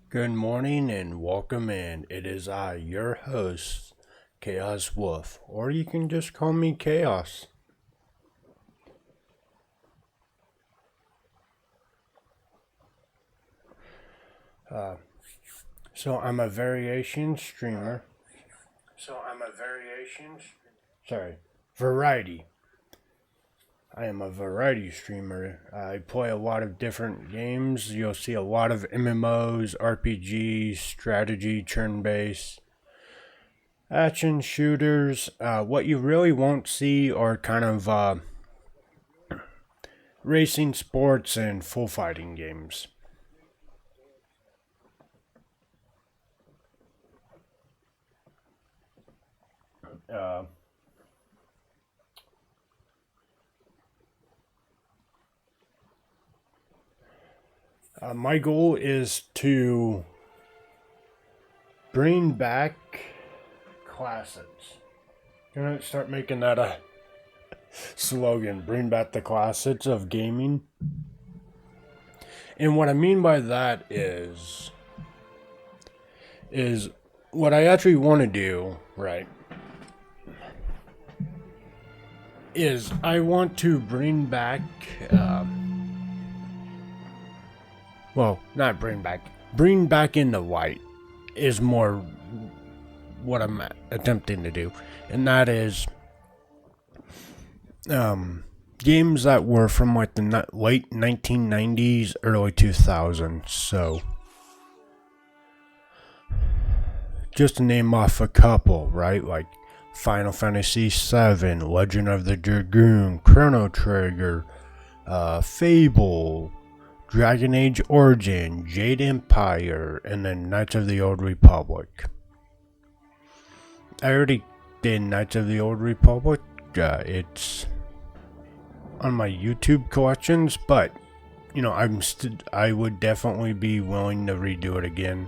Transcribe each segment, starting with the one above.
Good morning and welcome in. It is I, your host, Chaos Wolf, or you can just call me Chaos. So I'm a variation streamer. Sorry, variety. I am a variety streamer. I play a lot of different games. You'll see a lot of MMOs, RPGs, strategy, turn based, action shooters. What you really won't see are kind of racing sports and full fighting games. Uh, my goal is to bring back classics. Gonna start making that a slogan. Bring back the classics of gaming. And what I mean by that is what I actually want to do, right? Is I want to bring back, well, not bring back in the light is more what I'm attempting to do, and that is games that were from like the late 1990s, early 2000s. So, just to name off a couple, right? Like Final Fantasy VII, Legend of the Dragoon, Chrono Trigger, Fable, Dragon Age Origin, Jade Empire, and then Knights of the Old Republic. I already did Knights of the Old Republic. It's on my YouTube collections, but you know, I would definitely be willing to redo it again.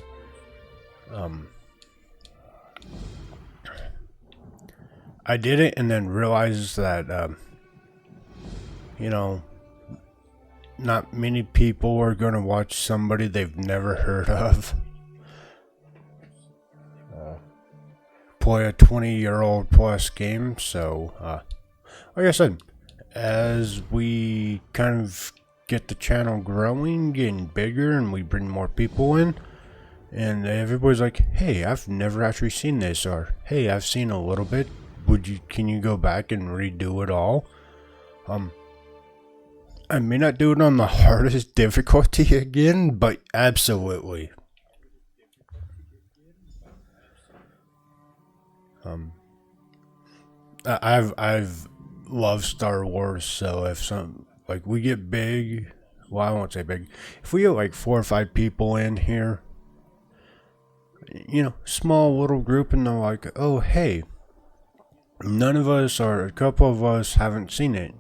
I did it and then realized that you know, not many people are going to watch somebody they've never heard of play a 20-year-old plus game. So, like I said, as we kind of get the channel growing, getting bigger, and we bring more people in, and everybody's like, "Hey, I've never actually seen this," or "Hey, I've seen a little bit. Can you go back and redo it all?" I may not do it on the hardest difficulty again, but absolutely. I've loved Star Wars, so if some like we get big, well, I won't say big. If we get like 4 or 5 people in here, you know, small little group, and they're like, "Oh, hey, none of us or a couple of us haven't seen it,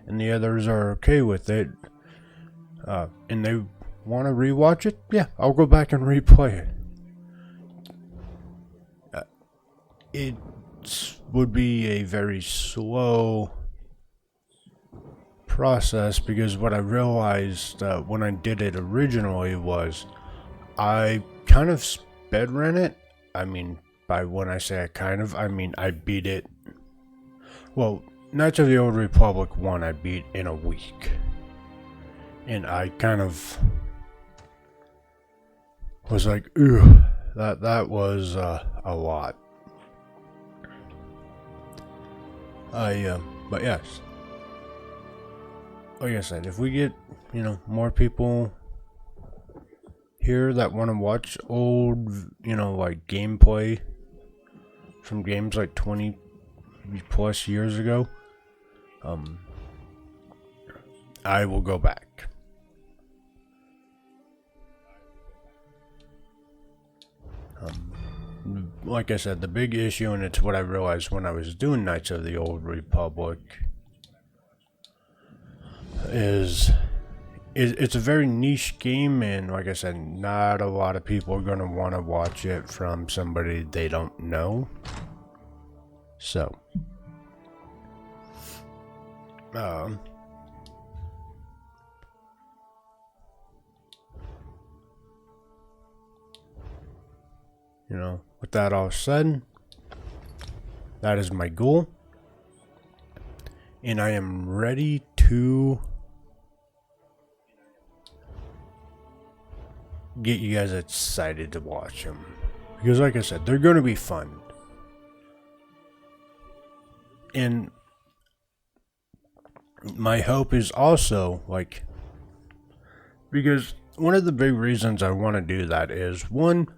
and the others are okay with it, and they want to rewatch it, yeah, I'll go back and replay it." It would be a very slow process because what I realized when I did it originally was I kind of sped ran it. I mean, by when I say I mean I beat it. Well, Knights of the Old Republic 1 I beat in a week. And I kind of was like, ooh, that was a lot. But yes, like I said, if we get, you know, more people here that want to watch old, you know, like gameplay from games like 20 plus years ago, I will go back. Like I said, the big issue, and it's what I realized when I was doing Knights of the Old Republic, is it's a very niche game, and like I said, not a lot of people are going to want to watch it from somebody they don't know. So, um, You know, with that all said, that is my goal. And I am ready to get you guys excited to watch them. Because like I said, they're going to be fun. And my hope is also, like, because one of the big reasons I want to do that is, one,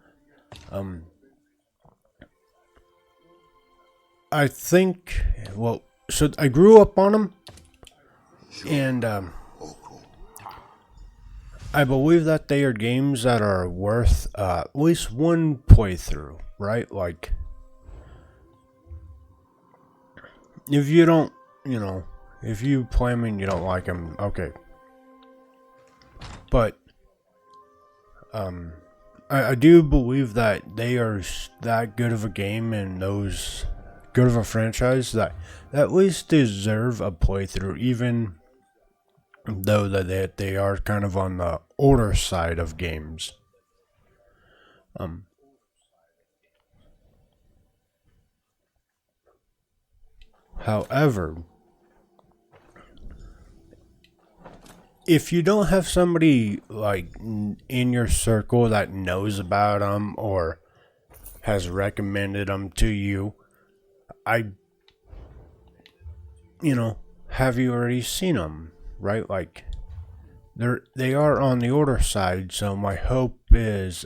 I think, well, so I grew up on them, and I believe that they are games that are worth at least one playthrough, right? Like, if you don't, you know, if you play them and you don't like them, okay. But, I do believe that they are that good of a game and those good of a franchise that at least deserve a playthrough, even though that they are kind of on the older side of games. However, if you don't have somebody like in your circle that knows about them or has recommended them to you, have you already seen them, right? Like, they are on the older side, so my hope is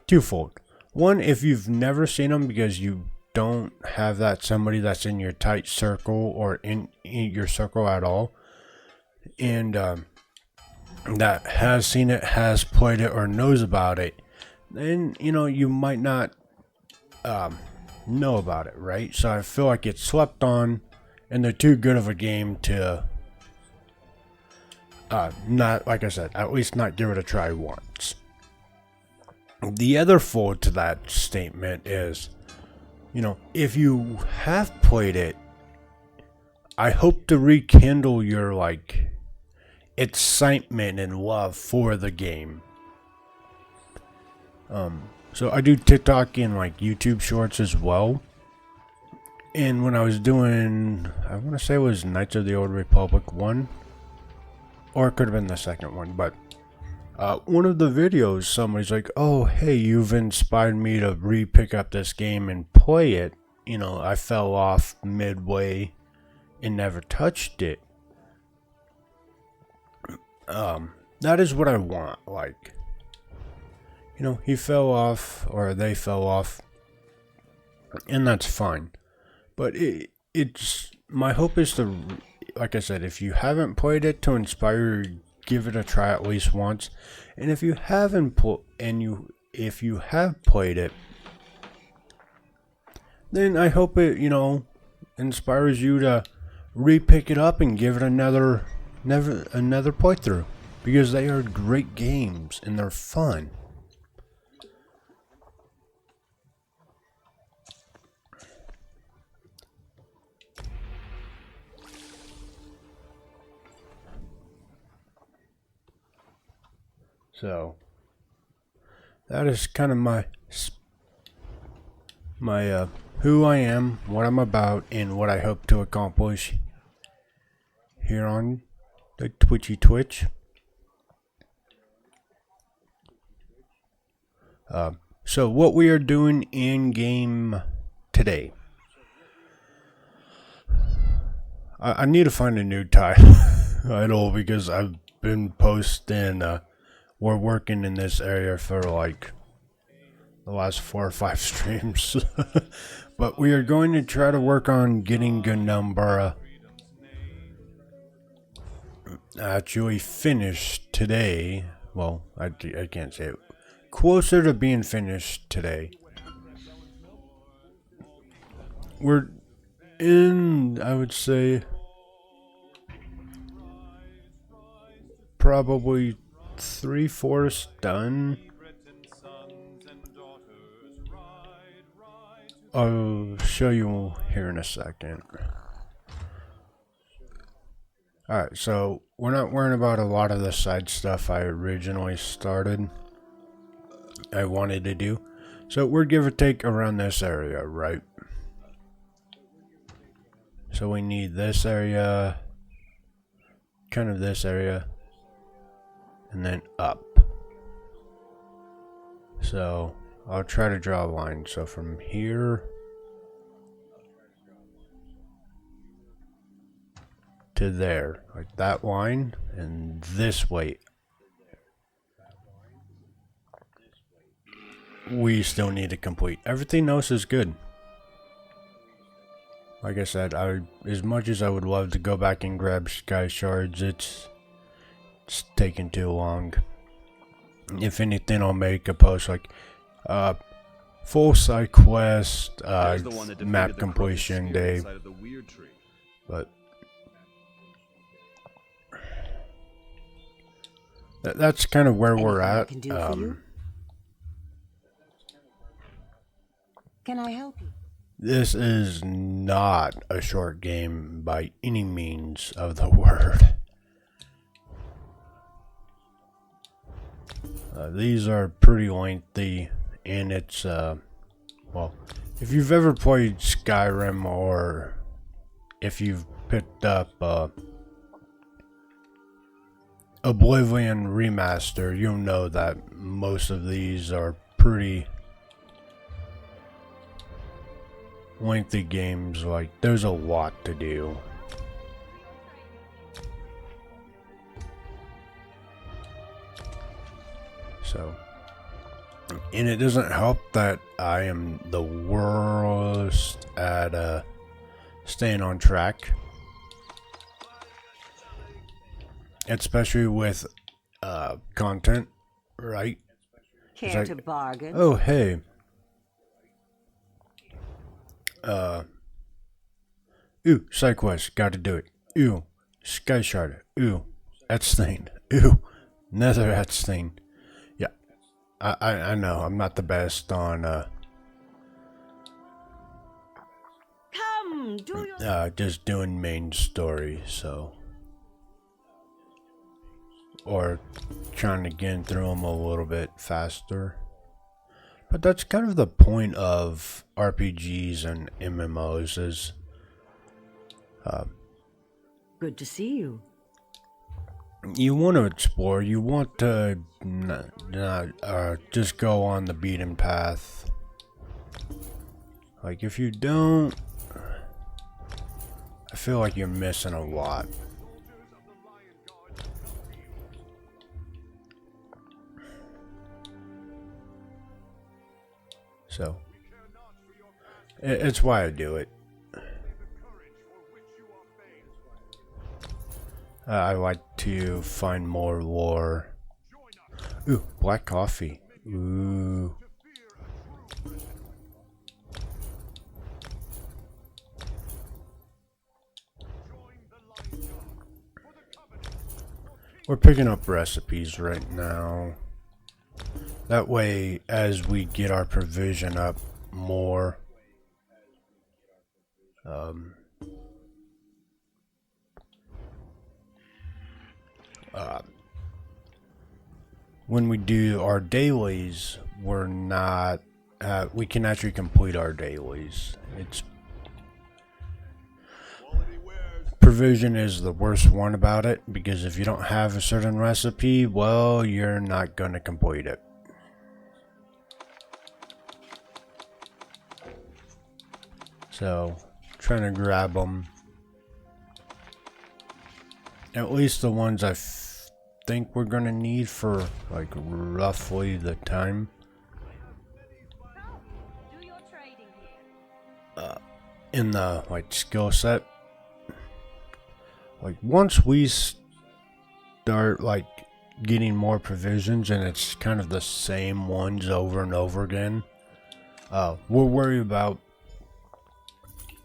twofold. One, if you've never seen them because you don't have that somebody that's in your tight circle or in your circle at all, and that has seen it, has played it, or knows about it, then you might not know about it, right? So I feel like it's slept on, and they're too good of a game to not, like I said, at least not give it a try once. The other fold to that statement is, if you have played it, I hope to rekindle your, like, excitement and love for the game. So I do TikTok and, like, YouTube shorts as well. And when I was doing, I want to say it was Knights of the Old Republic 1, or it could have been the second one, but one of the videos, somebody's like, oh, hey, you've inspired me to re-pick up this game and play it. I fell off midway and never touched it. That is what I want. Like, he fell off, or they fell off, and that's fine. But it's my hope is to, like I said, if you haven't played it, to inspire you, give it a try at least once. And if you haven't if you have played it, then I hope it inspires you to re-pick it up and give it another playthrough, because they are great games and they're fun. So that is kind of my who I am, what I'm about, and what I hope to accomplish here on the Twitch. So what we are doing in game today, I need to find a new title because I've been posting. We're working in this area for like the last 4 or 5 streams. But we are going to try to work on getting Gunnambara actually finished today. Well, I can't say it. Closer to being finished today. We're in, I would say, probably 3/4 done. I'll show you here in a second. Alright, so we're not worrying about a lot of the side stuff I originally started. I wanted to do. So we're give or take around this area, right? So we need this area, kind of this area, and then up. So I'll try to draw a line. So from here to there, like that line, and this way. We still need to complete. Everything else is good. Like I said, as much as I would love to go back and grab sky shards, it's taking too long. If anything, I'll make a post like full side quest, map completion day. But that's kind of where we're at. Can I help you? This is not a short game by any means of the word. These are pretty lengthy, and it's, well, if you've ever played Skyrim or if you've picked up Oblivion Remaster, you'll know that most of these are pretty lengthy games. Like, there's a lot to do. So, and it doesn't help that I am the worst at staying on track, especially with content, right? Care to bargain? Oh, hey. Ooh, side quest, gotta do it. Ooh, sky shard. Ooh, etch thing. Ooh, nether etch thing. Yeah, I know I'm not the best on Come, do your just doing main story, so, or trying to get through them a little bit faster. But that's kind of the point of RPGs and MMOs is good to see you. You want to explore, you want to not just go on the beaten path. Like, if you don't, I feel like you're missing a lot. So, it's why I do it. I like to find more lore. Ooh, black coffee. Ooh. We're picking up recipes right now. That way, as we get our provision up more, when we do our dailies, we're not, we can actually complete our dailies. It's provision is the worst one about it, because if you don't have a certain recipe, well, you're not going to complete it. So, trying to grab them. At least the ones I think we're going to need for, like, roughly the time. In the, like, skill set. Like, once we start, like, getting more provisions and it's kind of the same ones over and over again, we'll worry about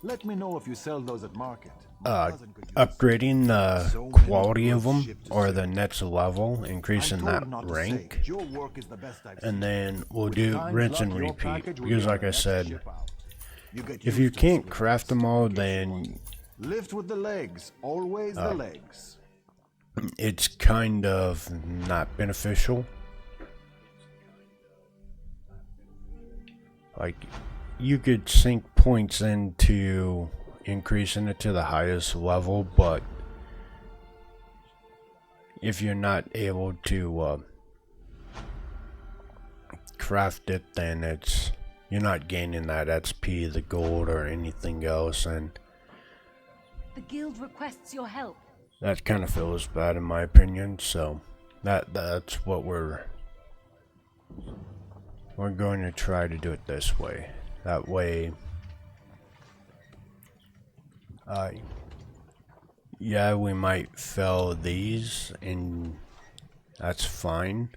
let me know if you sell those at market. upgrading the quality of them, or the next level, increasing that rank, and then we'll do rinse and repeat, because like I said, if you can't craft them all, then lift with the legs, always the legs. It's kind of not beneficial. like, you could sink points into increasing it to the highest level, but if you're not able to craft it, then you're not gaining that XP, the gold, or anything else, and The guild requests your help. that kind of feels bad in my opinion. So that's what we're going to try to do it this way. That way, yeah, we might fail these, and that's fine.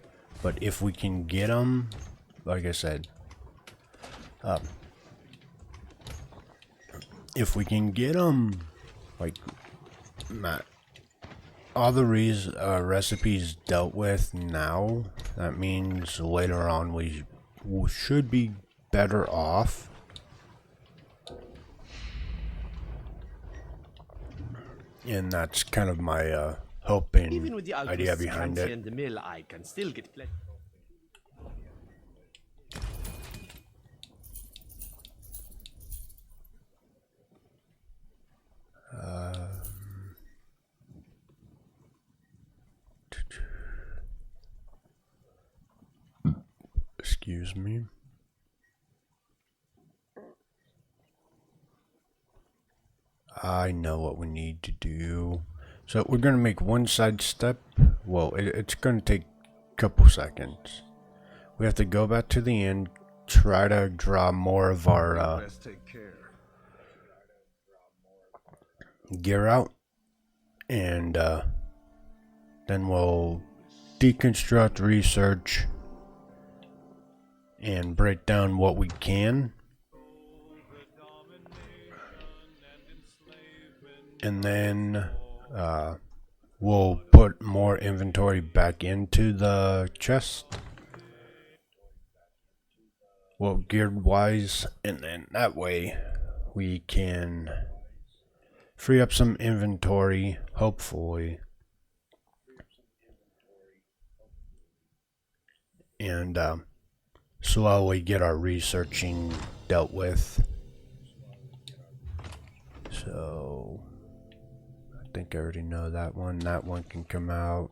But if we can get them, like I said, if we can get them, like, all the recipes dealt with now, that means later on we should be better off. And that's kind of my hope and Even with the idea behind it. and the mill, I can still get plenty. Excuse me. I know what we need to do. So we're going to make one side step. Well, it's going to take a couple seconds. We have to go back to the end, try to draw more of our gear out, and then we'll deconstruct, research, and break down what we can. And then we'll put more inventory back into the chest, well, geared wise, and then that way we can free up some inventory, hopefully, and slowly get our researching dealt with. So I think I already know that one. That one can come out.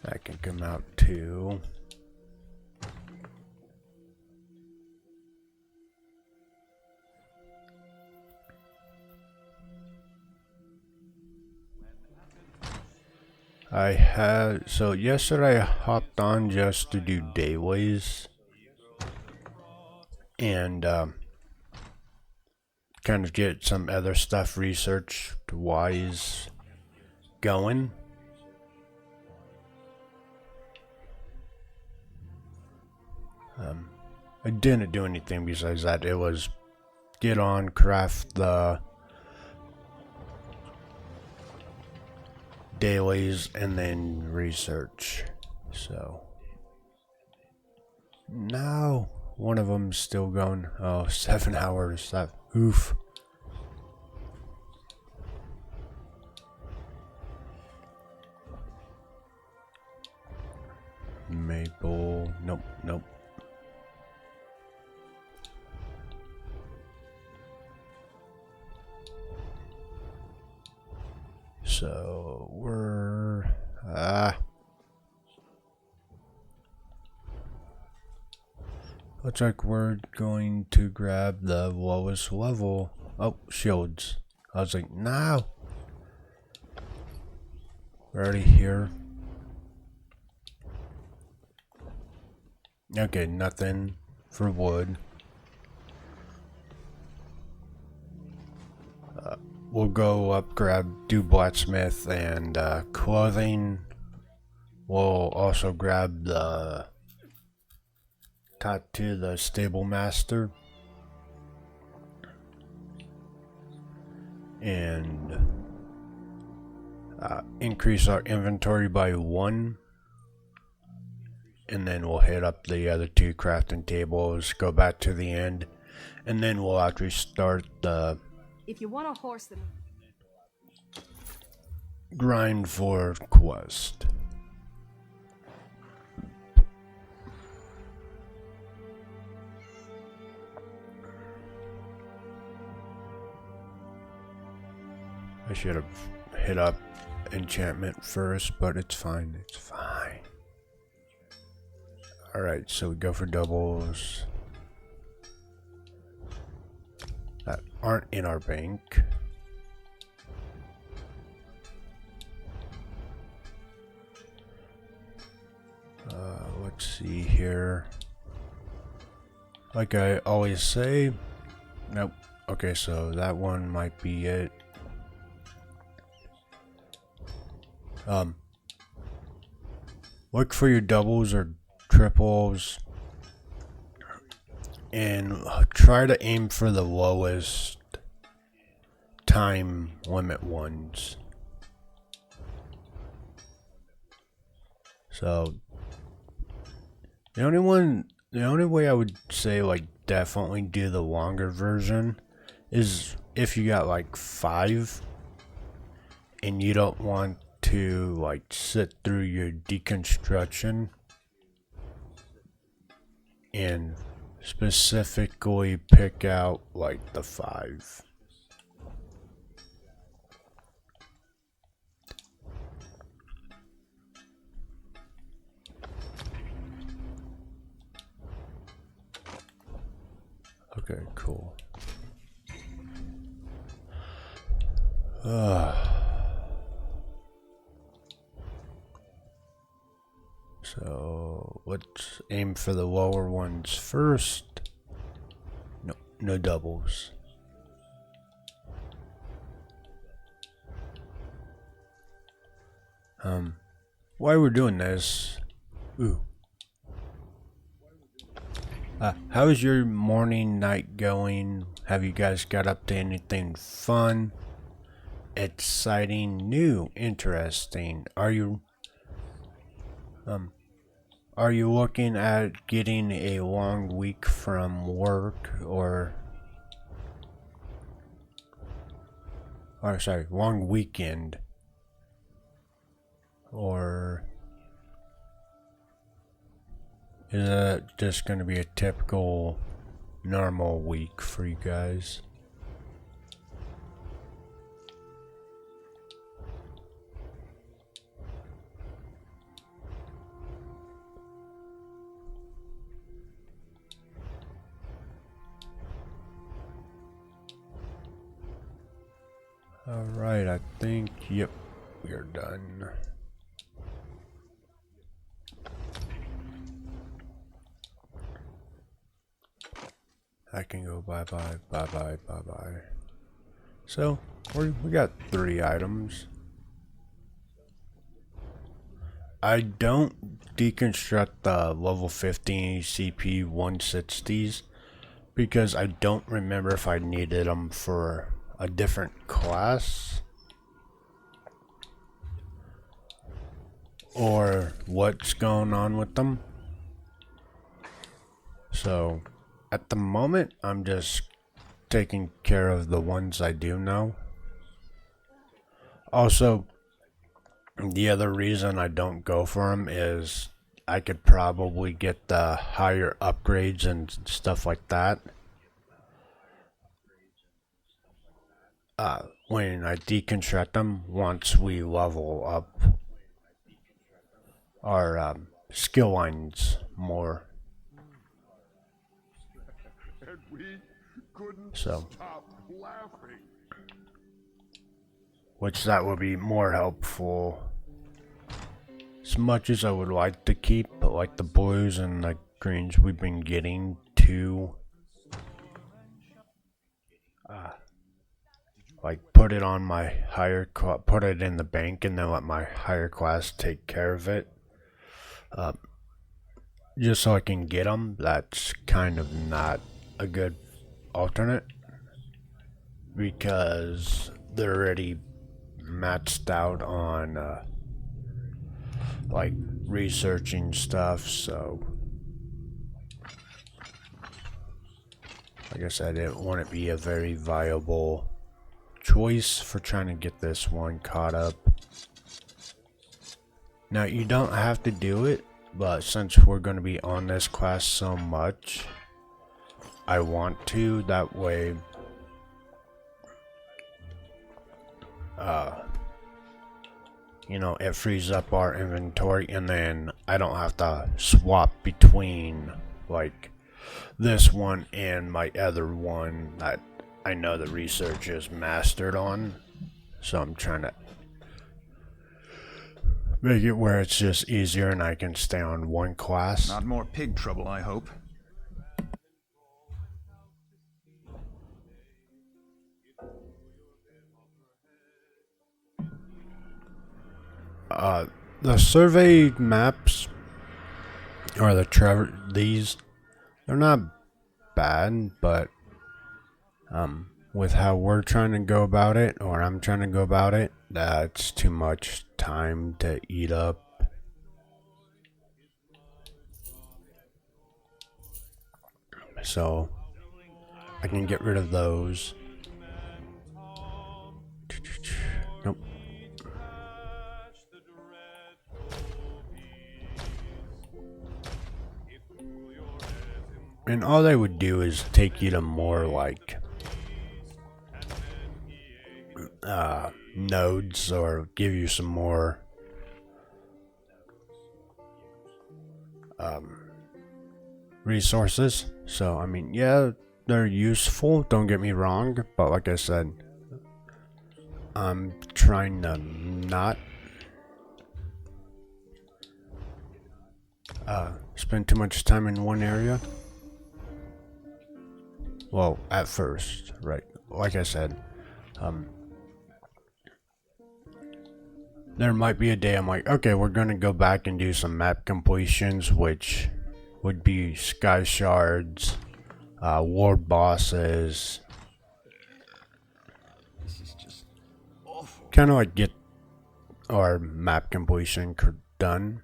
That can come out too. So yesterday I hopped on just to do dayways and kind of get some other stuff researched wise going. I didn't do anything besides that. It was get on, craft the dailies, and then research. So now one of them's still going. Oh, 7 hours. That oof. Maple. Nope, nope. So we're looks like we're going to grab the lowest level. Oh, shields. I was like, no. We're already here. Okay, nothing for wood. We'll go up, do blacksmith and clothing. We'll also grab the tattoo, the stable master, and increase our inventory by 1. And then we'll hit up the other 2 crafting tables, go back to the end, and then we'll actually start the If you want a horse, then Grind for quest. I should have hit up enchantment first, but it's fine. It's fine. Alright, so we go for doubles that aren't in our bank. Let's see here. Like I always say, nope. Okay, so that one might be it. Look for your doubles or triples and try to aim for the lowest time limit ones. So the only way I would say like definitely do the longer version is if you got like 5 and you don't want to like sit through your deconstruction and specifically pick out like the 5. Okay, cool. So let's aim for the lower ones first. No doubles. While we're doing this, how's your morning, night going? Have you guys got up to anything fun, exciting, new, interesting? Are you looking at getting a long week from work long weekend? Or is that just going to be a typical normal week for you guys? Alright, I think, yep, we are done. I can go bye-bye, bye-bye, bye-bye. So, we got 3 items. I don't deconstruct the level 50 CP 160s because I don't remember if I needed them for a different class or what's going on with them. So at the moment I'm just taking care of the ones I do know. Also, the other reason I don't go for them is I could probably get the higher upgrades and stuff like that when I deconstruct them once we level up our skill lines more. So, which that would be more helpful. As much as I would like to keep, but like the blues and the greens we've been getting to like put it on my higher put it in the bank and then let my higher class take care of it, just so I can get them. That's kind of not a good alternate because they're already maxed out on like researching stuff. So like I said, it wouldn't be a very viable choice for trying to get this one caught up. Now, you don't have to do it, but since we're going to be on this class so much, I want to. That way, you know, it frees up our inventory, and then I don't have to swap between, like, this one and my other one that I know the research is mastered on. So I'm trying to make it where it's just easier and I can stay on one class. Not more pig trouble, I hope. The survey maps, or these, they're not bad, but with how we're trying to go about it, or I'm trying to go about it, that's too much time to eat up. So I can get rid of those. Nope. And all they would do is take you to more, like, nodes, or give you some more resources. So, I mean, yeah, they're useful, don't get me wrong, but like I said, I'm trying to not spend too much time in one area. Well, at first, right? Like I said, there might be a day I'm like, okay, we're gonna go back and do some map completions, which would be sky shards, ward bosses. This is just awful. Kind of like get our map completion done.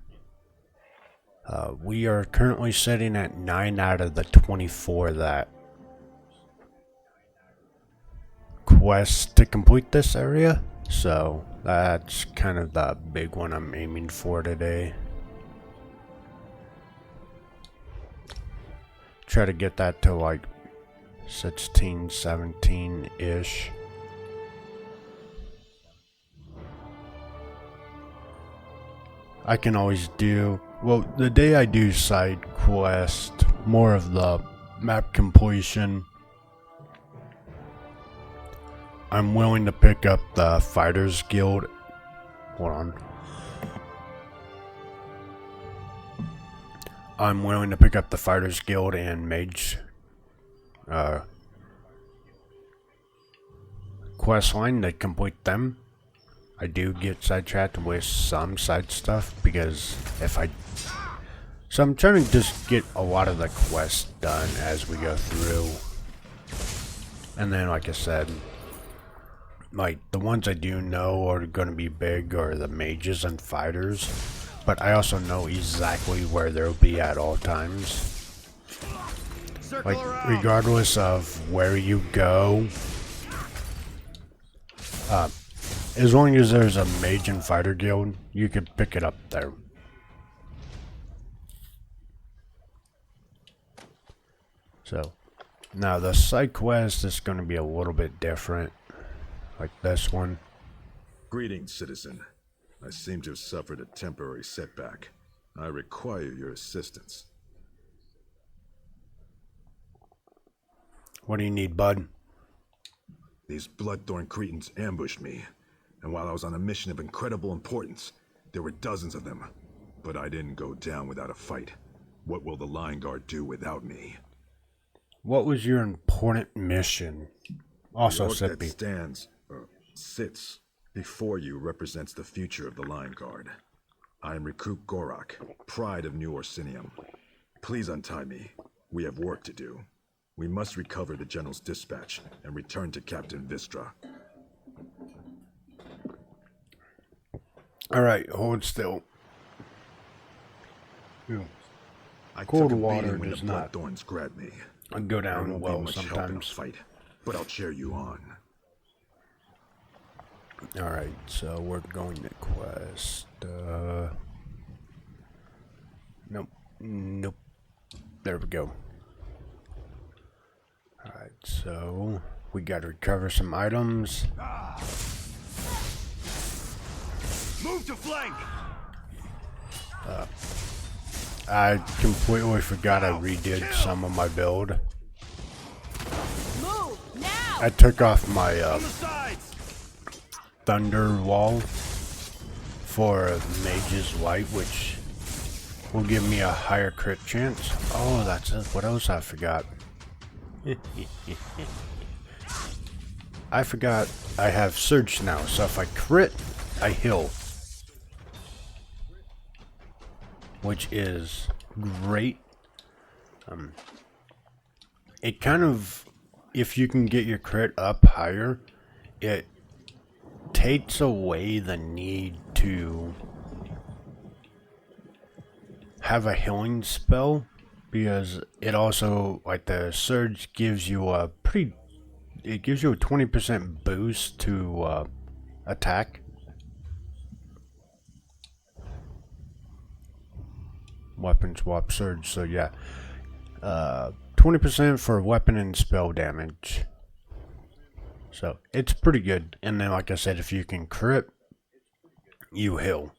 We are currently sitting at 9 out of the 24 that quests to complete this area, so that's kind of the big one I'm aiming for today. Try to get that to like 16, 17-ish. I can always do, well, the day I do side quest, more of the map completion, I'm willing to pick up the Fighters Guild. Hold on. I'm willing to pick up the Fighters Guild and Mage quest line to complete them. I do get sidetracked with some side stuff because so I'm trying to just get a lot of the quests done as we go through. And then, like I said, like, the ones I do know are going to be big are the mages and fighters, but I also know exactly where they'll be at all times. Like, regardless of where you go, as long as there's a mage and fighter guild, you could pick it up there. So, now the side quest is going to be a little bit different. Like this one. Greetings, citizen. I seem to have suffered a temporary setback. I require your assistance. What do you need, bud? These Bloodthorn Cretans ambushed me, and while I was on a mission of incredible importance, there were dozens of them. But I didn't go down without a fight. What will the Line Guard do without me? What was your important mission? Also, the orc that Sippy. Sits before you represents the future of the Line Guard. I am Recruit Gorak, pride of New Orsinium. Please untie me. We have work to do. We must recover the General's dispatch and return to Captain Vistra. Alright, hold still. Ew. I Cold took a water beating when does the not Bloodthorns grabbed me. go There down won't well be much help in a sometimes. fight, but I'll cheer you on. Alright, so we're going to quest. Nope. Nope. There we go. Alright, so we gotta recover some items. Move to flank! I completely forgot I redid some of my build. Move now! I took off my On the sides! thunder wall for Mage's Light, which will give me a higher crit chance. Oh, that's it. What else I forgot? I forgot I have Surge now, so if I crit, I heal. Which is great. It kind of, if you can get your crit up higher, it takes away the need to have a healing spell, because it also, like, the Surge gives you a it gives you a 20% boost to attack. Weapon swap Surge, so yeah. 20% for weapon and spell damage. So, it's pretty good. And then, like I said, if you can crit, you heal.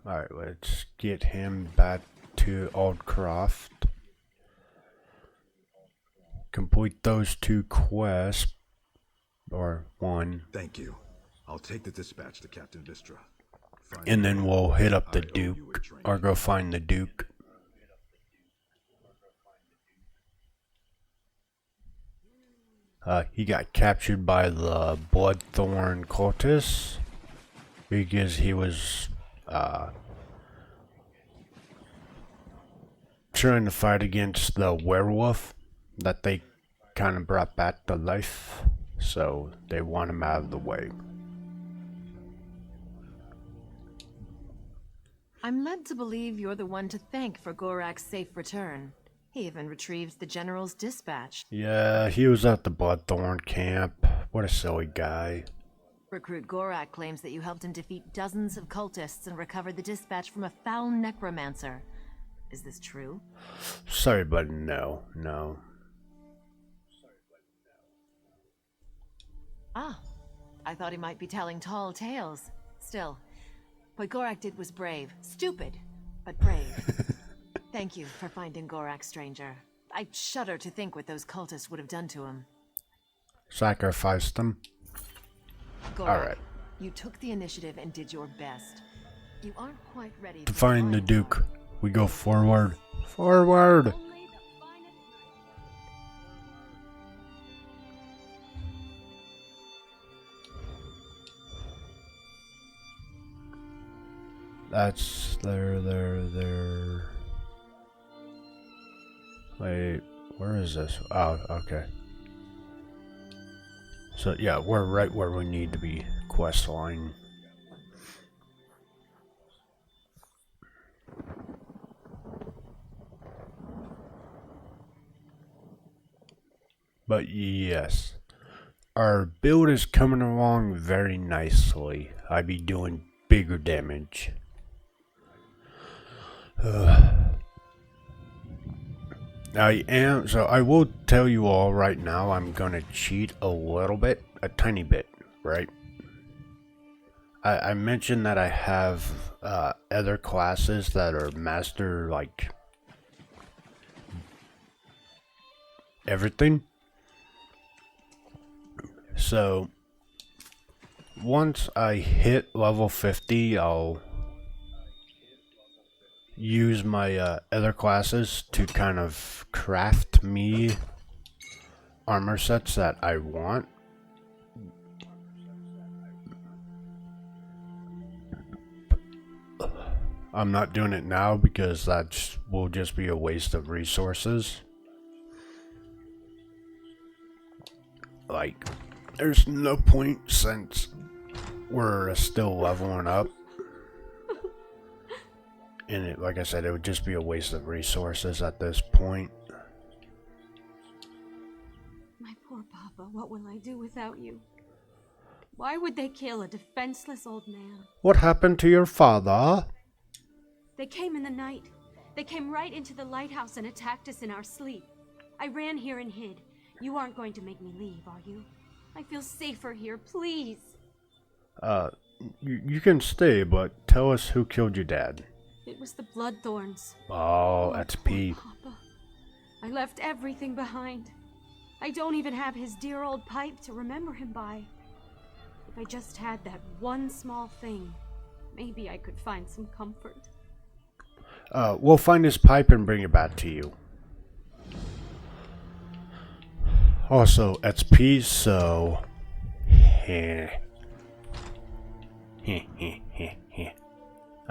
Alright, let's get him back to Aldcroft. Complete those 2 quests. Or 1. Thank you. I'll take the dispatch to Captain Vistra. And then we'll hit up the Duke. Or go find the Duke. He got captured by the Bloodthorn cultists. Because he was trying to fight against the werewolf that they kind of brought back to life. So they want him out of the way. I'm led to believe you're the one to thank for Gorak's safe return. He even retrieves the General's dispatch. Yeah, he was at the Bloodthorn camp. What a silly guy. Recruit Gorak claims that you helped him defeat dozens of cultists and recover the dispatch from a foul necromancer. Is this true? Sorry, but no. Ah, I thought he might be telling tall tales. Still, what Gorak did was brave. Stupid, but brave. Thank you for finding Gorak, stranger. I shudder to think what those cultists would have done to him. Sacrificed him. Gorak, Alright. you took the initiative and did your best. You aren't quite ready To for find the final Duke, we go forward. Forward! That's there. Wait, where is this? Oh, okay. So yeah, we're right where we need to be, quest line. But yes, our build is coming along very nicely. I be doing bigger damage. I will tell you all right now, I'm gonna cheat a little bit, a tiny bit, right? I mentioned that I have other classes that are master, like, everything. So, once I hit level 50, I'll use my other classes to kind of craft me armor sets that I want. I'm not doing it now because that will just be a waste of resources. Like, there's no point since we're still leveling up. And like I said, it would just be a waste of resources at this point. My poor Papa, what will I do without you? Why would they kill a defenseless old man? What happened to your father? They came in the night. They came right into the lighthouse and attacked us in our sleep. I ran here and hid. You aren't going to make me leave, are you? I feel safer here, please. You can stay, but tell us who killed your dad. It was the Bloodthorns. Oh, that's P. Papa. I left everything behind. I don't even have his dear old pipe to remember him by. If I just had that one small thing, maybe I could find some comfort. We'll find his pipe and bring it back to you. Also, it's P, so... I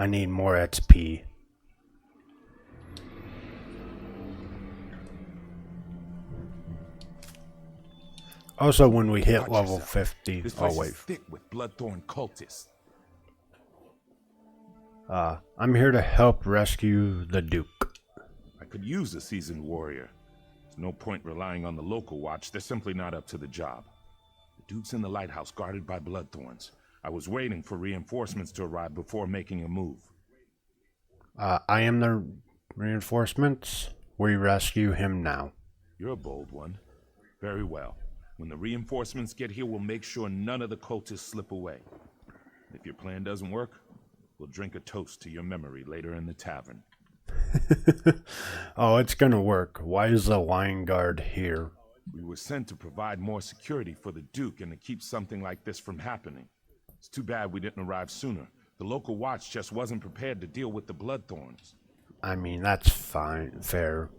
need more XP. Also, when we hit level 50, This oh place wait, is thick with bloodthorn cultists. I'm here to help rescue the Duke. I could use a seasoned warrior. There's no point relying on the local watch. They're simply not up to the job. The Duke's in the lighthouse guarded by bloodthorns. I was waiting for reinforcements to arrive before making a move. I am the reinforcements. We rescue him now. You're a bold one. Very well. When the reinforcements get here, we'll make sure none of the cultists slip away. If your plan doesn't work, we'll drink a toast to your memory later in the tavern. Oh, it's gonna work. Why is the Lion Guard here? We were sent to provide more security for the Duke and to keep something like this from happening. It's too bad we didn't arrive sooner. The local watch just wasn't prepared to deal with the Bloodthorns. I mean, that's fine, fair.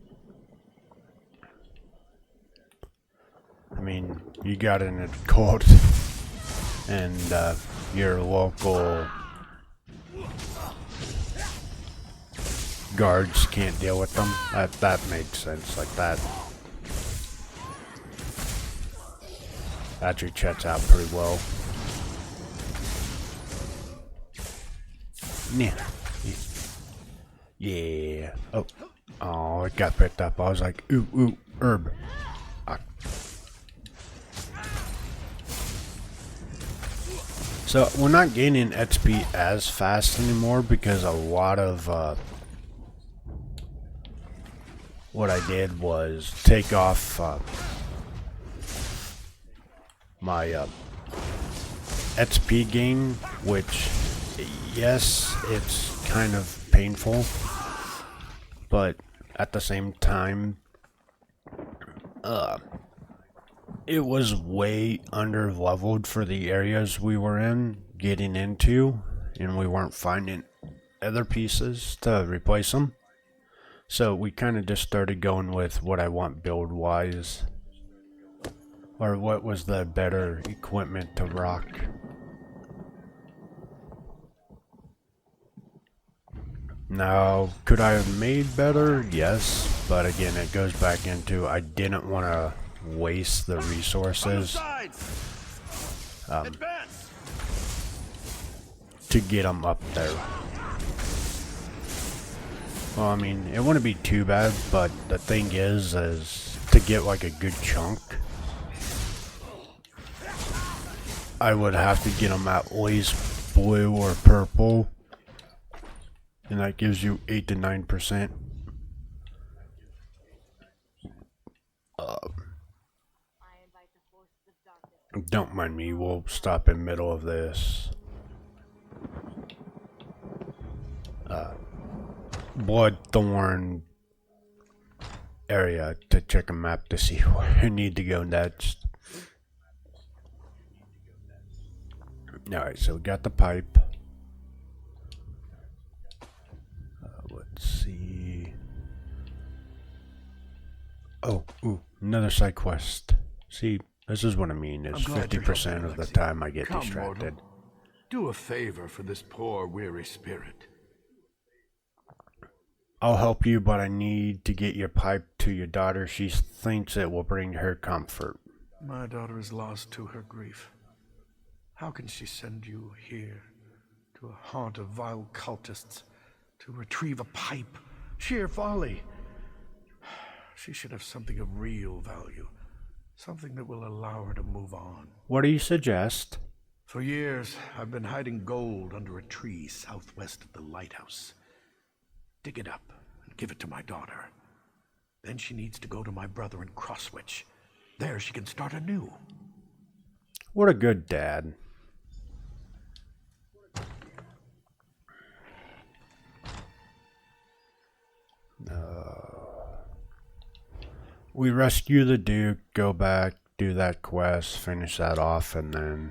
I mean, you got in a cult, and your local guards can't deal with them. That makes sense, like that. Actually checks out pretty well. Yeah. Yeah. Oh, it got picked up. I was like, ooh, herb. So we're not gaining XP as fast anymore because a lot of what I did was take off my XP gain, which yes, it's kind of painful, but at the same time, it was way under leveled for the areas we were getting into, and we weren't finding other pieces to replace them. So we kind of just started going with what I want build wise, or what was the better equipment to rock. Now, could I have made better? Yes, but again, it goes back into I didn't want to waste the resources to get them up there. Well, I mean, it wouldn't be too bad, but the thing is to get like a good chunk, I would have to get them at least blue or purple, and that gives you 8 to 9%. Don't mind me, we'll stop in middle of this. Bloodthorn area to check a map to see where I need to go next. Alright, so we got the pipe. Let's see. Oh, ooh, another side quest. See, this is what I mean, is 50% of the time I get distracted. Mortal. Do a favor for this poor, weary spirit. I'll help you, but I need to get your pipe to your daughter. She thinks it will bring her comfort. My daughter is lost to her grief. How can she send you here, to a haunt of vile cultists, to retrieve a pipe? Sheer folly. She should have something of real value. Something that will allow her to move on. What do you suggest? For years, I've been hiding gold under a tree southwest of the lighthouse. Dig it up and give it to my daughter. Then she needs to go to my brother in Crosswitch. There she can start anew. What a good dad. We rescue the Duke, go back, do that quest, finish that off, and then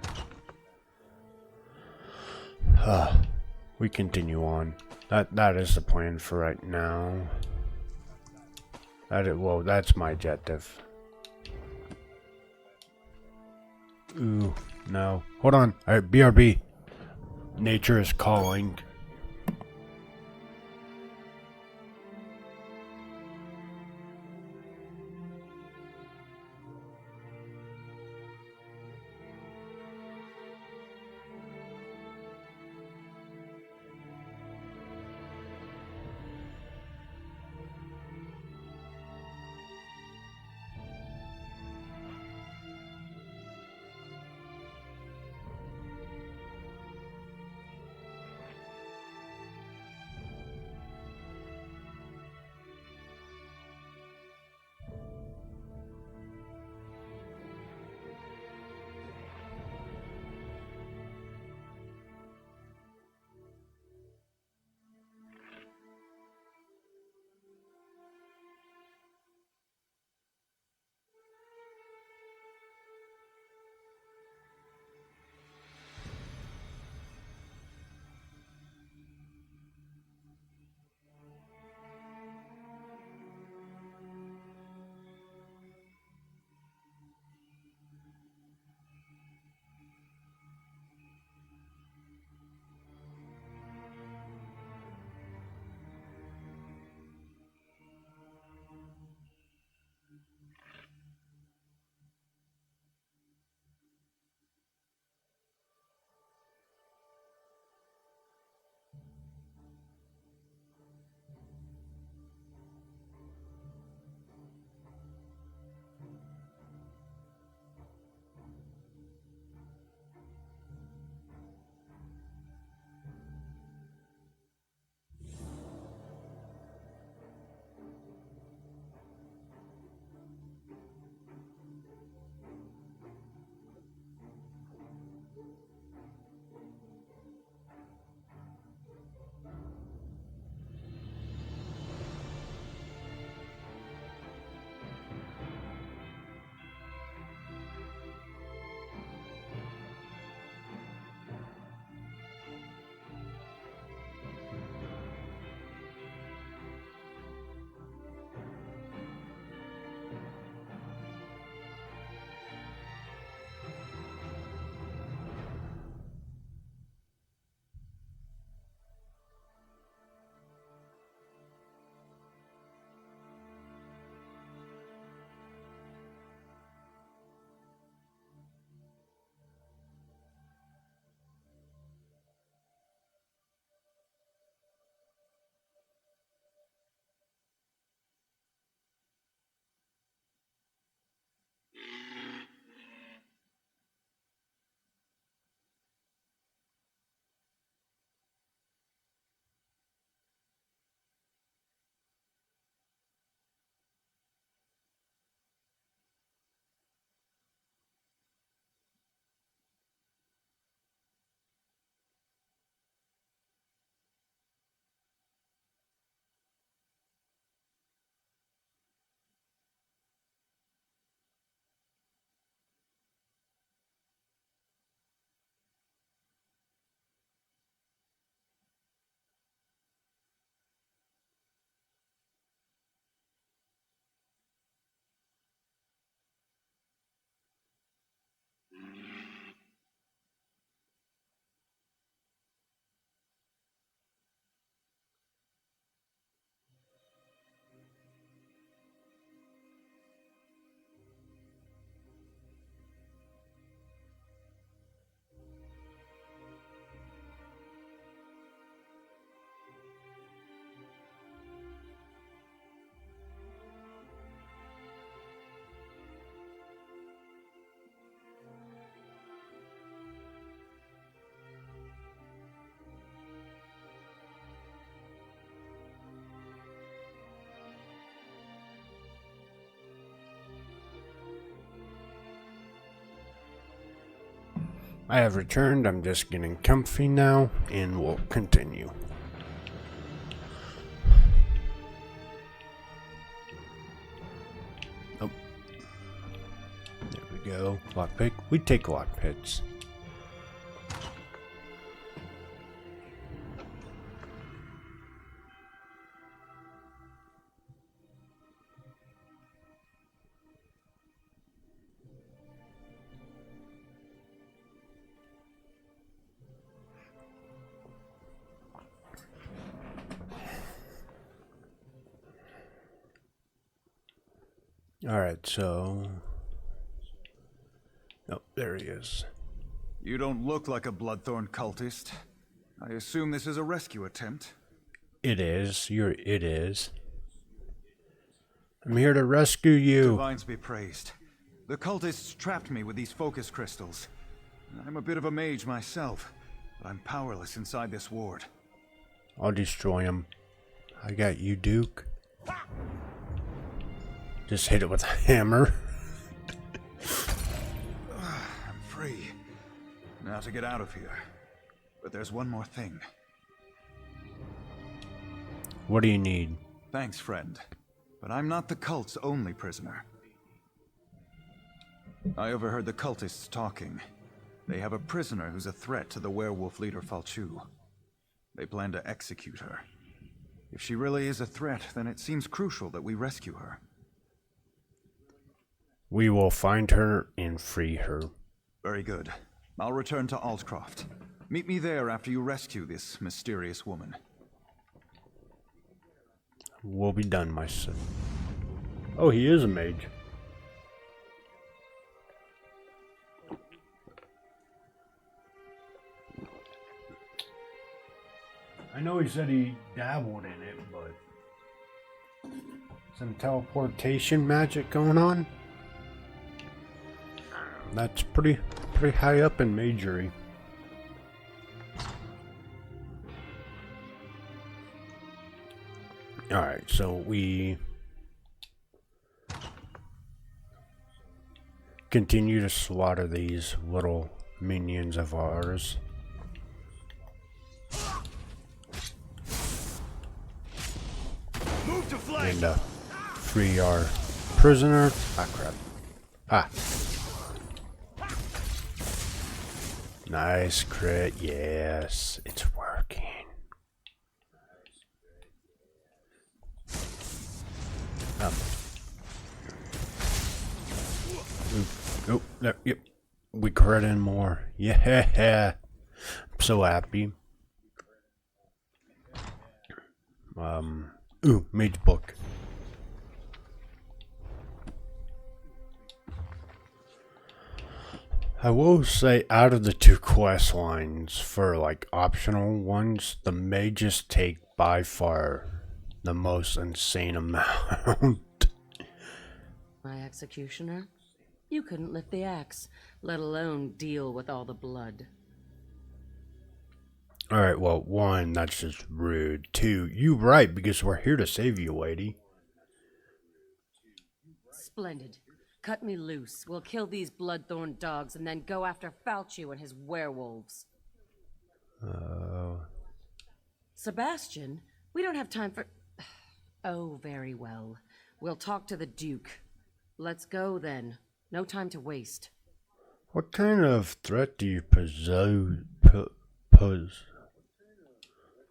we continue on. That is the plan for right now. Well, that's my objective. Ooh, no. Hold on. Alright, BRB. Nature is calling. I have returned. I'm just getting comfy now, and we'll continue. Oh. There we go. Lockpick. We take lockpicks. Alright, so... Oh, there he is. You don't look like a Bloodthorn cultist. I assume this is a rescue attempt? It is. It is. I'm here to rescue you. Divines be praised. The cultists trapped me with these focus crystals. I'm a bit of a mage myself, but I'm powerless inside this ward. I'll destroy him. I got you, Duke. Just hit it with a hammer. I'm free. Now to get out of here. But there's one more thing. What do you need? Thanks, friend. But I'm not the cult's only prisoner. I overheard the cultists talking. They have a prisoner who's a threat to the werewolf leader Falchu. They plan to execute her. If she really is a threat, then it seems crucial that we rescue her. We will find her and free her. Very good. I'll return to Altcroft. Meet me there after you rescue this mysterious woman. We'll be done, my son. Oh, he is a mage. I know he said he dabbled in it, but... Some teleportation magic going on? That's pretty high up in magery. Alright, so we continue to slaughter these little minions of ours. Move to flank! And free our prisoner. Ah, crap. Ah. Nice crit, yes, it's working. Oh, there, yep. We crit in more. Yeah, I'm so happy. Ooh, mage book. I will say, out of the two quest lines, for like optional ones, the mages take by far the most insane amount. My executioner? You couldn't lift the axe, let alone deal with all the blood. Alright, well, one, that's just rude. Two, you right, because we're here to save you, lady. Splendid. Cut me loose. We'll kill these bloodthorn dogs and then go after Falchu and his werewolves. Sebastian, we don't have time for... Oh, very well. We'll talk to the Duke. Let's go, then. No time to waste. What kind of threat do you pose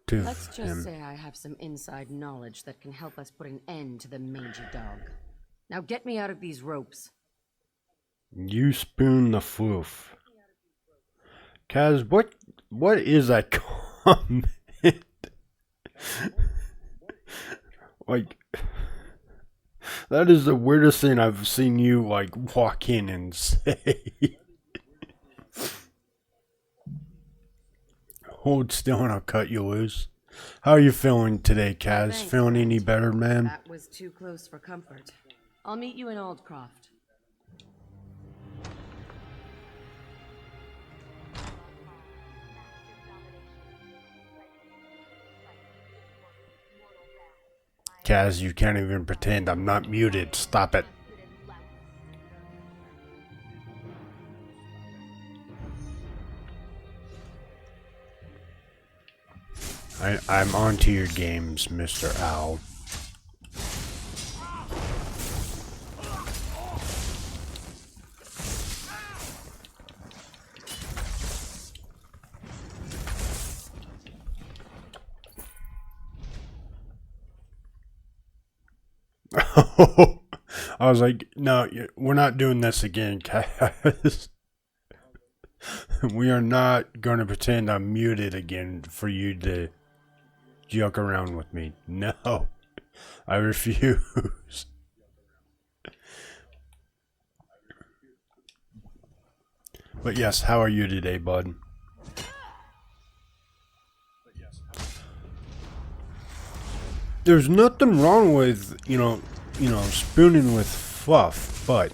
to Let's just him? say I have some inside knowledge that can help us put an end to the mangy dog. Now get me out of these ropes. You spoon the foof. Kaz, what is that comment? Like, that is the weirdest thing I've seen you, like, walk in and say. Hold still and I'll cut you loose. How are you feeling today, Kaz? Thanks, Feeling any friend. better, man? That was too close for comfort. I'll meet you in Aldcroft. Kaz, you can't even pretend I'm not muted. Stop it. I'm onto your games, Mr. Owl. I was like, no, we're not doing this again, guys. We are not going to pretend I'm muted again for you to joke around with me. No, I refuse. But yes, how are you today, bud? There's nothing wrong with, spooning with fluff, but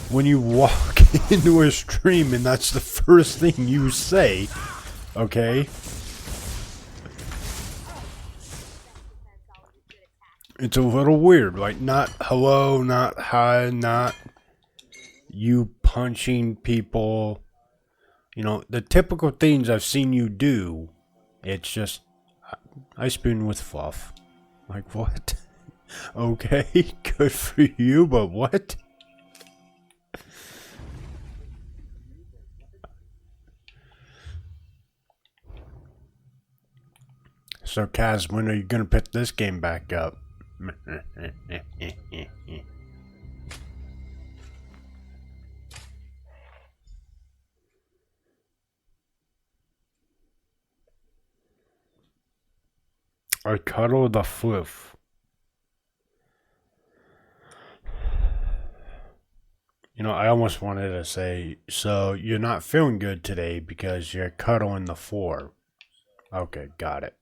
when you walk into a stream and that's the first thing you say, okay? It's a little weird, like not hello, not hi, not you punching people. The typical things I've seen you do, it's just, I spoon with fluff. Like, what? Okay, good for you, but what? So, Kaz, when are you going to pick this game back up? I cuddle the fluff. I almost wanted to say, so you're not feeling good today because you're cuddling the floor. Okay, got it.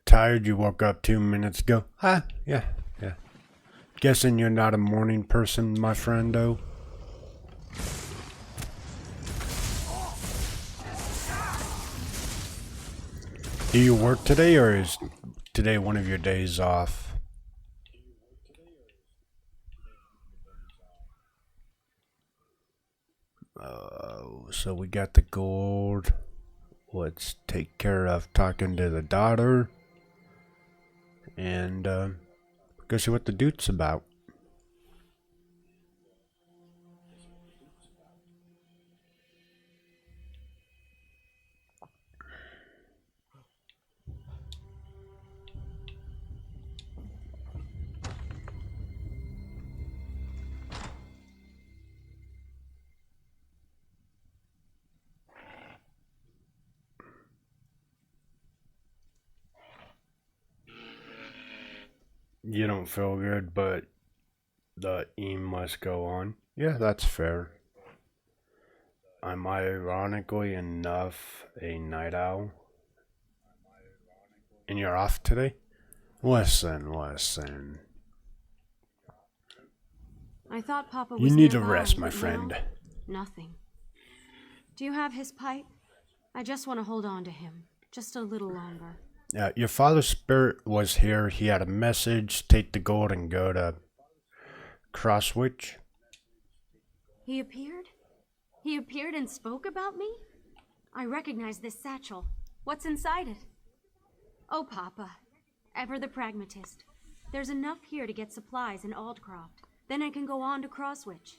Tired? You woke up 2 minutes ago? Yeah. Guessing you're not a morning person, my friendo. Do you work today, or is today one of your days off? So we got the gold. Let's take care of talking to the daughter. And go see what the dude's about. You don't feel good, but the E must go on. Yeah, that's fair. I'm ironically enough a night owl. And you're off today? Listen. I thought Papa was You need to nearby, rest, my but friend. no, nothing. Do you have his pipe? I just want to hold on to him. Just a little longer. Your father's spirit was here. He had a message. Take the gold and go to Crosswich. He appeared? He appeared and spoke about me? I recognize this satchel. What's inside it? Oh, Papa. Ever the pragmatist. There's enough here to get supplies in Aldcroft. Then I can go on to Crosswich.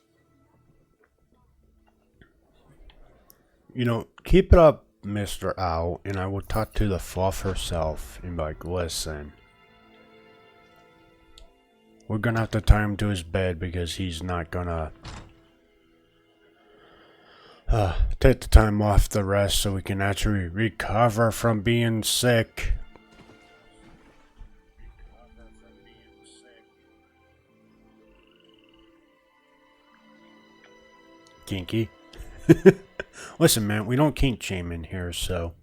Keep it up, Mr. Owl, and I will talk to the fluff herself and be like, listen. We're gonna have to tie him to his bed because he's not gonna take the time off the rest so we can actually recover from being sick. Kinky. Listen, man, we don't kink shame in here, so.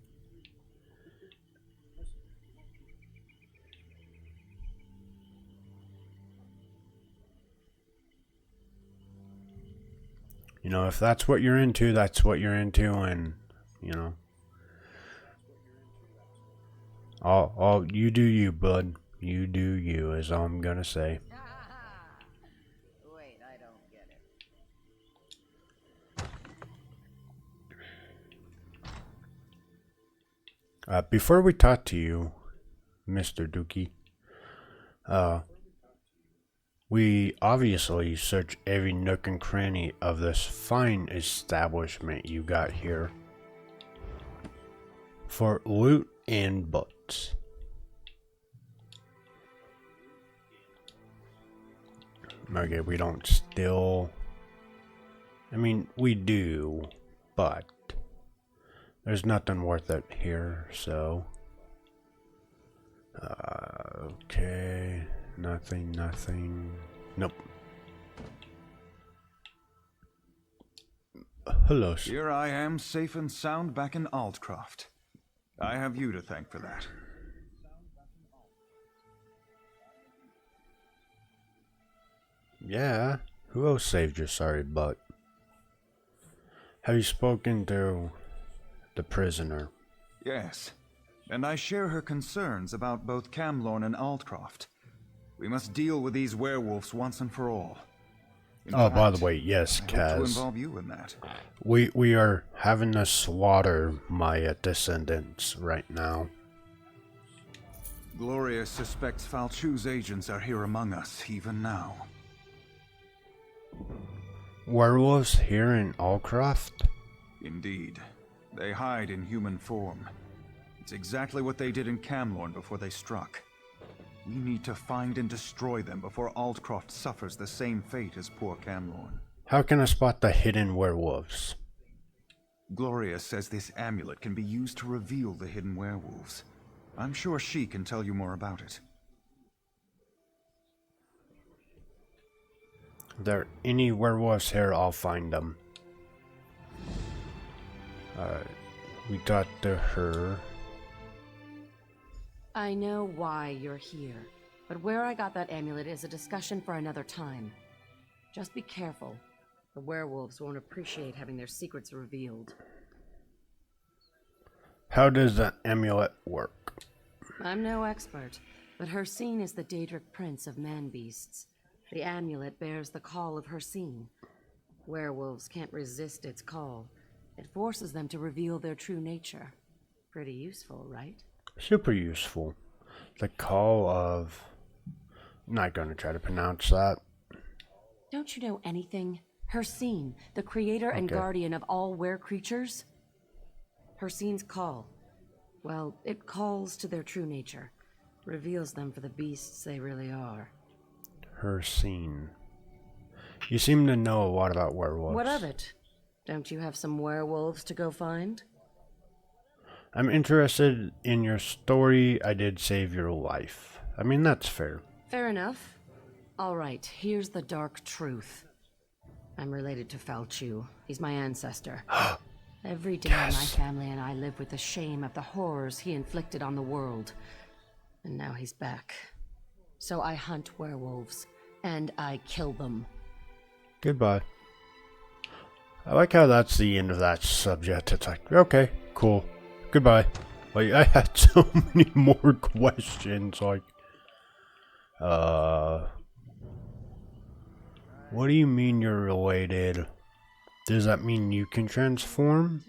If that's what you're into, that's what you're into, and, All you do you, bud. You do you, is all I'm gonna say. Wait, I don't get it. Before we talk to you, Mr. Dookie, we obviously search every nook and cranny of this fine establishment you got here for loot and books. Okay, we don't steal. I mean, we do, but there's nothing worth it here, so. Okay, nothing. Nope. Hello, sir. Here I am, safe and sound back in Altcroft. I have you to thank for that. Yeah, who else saved your sorry butt? Have you spoken to the prisoner? Yes, and I share her concerns about both Camlorn and Altcroft. We must deal with these werewolves once and for all. In Oh, by fact, the way, yes, I hope to Kaz. involve you in that. We are having to slaughter my descendants right now. Gloria suspects Falchu's agents are here among us, even now. Werewolves here in Allcroft? Indeed. They hide in human form. It's exactly what they did in Camlorn before they struck. We need to find and destroy them before Altcroft suffers the same fate as poor Camlorn. How can I spot the hidden werewolves? Gloria says this amulet can be used to reveal the hidden werewolves. I'm sure she can tell you more about it. If there are any werewolves here, I'll find them. We talked to her. I know why you're here, but where I got that amulet is a discussion for another time. Just be careful. The werewolves won't appreciate having their secrets revealed. How does the amulet work? I'm no expert, but Hircine is the Daedric prince of man-beasts. The amulet bears the call of Hircine. Werewolves can't resist its call. It forces them to reveal their true nature. Pretty useful, right? Super useful. The call of... I'm not going to try to pronounce that. Don't you know anything? Hircine, the creator and guardian of all were-creatures? Hircine's call. Well, it calls to their true nature. Reveals them for the beasts they really are. Hircine. You seem to know a lot about werewolves. What of it? Don't you have some werewolves to go find? I'm interested in your story. I did save your life. I mean, that's fair. Fair enough. All right, here's the dark truth. I'm related to Falchu. He's my ancestor. Every day my family and I live with the shame of the horrors he inflicted on the world. And now he's back. So I hunt werewolves, and I kill them. Goodbye. I like how that's the end of that subject. It's like, okay, cool. Goodbye. Like, I had so many more questions, like... What do you mean you're related? Does that mean you can transform?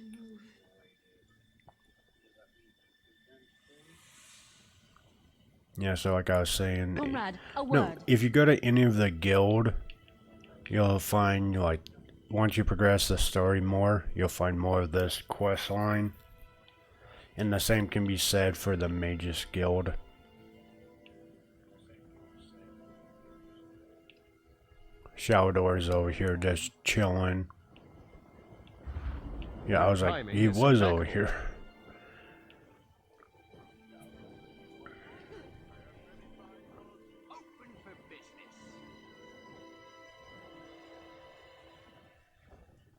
Yeah, so like I was saying... Comrade, a No, word. if you go to any of the guild, you'll find, like, once you progress the story more, you'll find more of this quest line. And the same can be said for the Magus Guild. Shaldor's over here just chilling. Yeah, I was like, he was over here.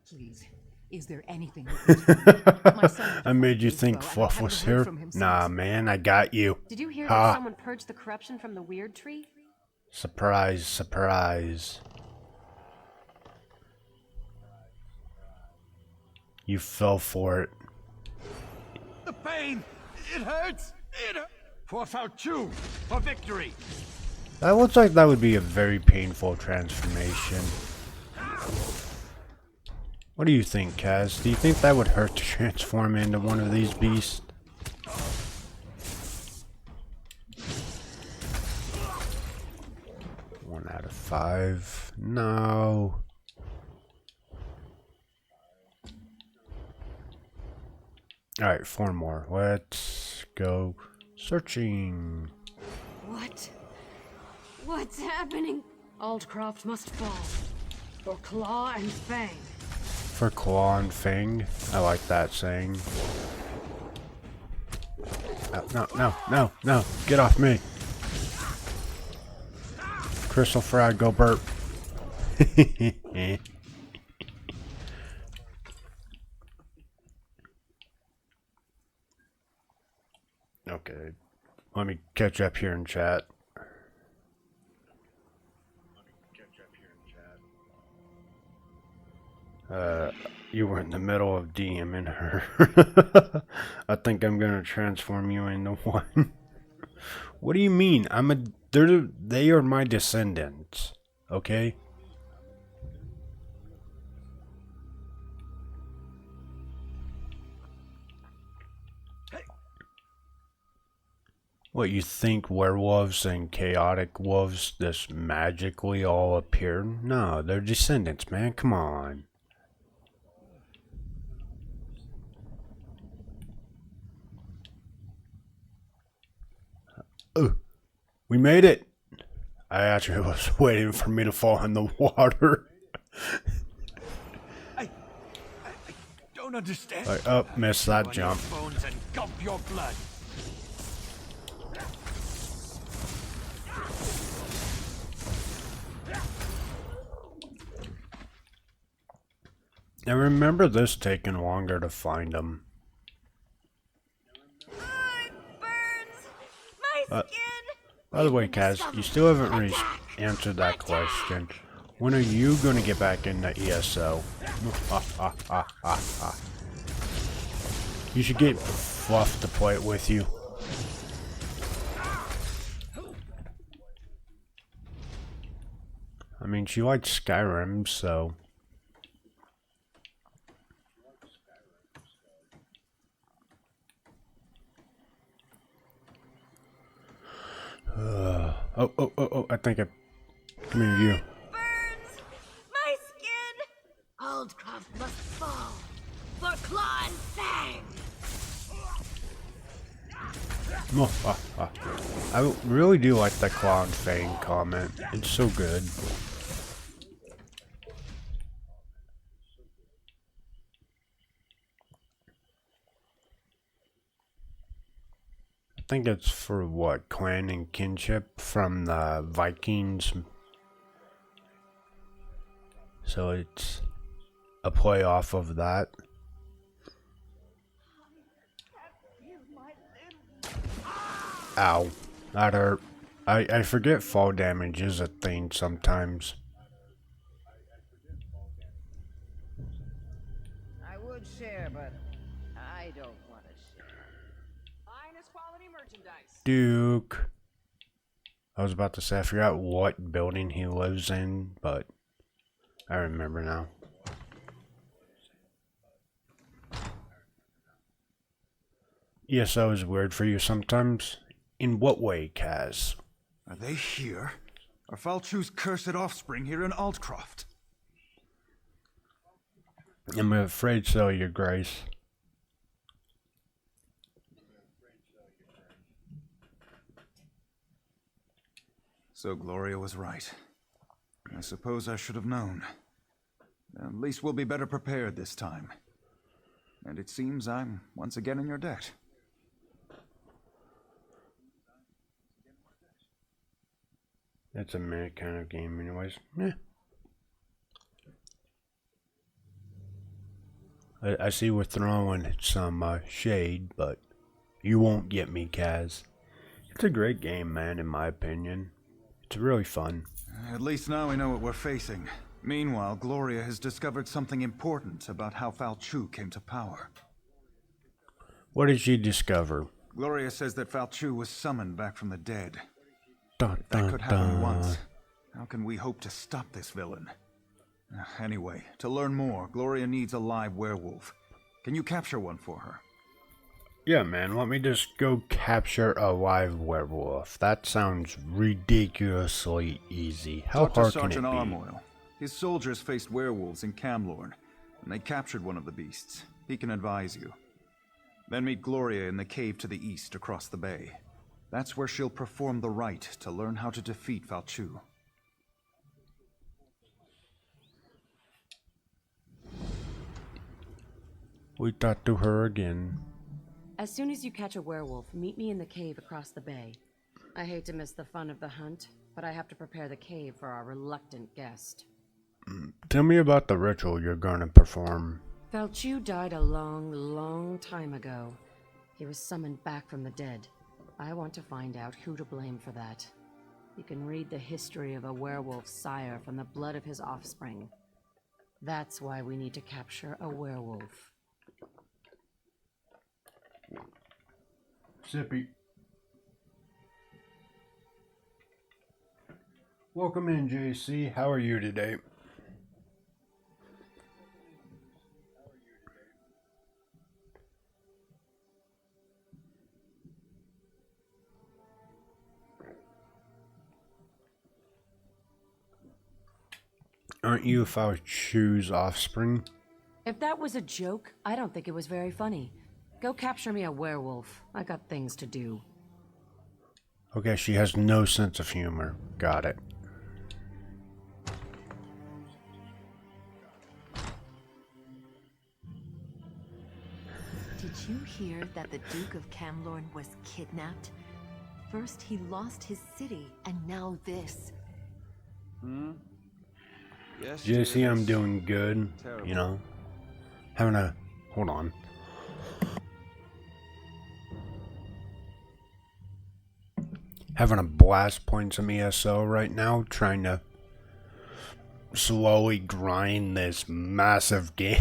Please, is there anything you can do? My son I made you days think ago, and I Fluff haven't was heard here? from him Nah, since. man, I got you. Did you hear Ha. that someone purged the corruption from the weird tree? Surprise, surprise. You fell for it. The pain! It hurts! It hurts! For Falchu! For victory! That looks like that would be a very painful transformation. What do you think, Kaz? Do you think that would hurt to transform into one of these beasts? One out of 5. No. Alright, 4 more. Let's go searching. What? What's happening? Aldcroft must fall. For Claw and Fang. For Claw and Fang? I like that saying. No. Get off me. Crystal Frag, go burp. Okay. Let me catch up here in chat. You were in the middle of DMing her. I think I'm gonna transform you into one. What do you mean? They are my descendants. Okay? What, you think werewolves and chaotic wolves just magically all appear? No, they're descendants, man. Come on. We made it. I actually was waiting for me to fall in the water. I don't understand. Like, missed that jump. Bones and gulp your blood. I remember this taking longer to find them. It burns! My skin! By the way, Kaz, you still haven't answered that question. When are you going to get back into ESO? You should get Fluff to play it with you. I mean, she likes Skyrim, so... Oh, I think I... Come here, you. Burns! My skin! Aldcroft must fall. For Claw and Fang! I really do like the Claw and Fang comment. It's so good. I think it's for what? Clan and kinship from the Vikings. So it's a play off of that. Ow. That hurt. I forget fall damage is a thing sometimes. I would share, but I don't want to share. Finest quality merchandise. Duke. I was about to say, I forgot what building he lives in, but I remember now. ESO is weird for you sometimes. In what way, Kaz? Are they here? Are Falchu's cursed offspring here in Aldcroft? I'm afraid so, Your Grace. So Gloria was right. I suppose I should have known. At least we'll be better prepared this time. And it seems I'm once again in your debt. It's a meh kind of game anyways. Yeah. I see we're throwing some shade, but you won't get me, Kaz. It's a great game, man, in my opinion. It's really fun. At least now we know what we're facing. Meanwhile, Gloria has discovered something important about how Falchu came to power. What did she discover? Gloria says that Falchu was summoned back from the dead. Dun, If that dun, could happen dun. once, how can we hope to stop this villain? Anyway, to learn more, Gloria needs a live werewolf. Can you capture one for her? Yeah, man, let me just go capture a live werewolf. That sounds ridiculously easy. How Talk to hard can it Sergeant be? Armoil. His soldiers faced werewolves in Camlorn, and they captured one of the beasts. He can advise you. Then meet Gloria in the cave to the east across the bay. That's where she'll perform the rite to learn how to defeat Falchu. We talked to her again. As soon as you catch a werewolf, meet me in the cave across the bay. I hate to miss the fun of the hunt, but I have to prepare the cave for our reluctant guest. Tell me about the ritual you're going to perform. Falchu died a long, long time ago. He was summoned back from the dead. I want to find out who to blame for that. You can read the history of a werewolf's sire from the blood of his offspring. That's why we need to capture a werewolf. Sippy. Welcome in, JC. How are you today? Aren't you Falchu's offspring? If that was a joke, I don't think it was very funny. Go capture me a werewolf. I got things to do. Okay, she has no sense of humor. Got it. Did you hear that the Duke of Camlorn was kidnapped? First he lost his city, and now this. Yes, JC, I'm doing good. You know, having a... Hold on. Having a blast playing some ESO right now, trying to slowly grind this massive game.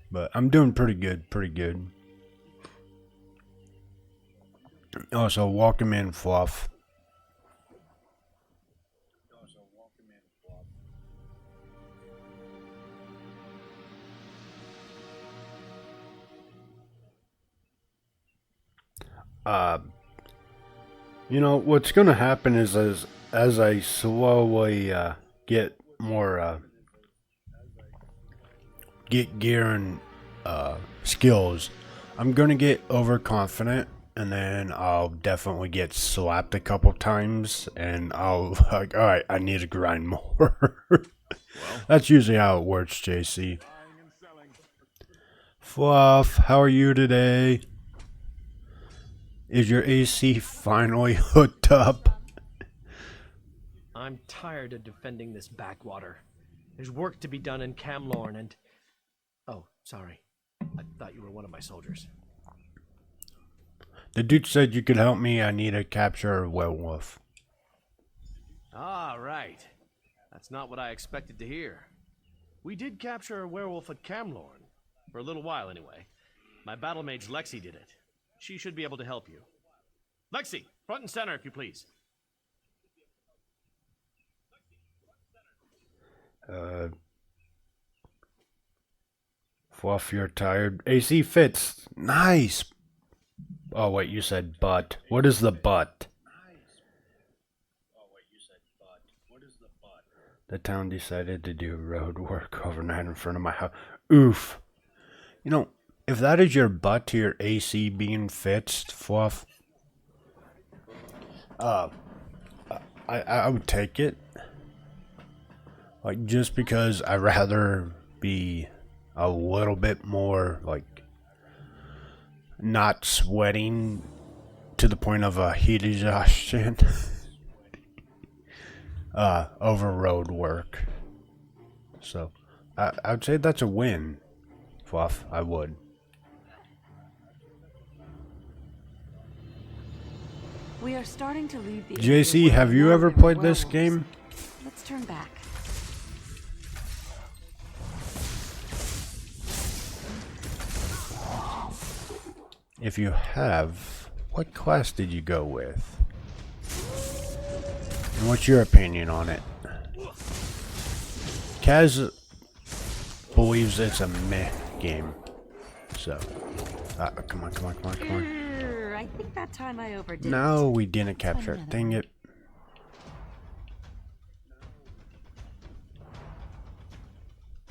But I'm doing pretty good, pretty good. Also, welcome in, Fluff. You know, what's going to happen is as I slowly get more get gear and skills, I'm going to get overconfident, and then I'll definitely get slapped a couple times, and I'll like, all right, I need to grind more. That's usually how it works, JC. Fluff, how are you today? Is your AC finally hooked up? I'm tired of defending this backwater. There's work to be done in Camlorn and... Oh, sorry. I thought you were one of my soldiers. The dude said you could help me. I need to capture a werewolf. Ah, right. That's not what I expected to hear. We did capture a werewolf at Camlorn. For a little while, anyway. My battle mage Lexi did it. She should be able to help you. Lexi, front and center, if you please. Fluff, you're tired. AC fits. Nice. Oh, wait, you said butt. What is the butt? The town decided to do road work overnight in front of my house. Oof. You know, if that is your butt to your AC being fixed, Fluff, I would take it. Like, just because I'd rather be a little bit more, like, not sweating to the point of a heat exhaustion over road work. So, I would say that's a win, Fluff. I would. We are starting to leave the JC, area have where you there ever were played this werewolves. game? Let's turn back. If you have, what class did you go with? And what's your opinion on it? Kaz believes it's a meh game. So, come on. I think that time I overdid it. No, we didn't capture it. Dang it.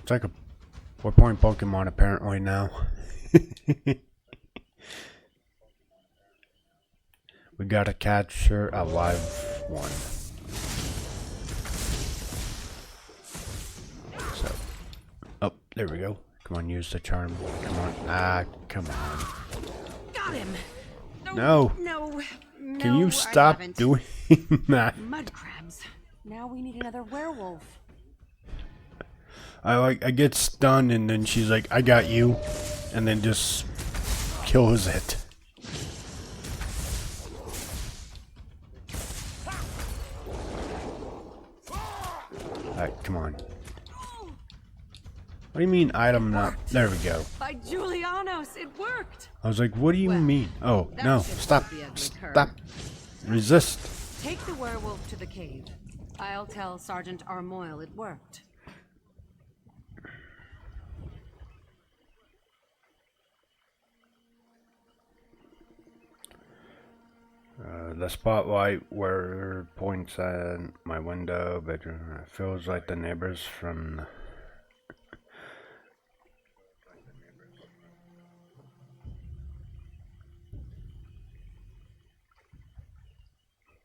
It's like we're playing Pokemon apparently now. We gotta capture a live one. So, oh, there we go. Come on, use the charm. Come on. Come on. Got him. No. Can you stop doing that? Mud crabs. Now we need another werewolf. I get stunned and then she's like, I got you, and then just kills it. Alright, come on. What do you mean item not? There we go. By Julianos, it worked. I was like, what do you mean? Oh, no, stop. Stop. Resist. Take the werewolf to the cave. I'll tell Sergeant Armoyle it worked. The spotlight where it points at my window bedroom feels like the neighbors from.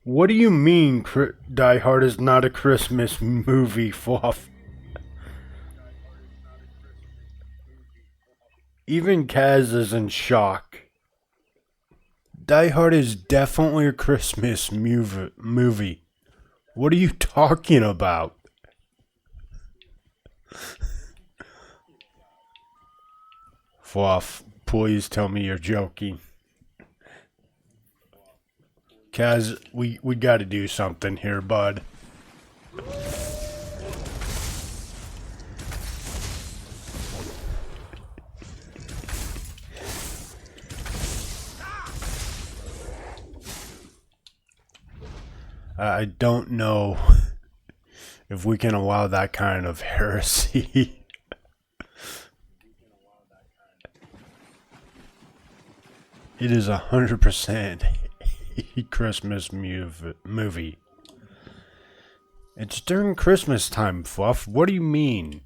What do you mean Die Hard is not a Christmas movie, Fluff? Even Kaz is in shock. Die Hard is definitely a Christmas movie. What are you talking about? Fluff, please tell me you're joking. Kaz, we gotta do something here, bud. I don't know if we can allow that kind of heresy. It is 100% a Christmas movie. It's during Christmas time, Fluff. What do you mean?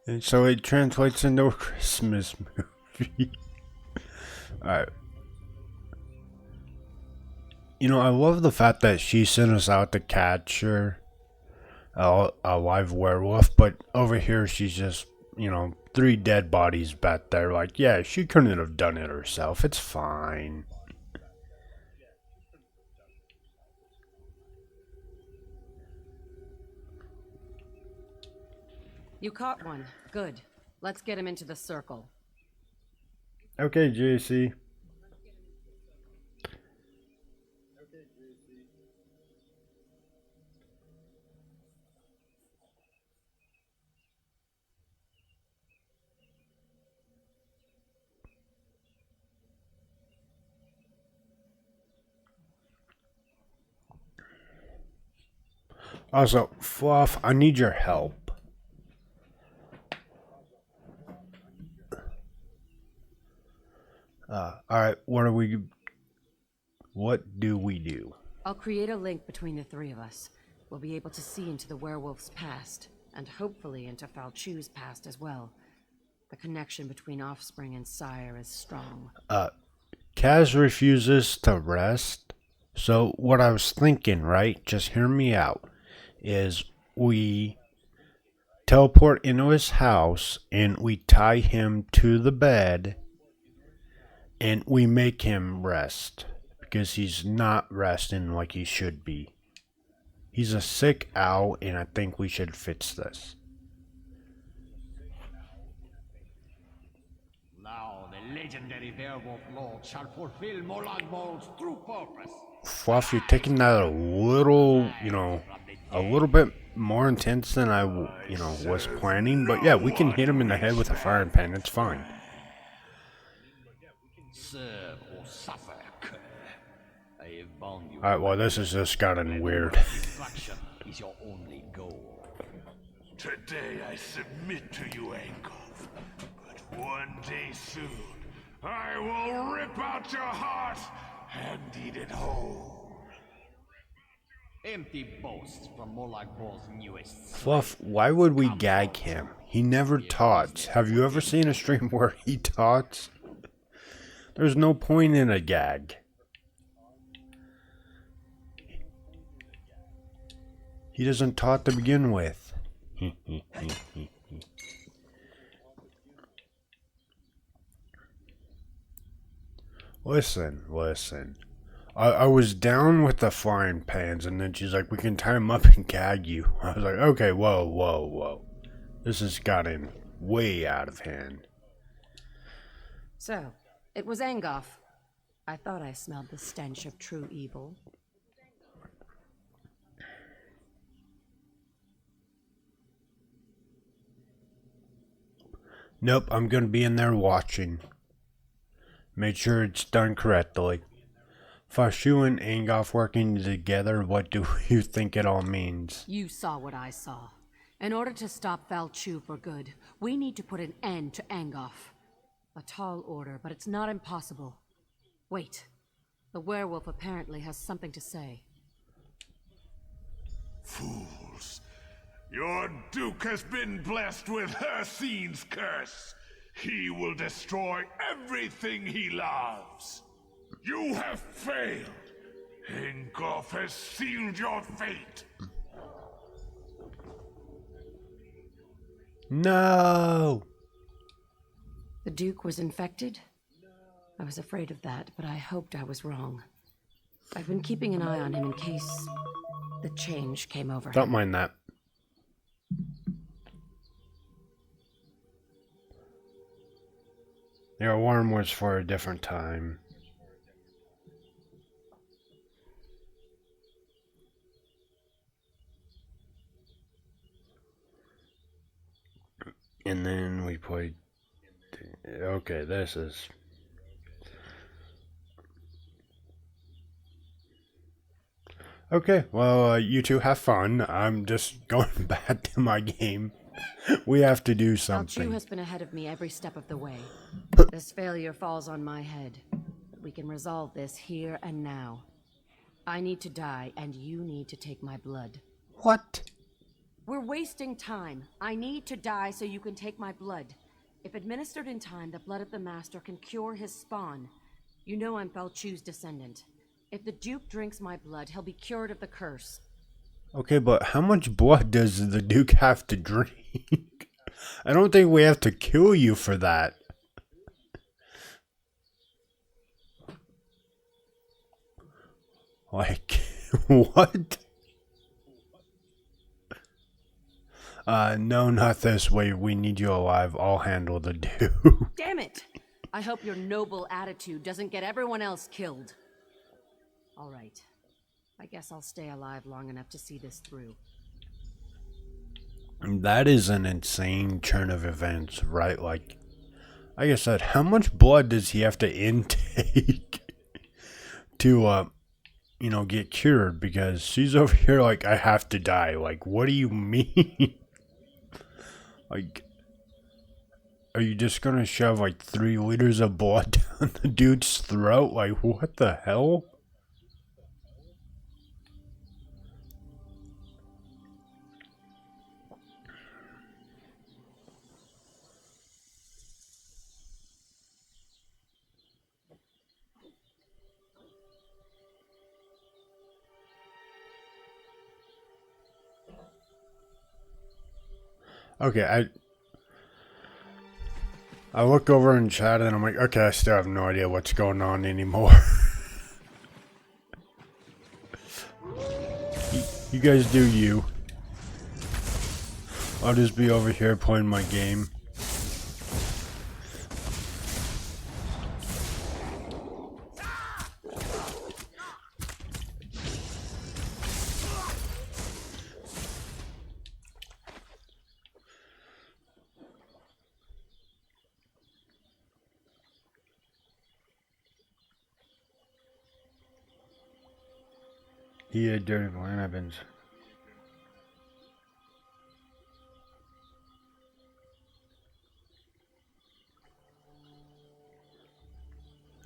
And so it translates into a Christmas movie. Alright. You know, I love the fact that she sent us out to capture a live werewolf, but over here she's just, you know, 3 dead bodies back there. Like, yeah, she couldn't have done it herself. It's fine. You caught one. Good. Let's get him into the circle. Okay, JC. Also, Fluff, I need your help. Alright, what do we do? I'll create a link between the 3 of us. We'll be able to see into the werewolf's past, and hopefully into Falchu's past as well. The connection between offspring and sire is strong. Kaz refuses to rest. So what I was thinking, right? Just hear me out. Is we teleport into his house and we tie him to the bed and we make him rest because he's not resting like he should be. He's a sick owl and I think we should fix this. Now the legendary werewolf lord shall fulfill Molag Bol's true purpose. Fluff, you're taking that a little, you know, a little bit more intense than I, was planning. But yeah, we can hit him in the head with a frying pan. It's fine. Serve or suffer. I have bound you. Alright, well, this has just gotten weird. Destruction is your only goal. Today I submit to you, Angkov. But one day soon, I will rip out your heart and eat it whole. Empty boasts from Molag Bol's newest. Fluff, why would we gag him? He never taunts. Have you ever seen a stream where he taunts? There's no point in a gag. He doesn't taunt to begin with. Listen. I was down with the frying pans, and then she's like, we can tie him up and gag you. I was like, okay, whoa. This has gotten way out of hand. So, it was Angoff. I thought I smelled the stench of true evil. Nope, I'm gonna be in there watching. Make sure it's done correctly. Fashu and Angoff working together, what do you think it all means? You saw what I saw. In order to stop Valchu for good, we need to put an end to Angoff. A tall order, but it's not impossible. Wait. The werewolf apparently has something to say. Fools. Your Duke has been blessed with Hircine's curse. He will destroy everything he loves. You have failed. Ingolf has sealed your fate. No! The Duke was infected? I was afraid of that, but I hoped I was wrong. I've been keeping an eye on him in case the change came over him. Don't mind that. Yeah, Warren was for a different time. And then we played... Okay, this is... Okay, well, you two have fun. I'm just going back to my game. We have to do something. Valchu has been ahead of me every step of the way. This failure falls on my head. But we can resolve this here and now. I need to die, and you need to take my blood. What? We're wasting time. I need to die so you can take my blood. If administered in time, the blood of the Master can cure his spawn. You know I'm Valchu's descendant. If the Duke drinks my blood, he'll be cured of the curse. Okay, but how much blood does the Duke have to drink? I don't think we have to kill you for that. Like, what? No, not this way. We need you alive. I'll handle the Duke. Damn it! I hope your noble attitude doesn't get everyone else killed. All right. I guess I'll stay alive long enough to see this through. That is an insane turn of events, right? Like I said, how much blood does he have to intake to, get cured? Because she's over here like, I have to die. Like, what do you mean? Like, are you just gonna shove like 3 liters of blood down the dude's throat? Like, what the hell? Okay, I look over in chat and I'm like, okay, I still have no idea what's going on anymore. You guys do you. I'll just be over here playing my game. Yeah, dirty blind happens.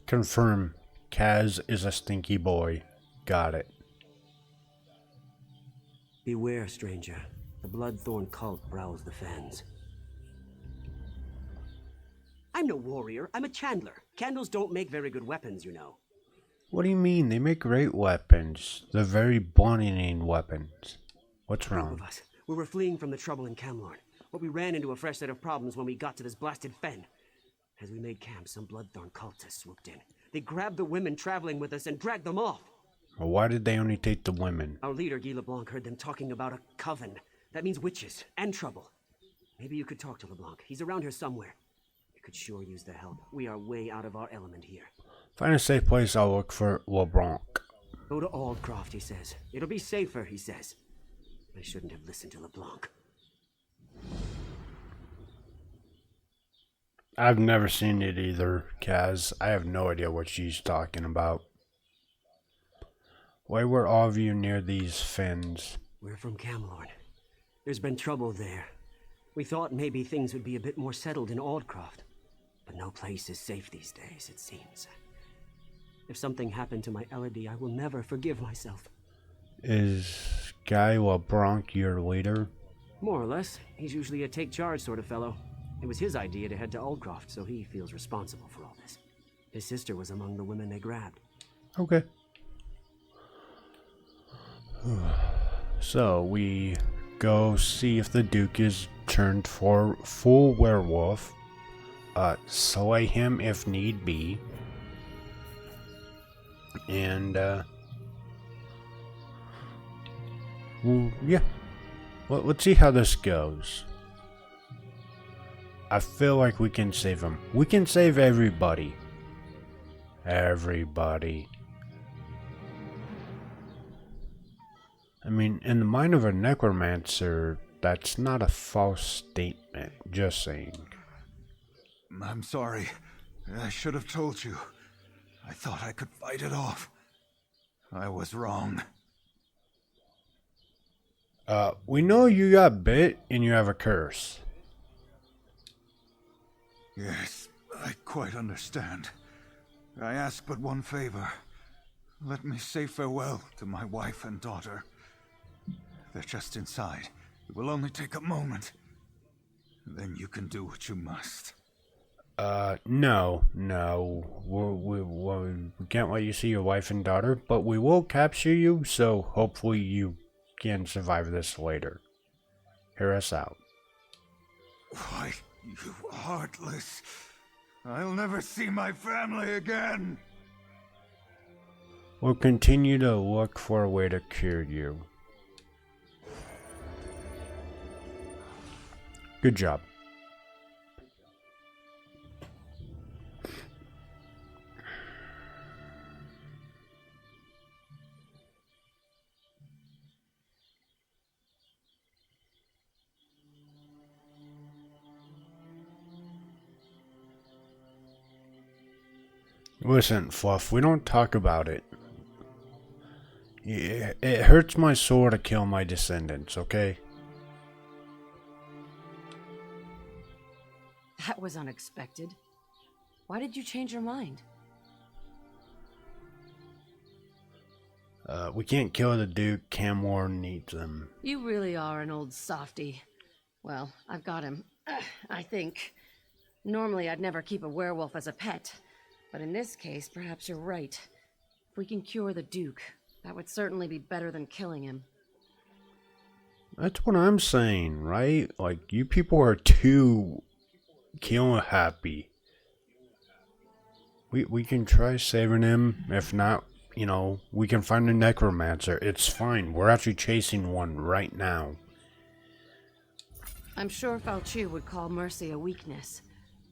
Confirm. Kaz is a stinky boy. Got it. Beware, stranger. The Bloodthorn cult prowls the fens. I'm no warrior. I'm a chandler. Candles don't make very good weapons, you know. What do you mean? They make great weapons. They're very blunting weapons. What's wrong? Group of us. We were fleeing from the trouble in Camlorn, but we ran into a fresh set of problems when we got to this blasted fen. As we made camp, some Bloodthorn cultists swooped in. They grabbed the women traveling with us and dragged them off. Well, why did they only take the women? Our leader, Guy LeBlanc, heard them talking about a coven. That means witches and trouble. Maybe you could talk to LeBlanc. He's around here somewhere. You could sure use the help. We are way out of our element here. Find a safe place, I'll look for LeBlanc. Go to Aldcroft, he says. It'll be safer, he says. I shouldn't have listened to LeBlanc. I've never seen it either, Kaz. I have no idea what she's talking about. Why were all of you near these fens? We're from Camlorn. There's been trouble there. We thought maybe things would be a bit more settled in Aldcroft. But no place is safe these days, it seems. If something happened to my Elodie, I will never forgive myself. Is Guy LeBlanc your leader? More or less. He's usually a take-charge sort of fellow. It was his idea to head to Aldcroft, so he feels responsible for all this. His sister was among the women they grabbed. Okay. So, we go see if the Duke is turned for full werewolf. Slay him if need be. And, well, yeah. Well, let's see how this goes. I feel like we can save him. We can save everybody. Everybody. I mean, in the mind of a necromancer, that's not a false statement. Just saying. I'm sorry. I should have told you. I thought I could fight it off. I was wrong. We know you got bit and you have a curse. Yes, I quite understand. I ask but one favor. Let me say farewell to my wife and daughter. They're just inside. It will only take a moment. Then you can do what you must. No. We can't let you see your wife and daughter, but we will capture you, so hopefully you can survive this later. Hear us out. Why, you heartless. I'll never see my family again. We'll continue to look for a way to cure you. Good job. Listen, Fluff, we don't talk about it. Yeah, it hurts my soul to kill my descendants, okay? That was unexpected. Why did you change your mind? We can't kill the Duke. Camlorn needs them. You really are an old softy. Well, I've got him. I think. Normally, I'd never keep a werewolf as a pet. But in this case, perhaps you're right. If we can cure the Duke, that would certainly be better than killing him. That's what I'm saying, right? Like, you people are too kill happy. We can try saving him. If not, you know, we can find a necromancer. It's fine. We're actually chasing one right now. I'm sure Falchu would call mercy a weakness,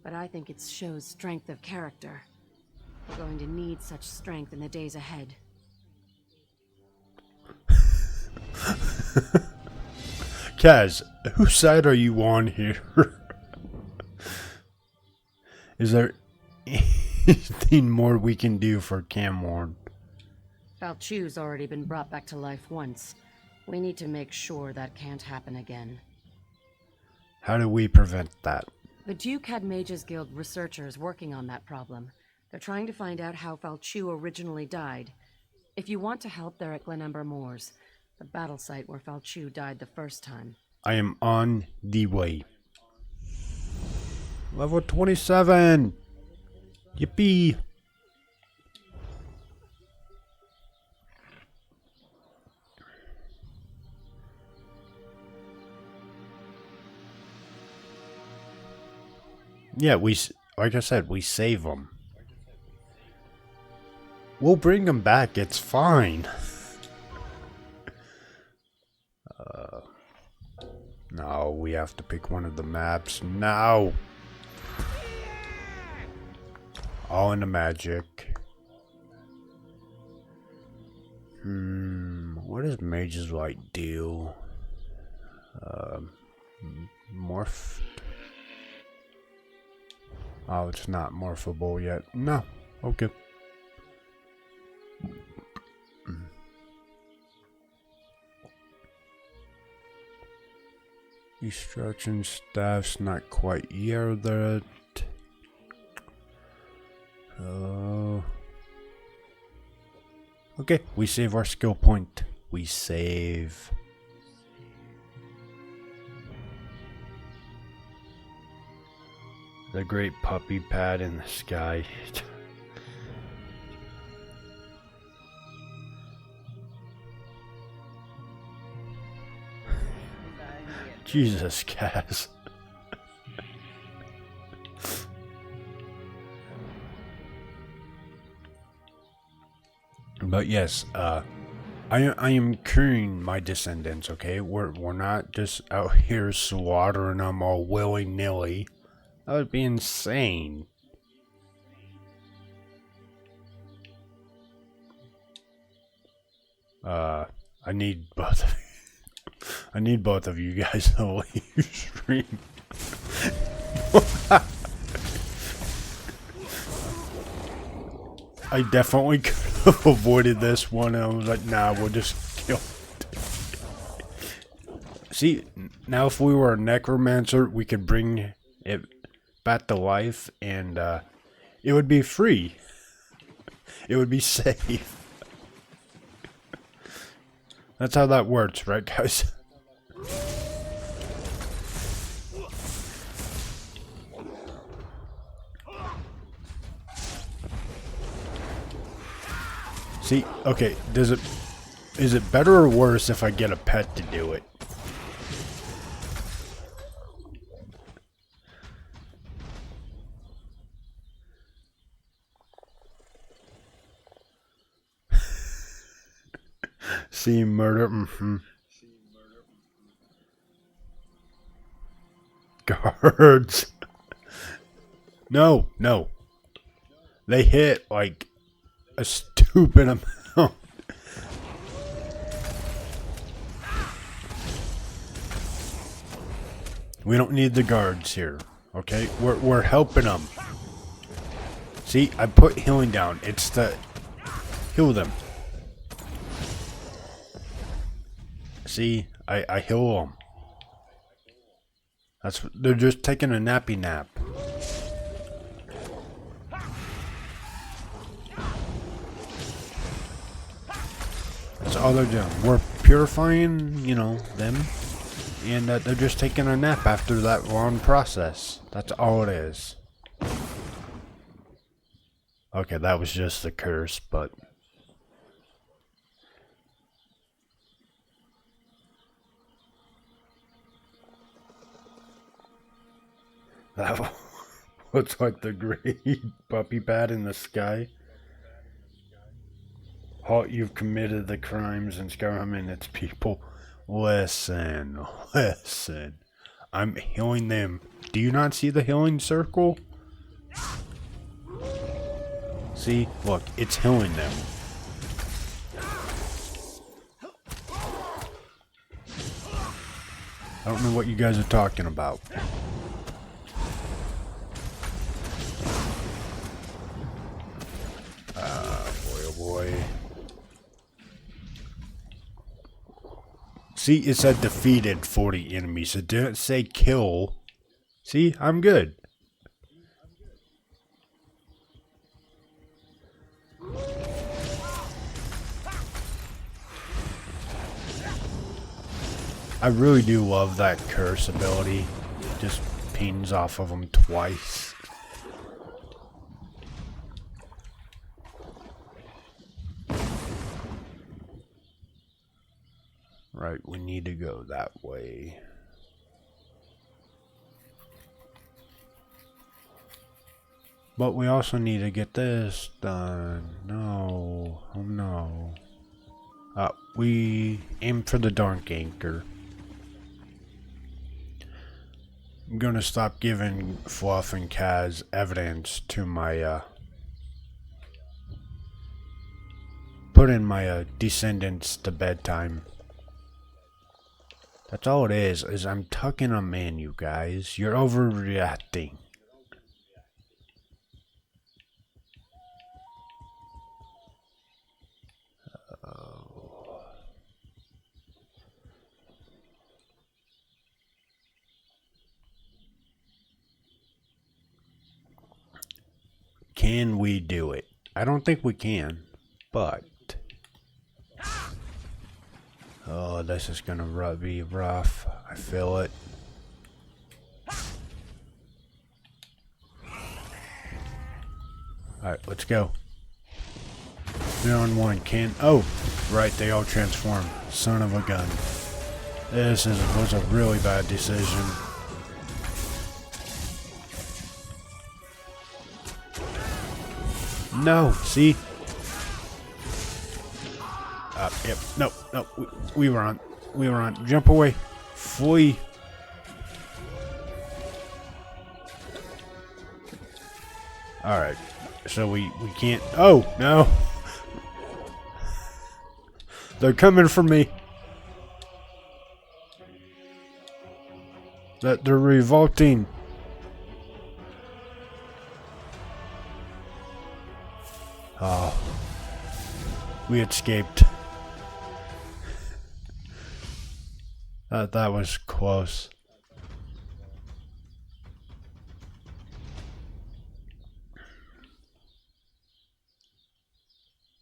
but I think it shows strength of character. We're going to need such strength in the days ahead. Kaz, whose side are you on here? Is there anything more we can do for Camlorn? Falchu's already been brought back to life once. We need to make sure that can't happen again. How do we prevent that? The Duke had Mages Guild researchers working on that problem. They're trying to find out how Falchu originally died. If you want to help, they're at Glenember Moors, the battle site where Falchu died the first time. I am on the way. Level 27! Yippee! Yeah, like I said, we save them. We'll bring them back, it's fine. No, we have to pick one of the maps. No! All in the magic. What does Mage's Light do? Morph. Oh, it's not morphable yet. No. Okay. Destruction staff's not quite yielded. Okay, we save our skill point. We save. The great puppy pad in the sky. Jesus, Cass. But yes, I am curing my descendants. Okay, we're not just out here slaughtering them all willy nilly. That would be insane. I need both of you. I need both of you guys to leave stream. I definitely could have avoided this one. I was like, nah, we'll just kill it. See, now if we were a necromancer, we could bring it back to life, and it would be free. It would be safe. That's how that works, right, guys? See, okay, is it better or worse if I get a pet to do it? See murder, Guards. No. They hit like a stupid amount. We don't need the guards here, okay? We're helping them. See, I put healing down. It's to heal them. See, I heal them. They're just taking a nappy nap. That's all they're doing. We're purifying, them. And they're just taking a nap after that long process. That's all it is. Okay, that was just a curse, but... that looks like the great puppy pad in the sky. Halt, you've committed the crimes and scum and its people. Listen. I'm healing them. Do you not see the healing circle? See? Look, it's healing them. I don't know what you guys are talking about. Boy. See, it said defeated 40 enemies. It didn't say kill. See, I'm good. I really do love that curse ability. Just pings off of them twice. Right, we need to go that way. But we also need to get this done. No. Oh no. We aim for the dark anchor. I'm gonna stop giving Fluff and Kaz evidence to my, putting my, descendants to bedtime. That's all it is I'm tucking them in, you guys. You're overreacting. Can we do it? I don't think we can, but... Oh, this is gonna be rough. I feel it. Alright, let's go. 3-on-1, can... Oh! Right, they all transform. Son of a gun. This was a really bad decision. No, see? Yep, no, we were on, jump away, flee. Alright, so we can't, oh, no. They're coming for me. They're revolting. Oh, we escaped. That was close.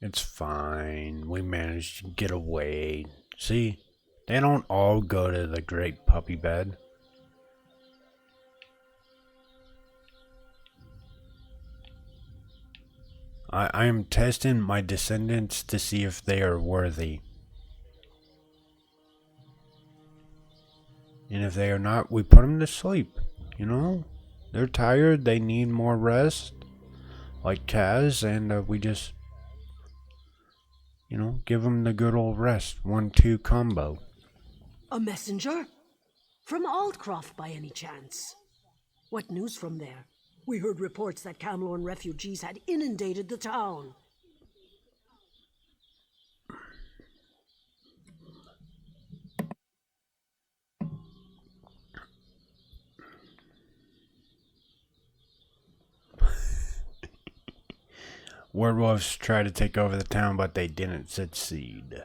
It's fine. We managed to get away. See, they don't all go to the great puppy bed. I am testing my descendants to see if they are worthy. And if they are not, we put them to sleep. You know? They're tired, they need more rest. Like Kaz, and we just, you know, give them the good old rest. 1-2 combo. A messenger? From Aldcroft by any chance? What news from there? We heard reports that Camlorn refugees had inundated the town. Werewolves tried to take over the town, but they didn't succeed.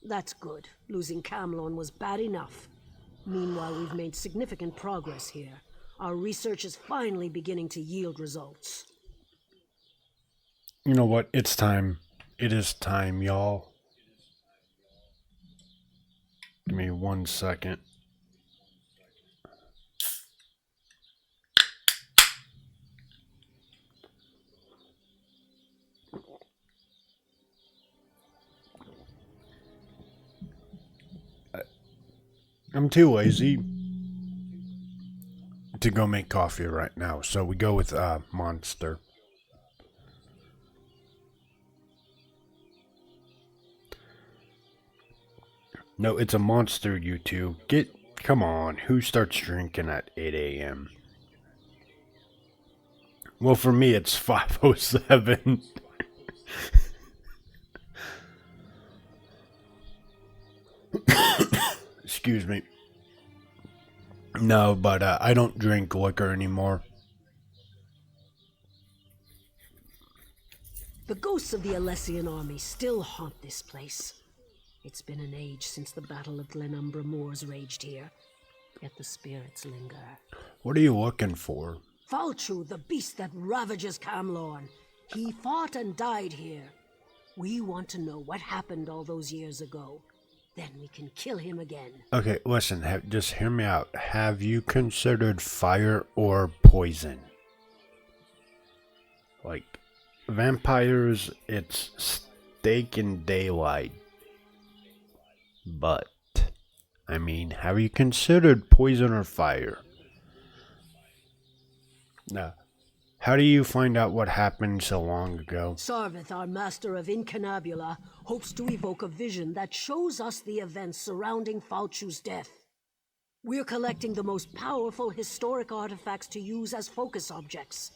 That's good. Losing Camlorn was bad enough. Meanwhile, we've made significant progress here. Our research is finally beginning to yield results. You know what? It's time. It is time, y'all. Give me 1 second. I'm too lazy to go make coffee right now, so we go with Monster. No, it's a Monster, you two. Come on, who starts drinking at 8 a.m.? Well, for me, it's 5:07. Excuse me. No, but I don't drink liquor anymore. The ghosts of the Alessian army still haunt this place. It's been an age since the Battle of Glenumbra Moors raged here, yet the spirits linger. What are you looking for? Falchu, the beast that ravages Camlorn. He fought and died here. We want to know what happened all those years ago. Then we can kill him again. Okay, listen, just hear me out. Have you considered fire or poison? Like, vampires, it's steak and daylight. But, I mean, have you considered poison or fire? Now, how do you find out what happened so long ago? Sarvith, our master of Incanabula, hopes to evoke a vision that shows us the events surrounding Falchu's death. We're collecting the most powerful historic artifacts to use as focus objects.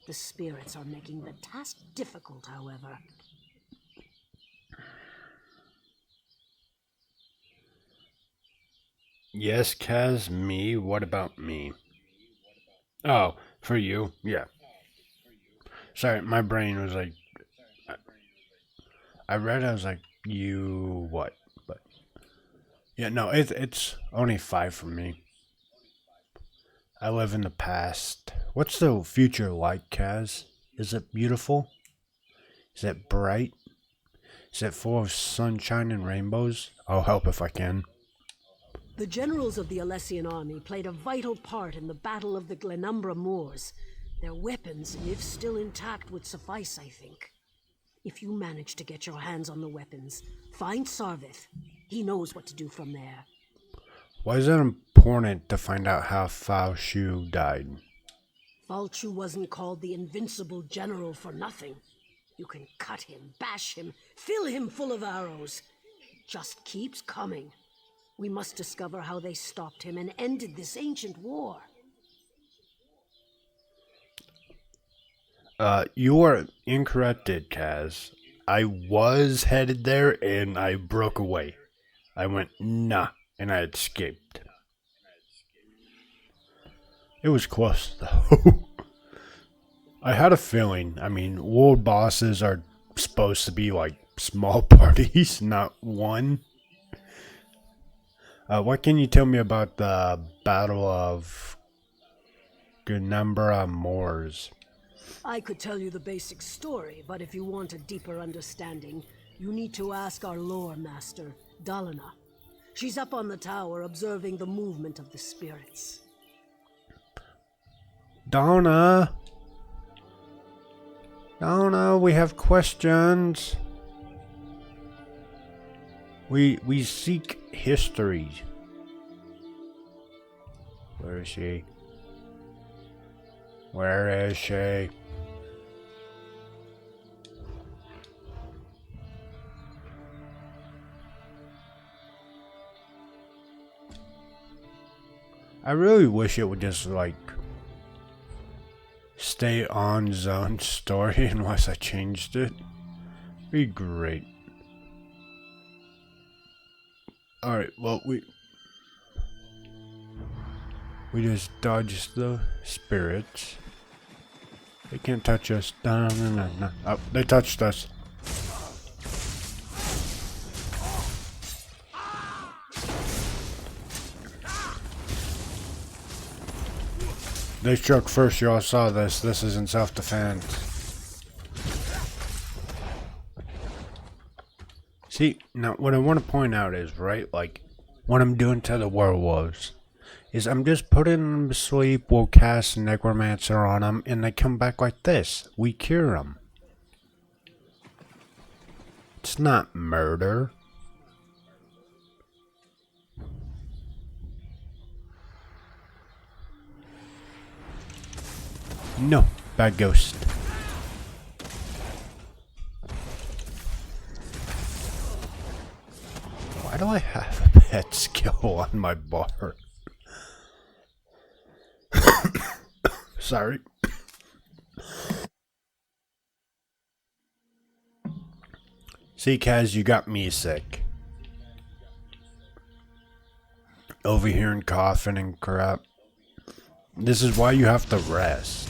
The spirits are making the task difficult, however. Yes, Kaz, me. What about me? Oh, for you? Yeah. Sorry, my brain was like... I read, I was like, you what? But... yeah, no, it's only 5 for me. I live in the past. What's the future like, Kaz? Is it beautiful? Is it bright? Is it full of sunshine and rainbows? I'll help if I can. The generals of the Alessian army played a vital part in the Battle of the Glenumbra Moors. Their weapons, if still intact, would suffice, I think. If you manage to get your hands on the weapons, find Sarvith. He knows what to do from there. Why is it important to find out how Falchu died? Falchu wasn't called the Invincible General for nothing. You can cut him, bash him, fill him full of arrows. He just keeps coming. We must discover how they stopped him and ended this ancient war. You are incorrect, Kaz. I was headed there and I broke away. I went, nah, and I escaped. It was close, though. I had a feeling. I mean, world bosses are supposed to be like small parties, not one. What can you tell me about the Battle of Glenumbra Moors? I could tell you the basic story, but if you want a deeper understanding, you need to ask our lore master, Dalina. She's up on the tower observing the movement of the spirits. Donna, we have questions. We seek history. Where is she? Where is she? I really wish it would just like stay on zone story unless I changed it. Be great. Alright, well we just dodged the spirits. They can't touch us. No. Oh, they touched us. They struck first, you all saw this. This isn't self-defense. See, now what I want to point out is, right, like, what I'm doing to the werewolves is I'm just putting them to sleep, we'll cast Necromancer on them, and they come back like this. We cure them. It's not murder. No, bad ghost. Why do I have a pet skill on my bar? Sorry. See, Kaz, you got me sick. Over here and coughing and crap. This is why you have to rest.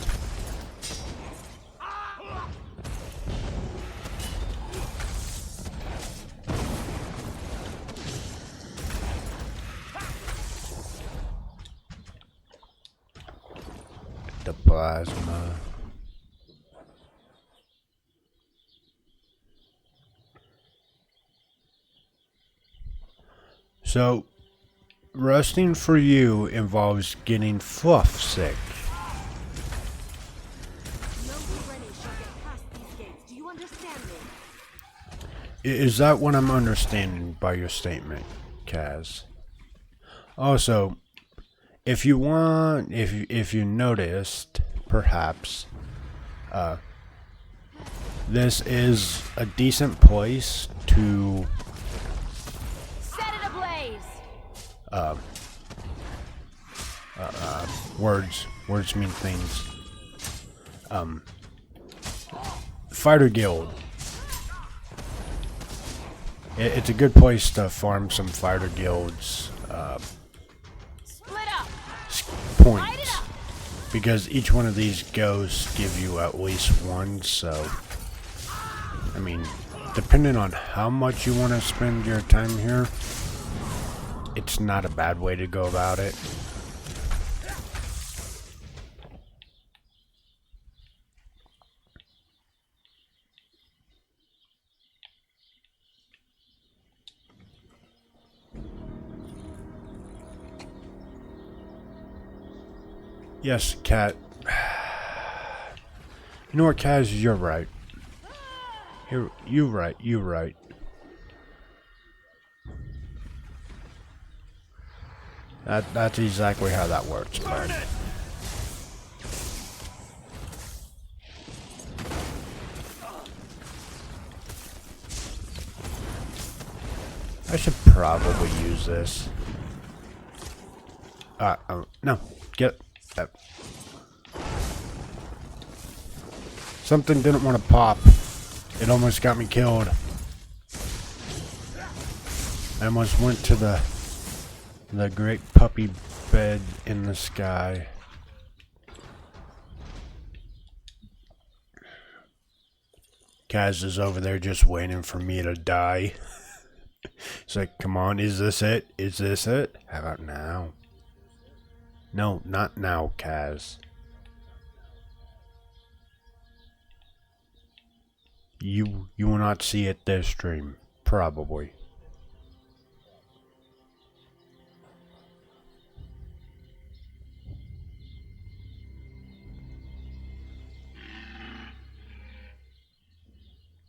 ectoplasma. So, resting for you involves getting fluff sick. Is that what I'm understanding by your statement, Kaz? Also, if you want, if you noticed, perhaps, this is a decent place to set it ablaze. Words mean things. Fighter guild. It's a good place to farm some fighter guilds Split up. points, because each one of these ghosts give you at least one. So, I mean, depending on how much you want to spend your time here, it's not a bad way to go about it. Yes, Cat. You know what, Kaz? You're right. You're right. That's exactly how that works, bud. I should probably use this. No, get it. Something didn't want to pop. It almost got me killed. I almost went to the great puppy bed in the sky. Kaz is over there just waiting for me to die. He's like, come on, is this it? Is this it? How about now? No, not now, Kaz. You will not see it this stream, probably.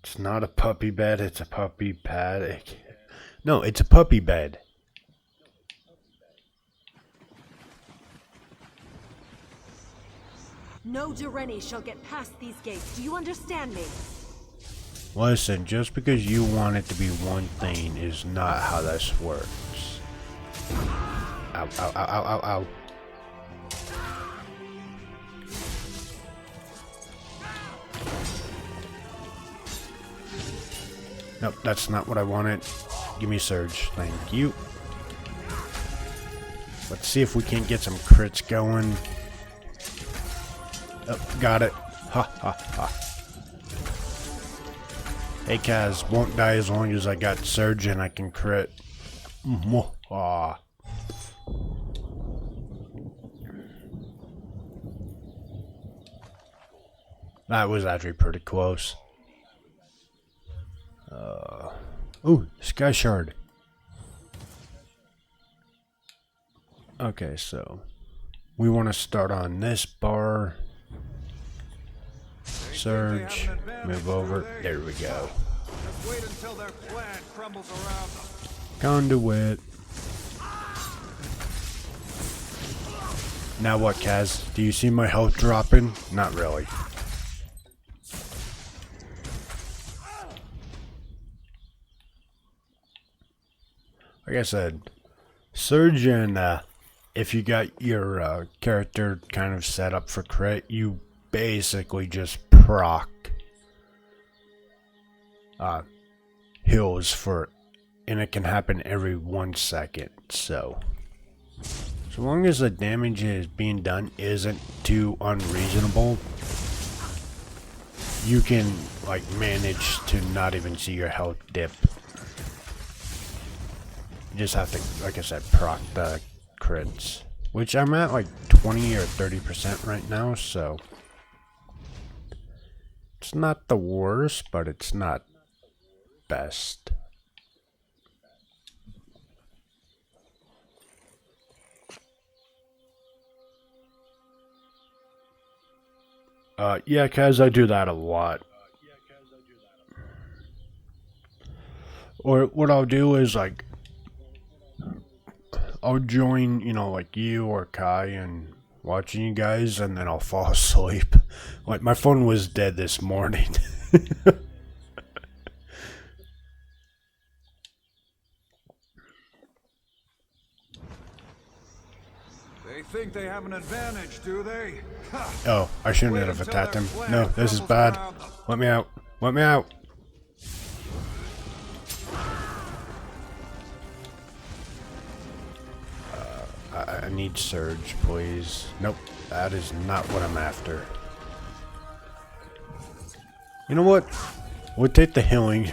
It's not a puppy bed, it's a puppy pad. No, it's a puppy bed. No Dureni shall get past these gates. Do you understand me? Listen, just because you want it to be one thing is not how this works. Ow, ow, ow, ow, ow, ow. Nope, that's not what I wanted. Give me Surge, thank you. Let's see if we can't get some crits going. Oh, got it. Ha ha ha. Hey Kaz, won't die as long as I got Surge and I can crit. Ah. That was actually pretty close. Ooh, Sky Shard. Okay, so we want to start on this bar. Surge, move over. There we go. Just wait until their plan crumbles around them. Conduit. Now what, Kaz? Do you see my health dropping? Not really. Like I said, Surge and if you got your character kind of set up for crit, you basically just proc heals for, and it can happen every 1 second. So long as the damage is being done isn't too unreasonable, you can like manage to not even see your health dip. You just have to, like I said, proc the crits. which I'm at like 20 or 30% right now, so it's not the worst, but it's not best. Yeah, cause I do that a lot. Or what I'll do is like I'll join, you know, like you or Kai and watching you guys, and then I'll fall asleep. Like my phone was dead this morning. They think they have an advantage, do they? Oh, I shouldn't have attacked him. No, this is bad. Let me out. Let me out. I need surge, please. Nope, that is not what I'm after. You know what? We'll take the healing.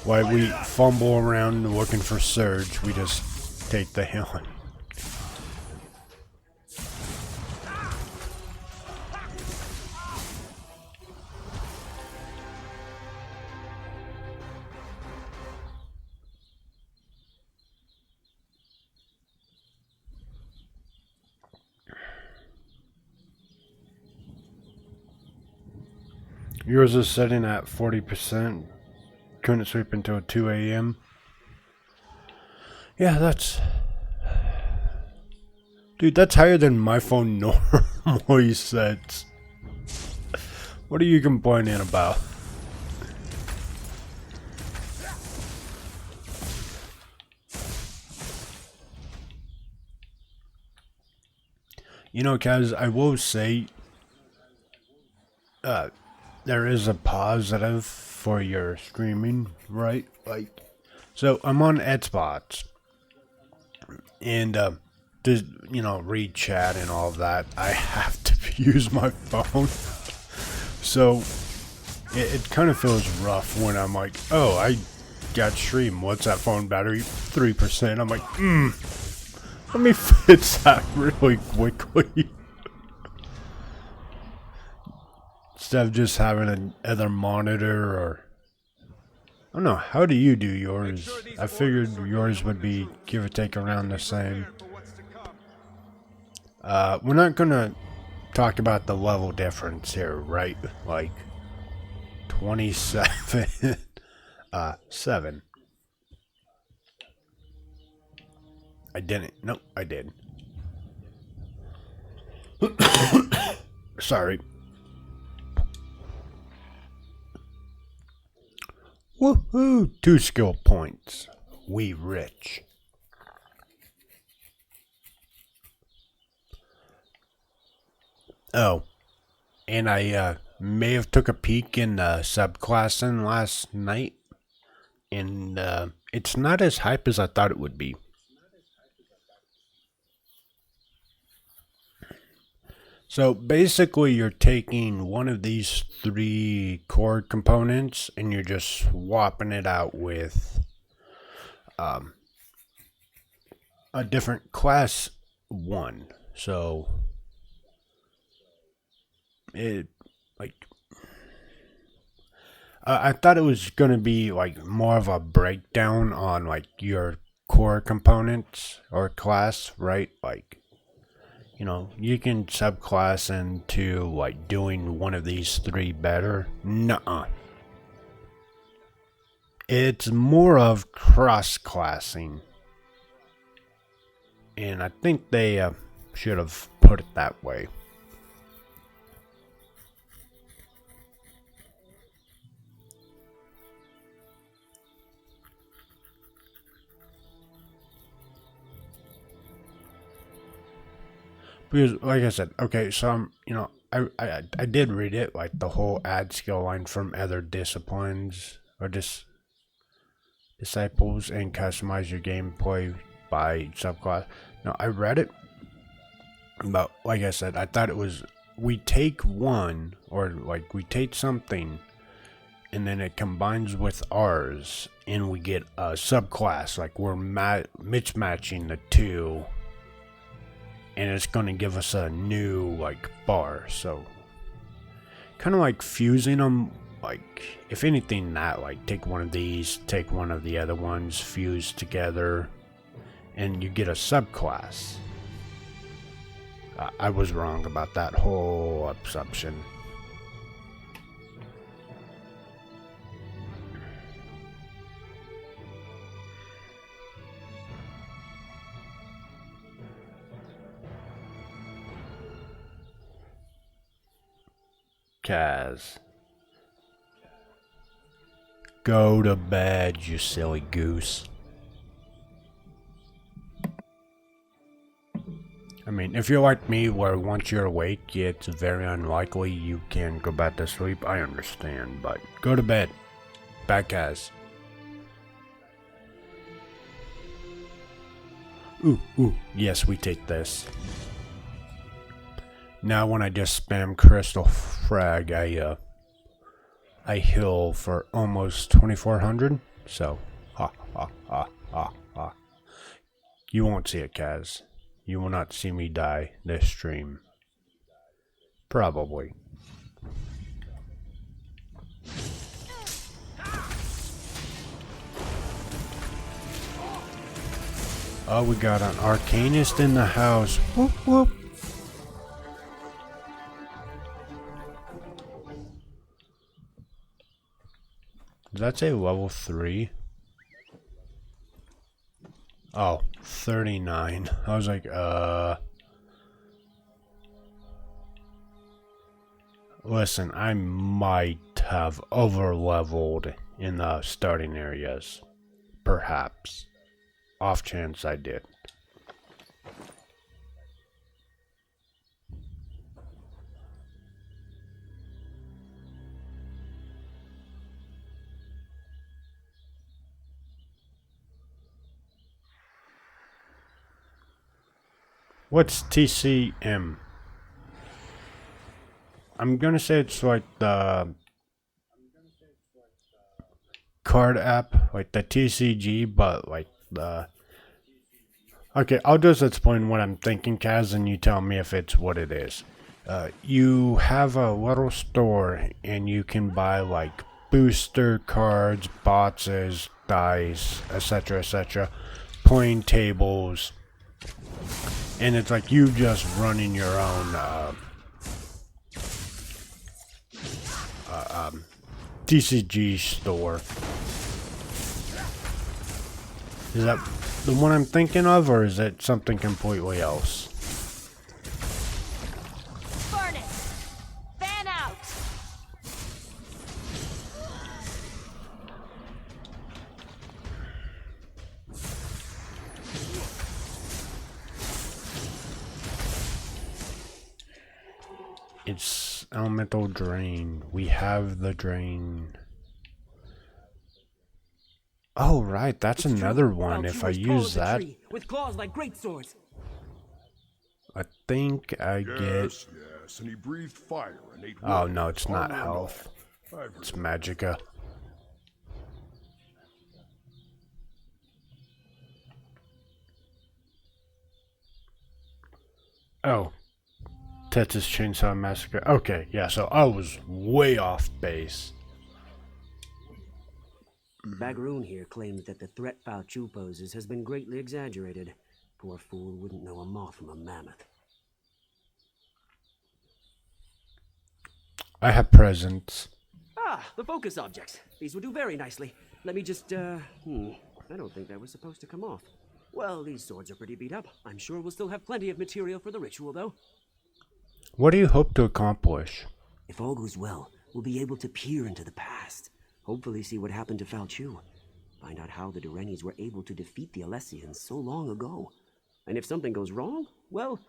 While we fumble around looking for surge, we just take the healing. Yours is setting at 40%. Couldn't sleep until 2 a.m. Yeah, that's... Dude, that's higher than my phone normally sets. What are you complaining about? You know, Kaz, I will say... there is a positive for your streaming, right? Like, so I'm on Xbox, and just, you know, read chat and all of that. I have to use my phone, so it kind of feels rough when I'm like, oh, I got stream. What's that phone battery? 3%. I'm like, let me fix that really quickly. Instead of just having another monitor, or I don't know, how do you do yours? I figured yours would be give or take around the same. We're not gonna talk about the level difference here, right? Like 27 7. I didn't. Nope, I did. Sorry. Woohoo! 2 skill points. We rich. Oh, and I may have took a peek in subclassing last night, and it's not as hype as I thought it would be. So basically you're taking one of these 3 core components and you're just swapping it out with a different class 1. So it like I thought it was going to be like more of a breakdown on like your core components or class, right? Like, you know, you can subclass into like doing one of these 3 better. Nuh-uh. It's more of cross-classing. And I think they should have put it that way. Because, like I said, okay, so I'm, you know, I did read it, like the whole add skill line from other disciplines or disciples and customize your gameplay by subclass. Now, I read it, but like I said, I thought it was we take one, or like we take something, and then it combines with ours, and we get a subclass. Like we're mismatching the 2 and it's going to give us a new like bar. So kind of like fusing them, like if anything, that like take one of these, take one of the other ones, fuse together, and you get a subclass. I was wrong about that whole assumption. Kaz. Go to bed, you silly goose. I mean, if you're like me, where once you're awake, it's very unlikely you can go back to sleep, I understand, but go to bed. Bad Kaz. Ooh, yes, we take this. Now when I just spam Crystal Frag, I heal for almost 2400, so, ha. You won't see it, Kaz. You will not see me die this stream. Probably. Oh, we got an Arcanist in the house. Whoop, whoop. Did that say level 3? Oh, 39. I was like, Listen, I might have over-leveled in the starting areas. Perhaps. Off chance I did. What's TCM? I'm gonna say it's like the card app, like the TCG, but like the... Okay, I'll just explain what I'm thinking, Kaz, and you tell me if it's what it is. You have a little store, and you can buy like booster cards, boxes, dice, etc., etc., playing tables, and it's like you just running your own TCG store. Is that the one I'm thinking of, or is it something completely else? Burn it! Fan out! It's elemental drain. We have the drain. Oh right, that's another one. If I use that, with claws like great swords. I think I get. Yes, and he breathed fire and ate. Oh no, it's not health. It's magicka. Oh, Texas Chainsaw Massacre. Okay, yeah. So I was way off base. Bagaroon here claims that the threat Fao Chu poses has been greatly exaggerated. Poor fool wouldn't know a moth from a mammoth. I have presents. Ah, the focus objects. These would do very nicely. Let me just, I don't think that was supposed to come off. Well, these swords are pretty beat up. I'm sure we'll still have plenty of material for the ritual, though. What do you hope to accomplish? If all goes well, we'll be able to peer into the past. Hopefully see what happened to Fao Chu. Find out how the Durenis were able to defeat the Alessians so long ago. And if something goes wrong, well,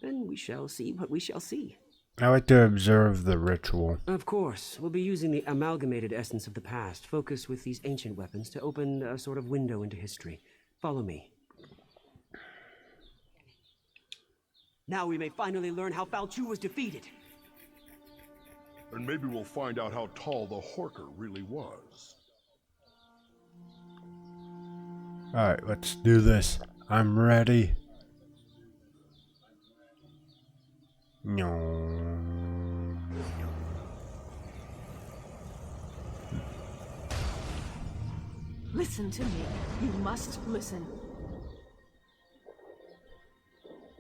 then we shall see what we shall see. I like to observe the ritual. Of course, we'll be using the amalgamated essence of the past, focused with these ancient weapons to open a sort of window into history. Follow me. Now we may finally learn how Fao Chu was defeated. And maybe we'll find out how tall the Horker really was. Alright, let's do this. I'm ready. No. Listen to me. You must listen.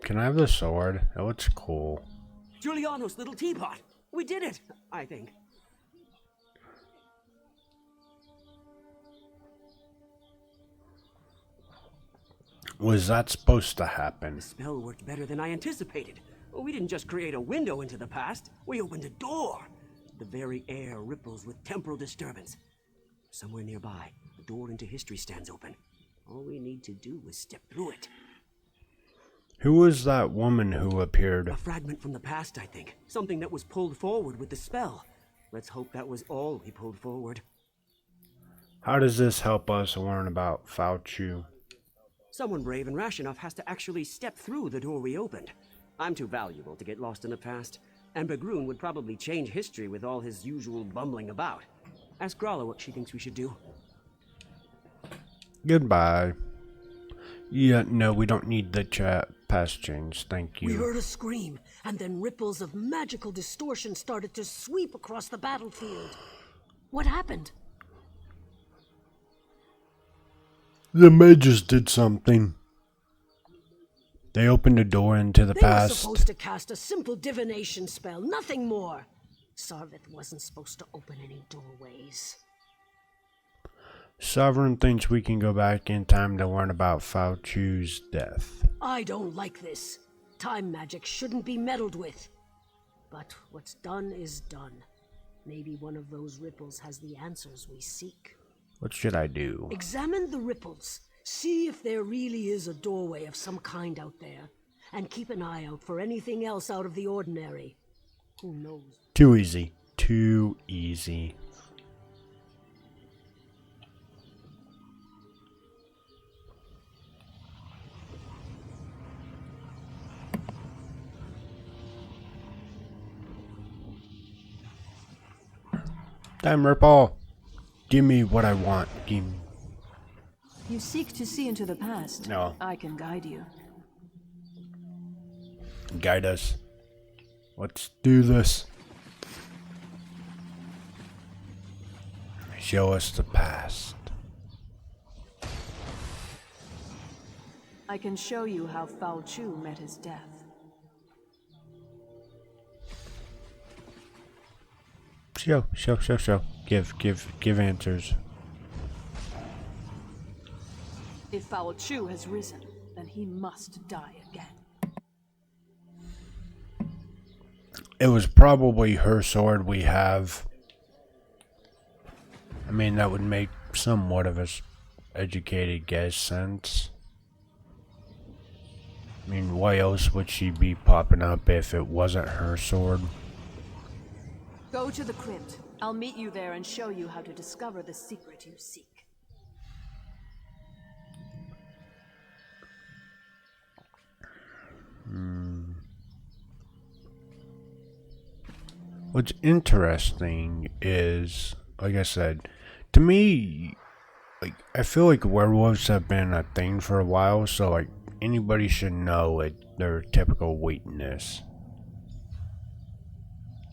Can I have the sword? That looks cool. Giuliano's little teapot. We did it, I think. Was that supposed to happen? The spell worked better than I anticipated. We didn't just create a window into the past, we opened a door. The very air ripples with temporal disturbance. Somewhere nearby, a door into history stands open. All we need to do is step through it. Who was that woman who appeared? A fragment from the past, I think. Something that was pulled forward with the spell. Let's hope that was all we pulled forward. How does this help us learn about Falchu? Someone brave and rash enough has to actually step through the door we opened. I'm too valuable to get lost in the past, and Begroon would probably change history with all his usual bumbling about. Ask Grala what she thinks we should do. Goodbye. Yeah, no, we don't need the chat past change, thank you. We heard a scream, and then ripples of magical distortion started to sweep across the battlefield. What happened? The mages did something. They opened a door into the They past. were supposed to cast a simple divination spell, nothing more. Sarvith wasn't supposed to open any doorways. Sovereign thinks we can go back in time to learn about Falchu's death. I don't like this. Time magic shouldn't be meddled with. But what's done is done. Maybe one of those ripples has the answers we seek. What should I do? Examine the ripples. See if there really is a doorway of some kind out there. And keep an eye out for anything else out of the ordinary. Who knows? Too easy. Too easy. Damn, Ripple. Give me what I want. Give me. You seek to see into the past. No. I can guide you. Guide us. Let's do this. Show us the past. I can show you how Falchu met his death. Show. Give answers. If Falchu has risen, then he must die again. It was probably her sword we have. I mean, that would make somewhat of a educated guess sense. I mean, why else would she be popping up if it wasn't her sword? Go to the crypt. I'll meet you there and show you how to discover the secret you seek. What's interesting is, like I said, to me, like, I feel like werewolves have been a thing for a while, so like anybody should know their typical weakness.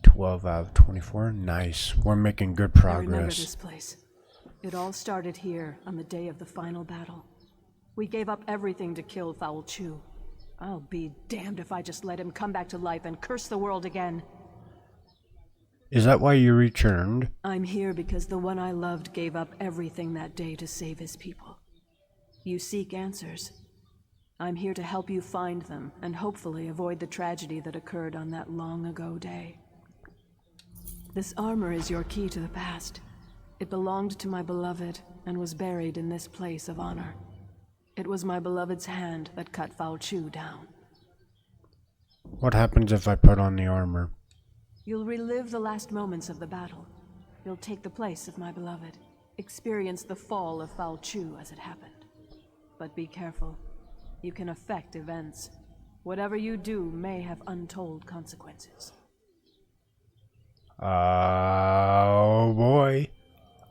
12 out of 24. Nice. We're making good I remember progress. this place. It all started here on the day of the final battle. We gave up everything to kill Falchu. I'll be damned if I just let him come back to life and curse the world again. Is that why you returned? I'm here because the one I loved gave up everything that day to save his people. You seek answers. I'm here to help you find them and hopefully avoid the tragedy that occurred on that long ago day. This armor is your key to the past. It belonged to my beloved and was buried in this place of honor. It was my beloved's hand that cut Falchu down. What happens if I put on the armor? You'll relive the last moments of the battle. You'll take the place of my beloved. Experience the fall of Falchu as it happened. But be careful. You can affect events. Whatever you do may have untold consequences. Oh boy.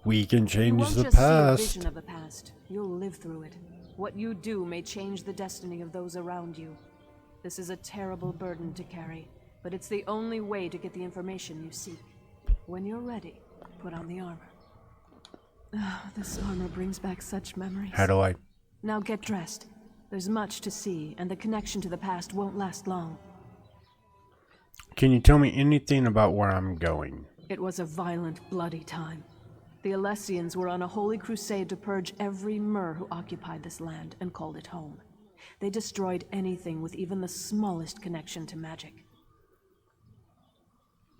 We can change the You won't just see a past. vision of the past. You'll live through it. What you do may change the destiny of those around you. This is a terrible burden to carry, but it's the only way to get the information you seek. When you're ready, put on the armor. This armor brings back such memories. How do I? Now get dressed. There's much to see, and the connection to the past won't last long. Can you tell me anything about where I'm going? It was a violent, bloody time. The Alessians were on a holy crusade to purge every Mer who occupied this land and called it home. They destroyed anything with even the smallest connection to magic.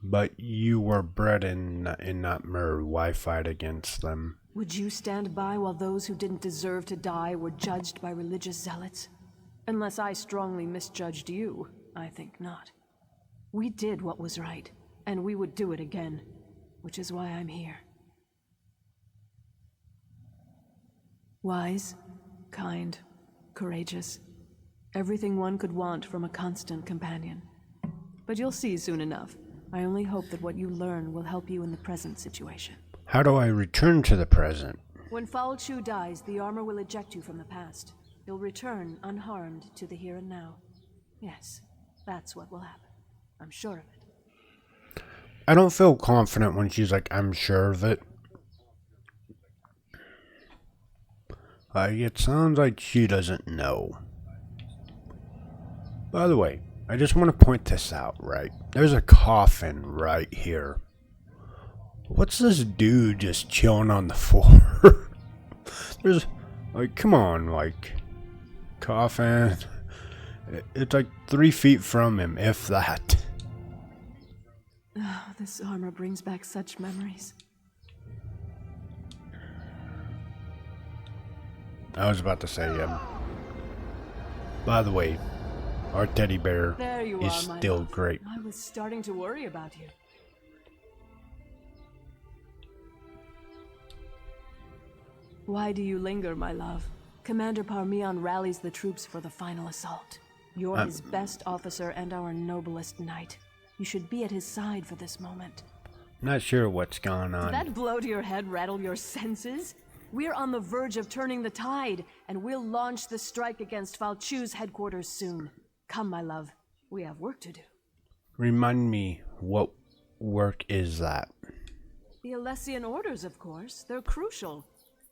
But you were bred in not Mer. Why fight against them? Would you stand by while those who didn't deserve to die were judged by religious zealots? Unless I strongly misjudged you, I think not. We did what was right, and we would do it again, which is why I'm here. Wise, kind, courageous. Everything one could want from a constant companion. But you'll see soon enough. I only hope that what you learn will help you in the present situation. How do I return to the present? When Falchu dies, the armor will eject you from the past. You'll return unharmed to the here and now. Yes, that's what will happen. I'm sure of it. I don't feel confident when she's like, I'm sure of it. It sounds like she doesn't know. By the way, I just want to point this out, right? There's a coffin right here. What's this dude just chilling on the floor? There's, like, come on, like, coffin. It's like 3 feet from him, if that. Oh, this armor brings back such memories. I was about to say, by the way, our teddy bear is still great. I was starting to worry about you. Why do you linger, my love? Commander Parmion rallies the troops for the final assault. You're his best officer and our noblest knight. You should be at his side for this moment. Not sure what's going on. Did that blow to your head rattle your senses? We're on the verge of turning the tide, and we'll launch the strike against Falchu's headquarters soon. Come, my love. We have work to do. Remind me, what work is that? The Alessian orders, of course. They're crucial.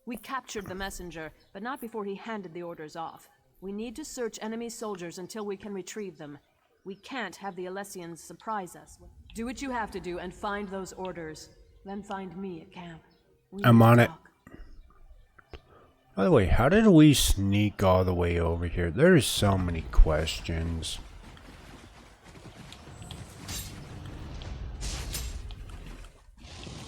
We captured the messenger, but not before he handed the orders off. We need to search enemy soldiers until we can retrieve them. We can't have the Alessians surprise us. Do what you have to do and find those orders. Then find me at camp. I'm on it. By the way, how did we sneak all the way over here? There's so many questions.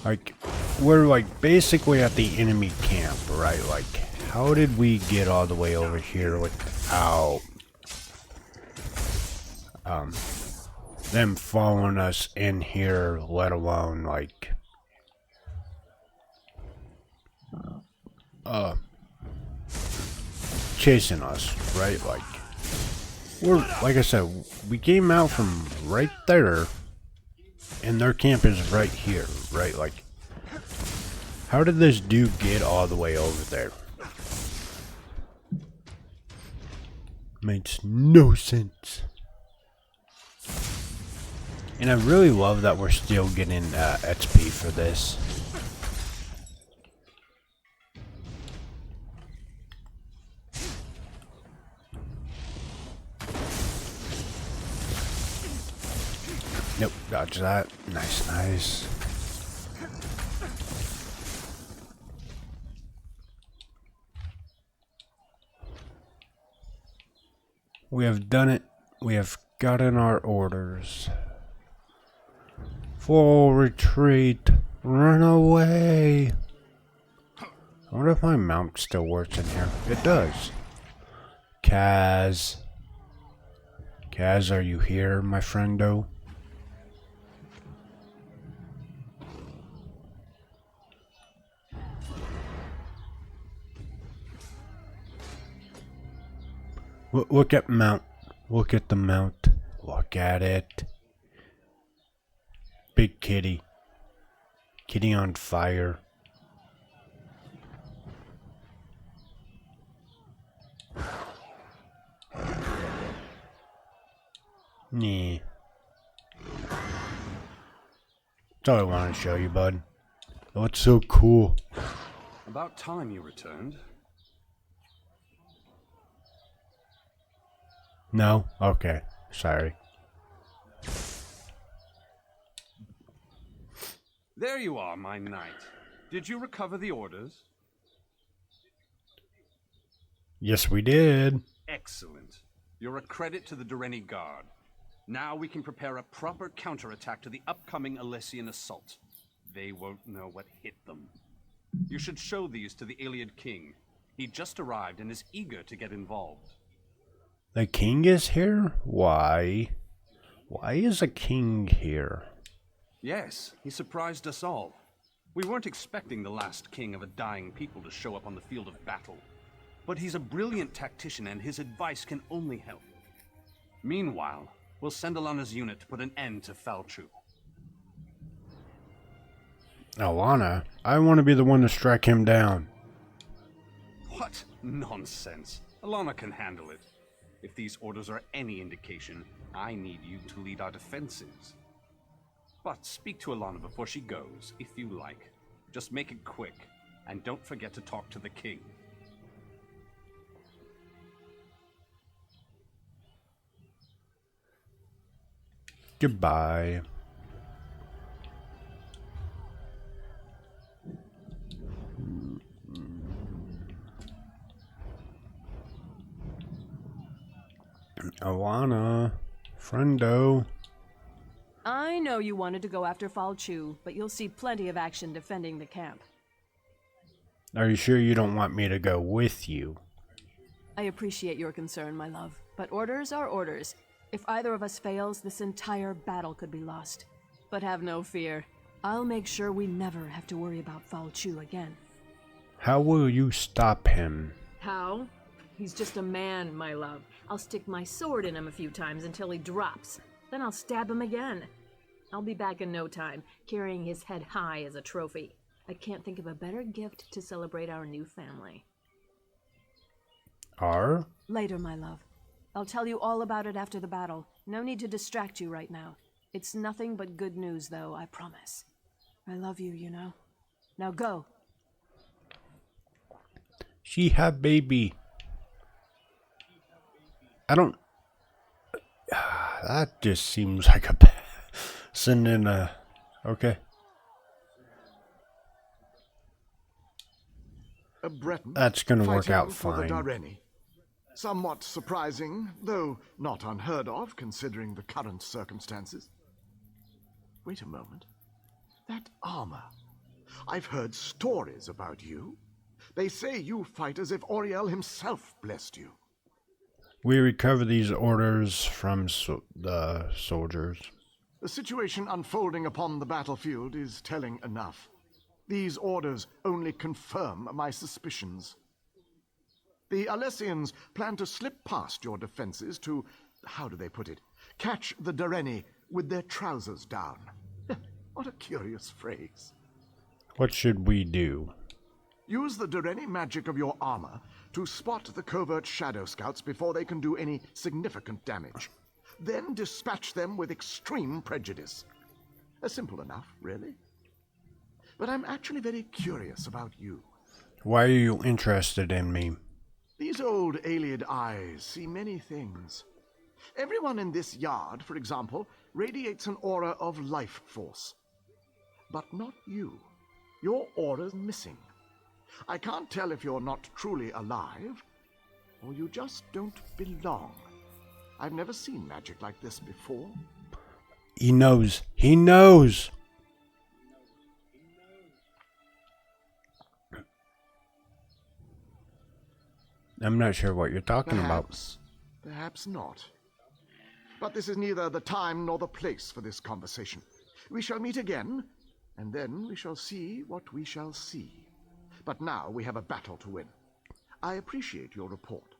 Like, we're like basically at the enemy camp, right? Like, how did we get all the way over here without them following us in here, let alone like chasing us, right? Like, we're, like I said, we came out from right there and their camp is right here, right? Like, how did this dude get all the way over there? Makes no sense. And I really love that we're still getting XP for this. Nope, dodge that. Nice, nice. We have done it. We have gotten our orders. Full retreat. Run away. I wonder if my mount still works in here. It does. Kaz. Kaz, are you here, my friendo? Look at mount. Look at the mount. Look at it. Big kitty. Kitty on fire. Nah. That's all I want to show you, bud. Oh, it's so cool. About time you returned. No? Okay. Sorry. There you are, my knight. Did you recover the orders? Yes, we did. Excellent. You're a credit to the Dureni Guard. Now we can prepare a proper counterattack to the upcoming Alessian assault. They won't know what hit them. You should show these to the Iliad King. He just arrived and is eager to get involved. The king is here? Why? Why is a king here? Yes, he surprised us all. We weren't expecting the last king of a dying people to show up on the field of battle. But he's a brilliant tactician and his advice can only help. Meanwhile, we'll send Alana's unit to put an end to Falchu. Alana? I want to be the one to strike him down. What nonsense. Alana can handle it. If these orders are any indication, I need you to lead our defenses. But speak to Alana before she goes, if you like. Just make it quick, and don't forget to talk to the king. Goodbye. Alana, friendo. I know you wanted to go after Falchu, but you'll see plenty of action defending the camp. Are you sure you don't want me to go with you? I appreciate your concern, my love, but orders are orders. If either of us fails, this entire battle could be lost. But have no fear. I'll make sure we never have to worry about Falchu again. How will you stop him? How? He's just a man, my love. I'll stick my sword in him a few times until he drops. Then I'll stab him again. I'll be back in no time, carrying his head high as a trophy. I can't think of a better gift to celebrate our new family. Later, my love. I'll tell you all about it after the battle. No need to distract you right now. It's nothing but good news, though, I promise. I love you, you know. Now go. She had baby. I don't... That just seems like a... Send in a... Okay. A Breton That's gonna work fighting out for the fine. Dareni. Somewhat surprising, though not unheard of, considering the current circumstances. Wait a moment. That armor. I've heard stories about you. They say you fight as if Oriel himself blessed you. We recover these orders from the soldiers. The situation unfolding upon the battlefield is telling enough. These orders only confirm my suspicions. The Alessians plan to slip past your defenses to, how do they put it, catch the Dareni with their trousers down. What a curious phrase. What should we do? Use the Dareni magic of your armor to spot the covert shadow scouts before they can do any significant damage. Then dispatch them with extreme prejudice. Simple enough, really. But I'm actually very curious about you. Why are you interested in me? These old Iliad eyes see many things. Everyone in this yard, for example, radiates an aura of life force. But not you. Your aura's missing. I can't tell if you're not truly alive, or you just don't belong. I've never seen magic like this before. He knows. He knows. I'm not sure what you're talking about. Perhaps not. But this is neither the time nor the place for this conversation. We shall meet again, and then we shall see what we shall see. But now we have a battle to win. I appreciate your report.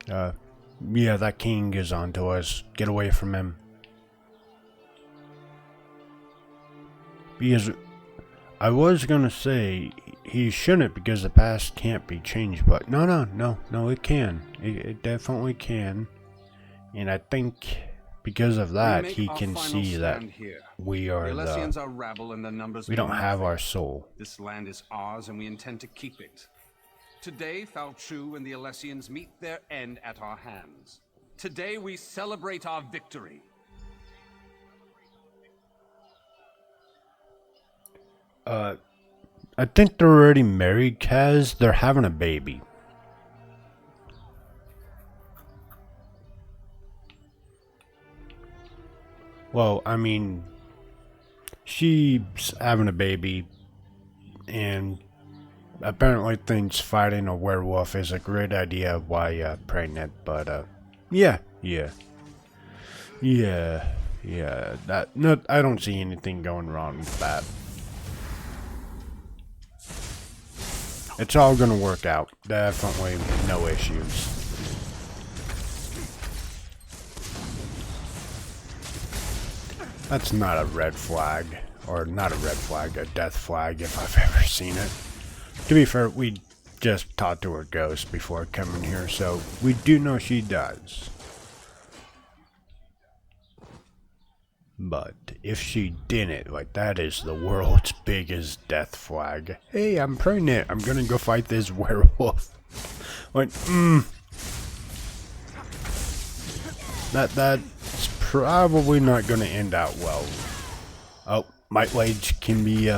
Yeah, that king is onto us. Get away from him. Because I was gonna say he shouldn't, because the past can't be changed, but no, it can. It definitely can. And I think because of that, We he make our can final see that stand here. we are The Alessians the... are rabble and their numbers We don't mean have nothing. our soul. This land is ours and we intend to keep it. Today, Falchu and the Alessians meet their end at our hands. Today we celebrate our victory. I think they're already married, Kaz. They're having a baby. Well, I mean, she's having a baby, and apparently thinks fighting a werewolf is a great idea while pregnant, but, yeah. I don't see anything going wrong with that. It's all gonna work out. Definitely no issues. That's not a red flag. Or not a red flag, a death flag if I've ever seen it. To be fair, we just talked to her ghost before coming here, so we do know she does. But if she didn't, like, that is the world's biggest death flag. Hey, I'm pregnant. I'm gonna go fight this werewolf. Like, That's probably not gonna end out well. Oh, my blades can be,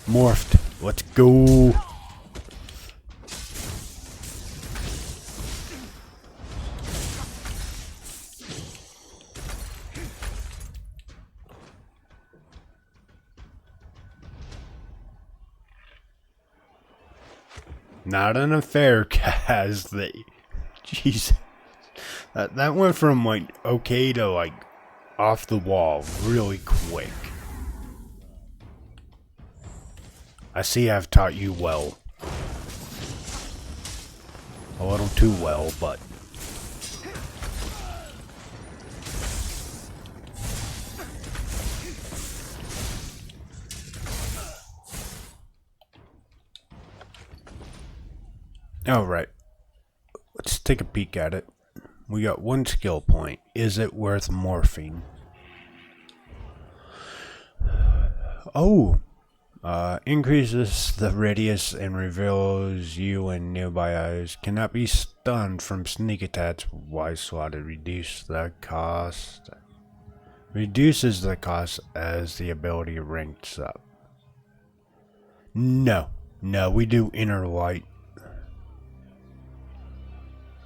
morphed. Let's go. Not an affair, Kaz. Jeez. That went from, like, okay to, like, off the wall really quick. I see I've taught you well. A little too well, but... Alright. Let's take a peek at it. We got one skill point. Is it worth morphing? Oh! Increases the radius and reveals you and nearby eyes. Cannot be stunned from sneak attacks. Why slotted? Reduce the cost. Reduces the cost as the ability ranks up. No. No, we do inner light.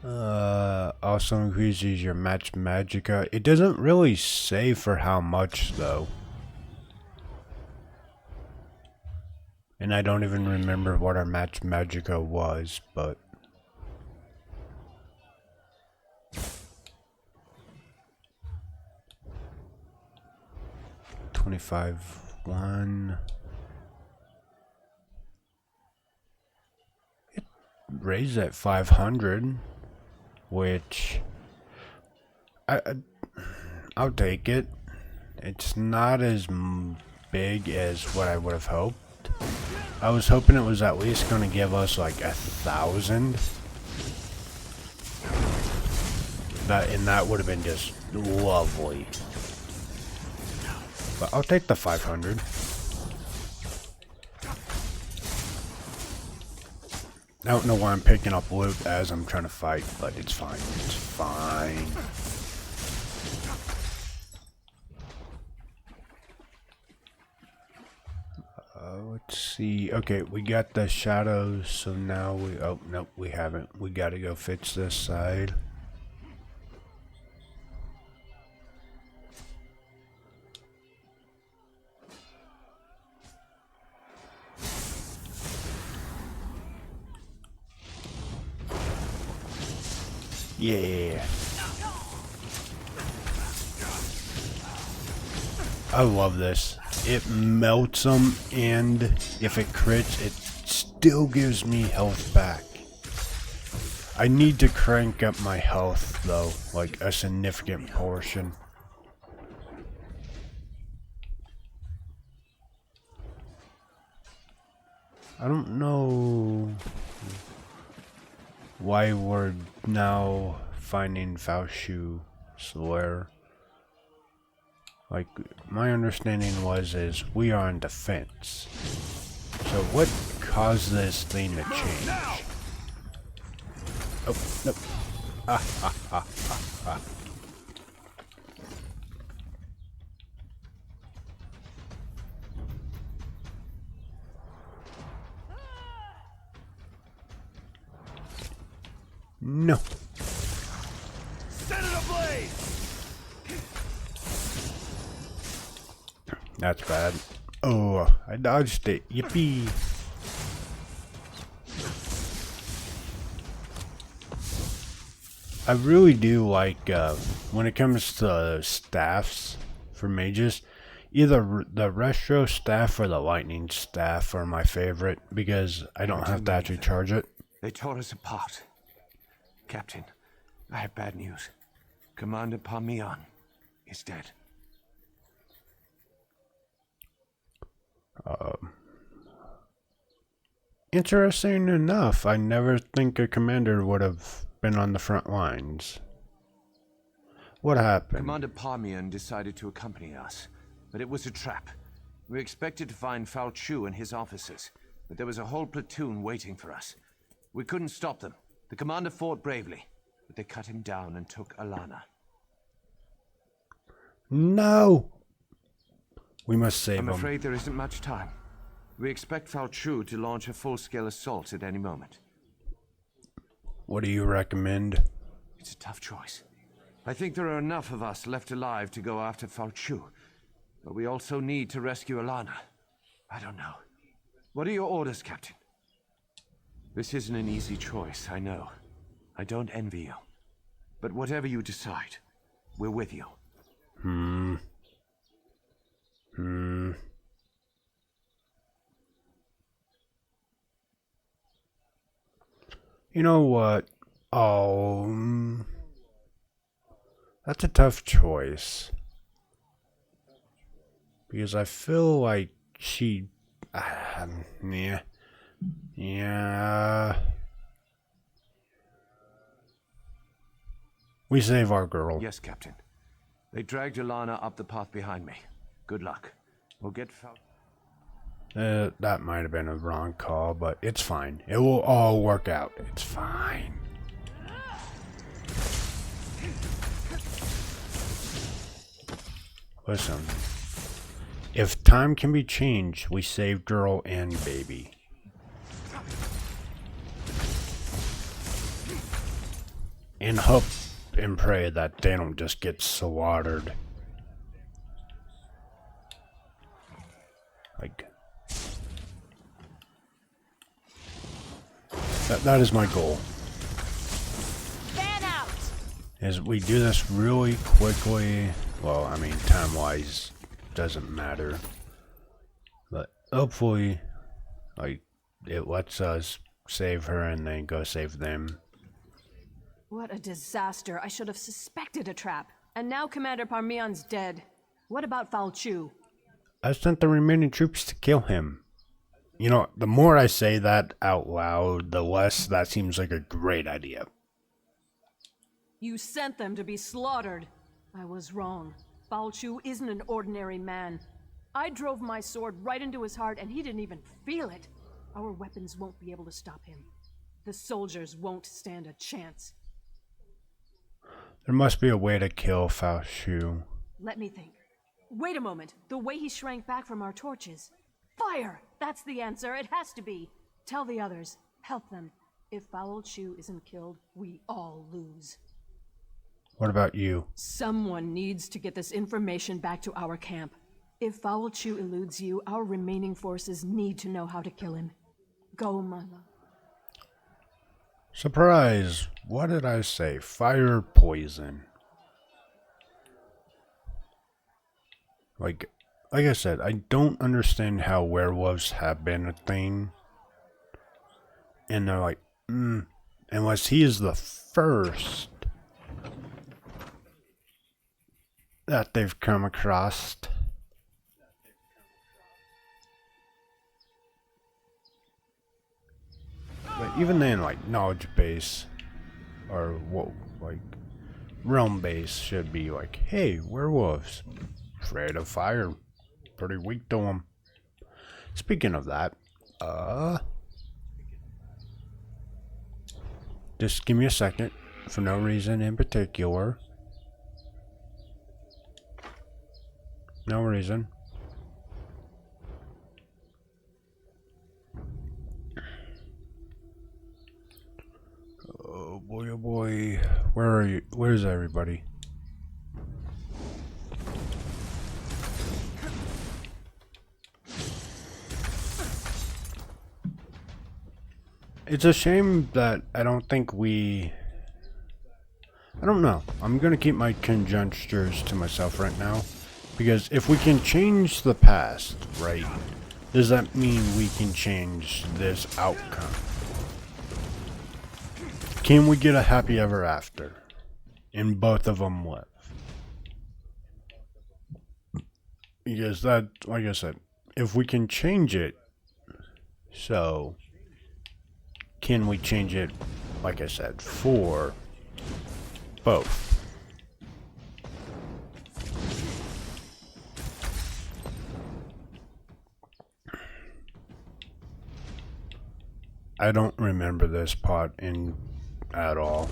Also increases your match magicka. It doesn't really say for how much though. And I don't even remember what our match magicka was, but... $25, 1... It raised at 500, which... I'll take it. It's not as big as what I would have hoped. I was hoping it was at least going to give us like 1,000. That would have been just lovely. But I'll take the 500. I don't know why I'm picking up loot as I'm trying to fight, but it's fine. It's fine. Let's see. Okay, we got the shadows, so now we... Oh, nope, we haven't. We gotta go fix this side. Yeah. I love this. It melts them, and if it crits, it still gives me health back. I need to crank up my health, though, like a significant portion. I don't know why we're now finding Falchu Slayer. Like, my understanding is we are in defense. So what caused this thing to change? Oh, no. Ah. No. Set it ablaze! That's bad. Oh, I dodged it. Yippee. I really do like, when it comes to staffs for mages, either the retro staff or the lightning staff are my favorite because I don't have to actually charge it. They tore us apart. Captain, I have bad news. Commander Parmian is dead. Interesting enough, I never think a commander would have been on the front lines. What happened? Commander Parmian decided to accompany us, but it was a trap. We expected to find Falchu and his officers, but there was a whole platoon waiting for us. We couldn't stop them. The commander fought bravely, but they cut him down and took Alana. No! We must save him. I'm afraid there isn't much time. We expect Falchu to launch a full-scale assault at any moment. What do you recommend? It's a tough choice. I think there are enough of us left alive to go after Falchu, but we also need to rescue Alana. I don't know. What are your orders, Captain? This isn't an easy choice, I know. I don't envy you. But whatever you decide, we're with you. You know what? That's a tough choice. Because I feel like she... Yeah. We save our girl. Yes, Captain. They dragged Alana up the path behind me. Good luck. We'll get that might have been a wrong call, but it's fine. It will all work out. It's fine. Listen. If time can be changed, we save girl and baby. And hope and pray that they don't just get slaughtered. Like... That is my goal. Fan out! Is we do this really quickly. Well, I mean, time-wise, doesn't matter. But hopefully, like, it lets us save her and then go save them. What a disaster. I should have suspected a trap. And now Commander Parmian's dead. What about Falchu? I sent the remaining troops to kill him. You know, the more I say that out loud, the less that seems like a great idea. You sent them to be slaughtered. I was wrong. Falchu isn't an ordinary man. I drove my sword right into his heart and he didn't even feel it. Our weapons won't be able to stop him. The soldiers won't stand a chance. There must be a way to kill Falchu. Let me think. Wait a moment. The way he shrank back from our torches. Fire! That's the answer. It has to be. Tell the others. Help them. If Falchu isn't killed, we all lose. What about you? Someone needs to get this information back to our camp. If Falchu eludes you, our remaining forces need to know how to kill him. Go, my love. Surprise! What did I say? Fire poison. Like I said, I don't understand how werewolves have been a thing. And they're like, unless he is the first that they've come across. But even then, like, knowledge base, or what, like, realm base should be like, hey, werewolves, Afraid of fire. Pretty weak to him. Speaking of that, just give me a second, for no reason in particular. No reason. Oh boy, oh boy. Where are you? Where's everybody? It's a shame that I don't think I don't know. I'm gonna keep my conjectures to myself right now. Because if we can change the past, right, does that mean we can change this outcome? Can we get a happy ever after? And both of them live? Because that, like I said, if we can change it, so can we change it, like I said, for both? I don't remember this part at all.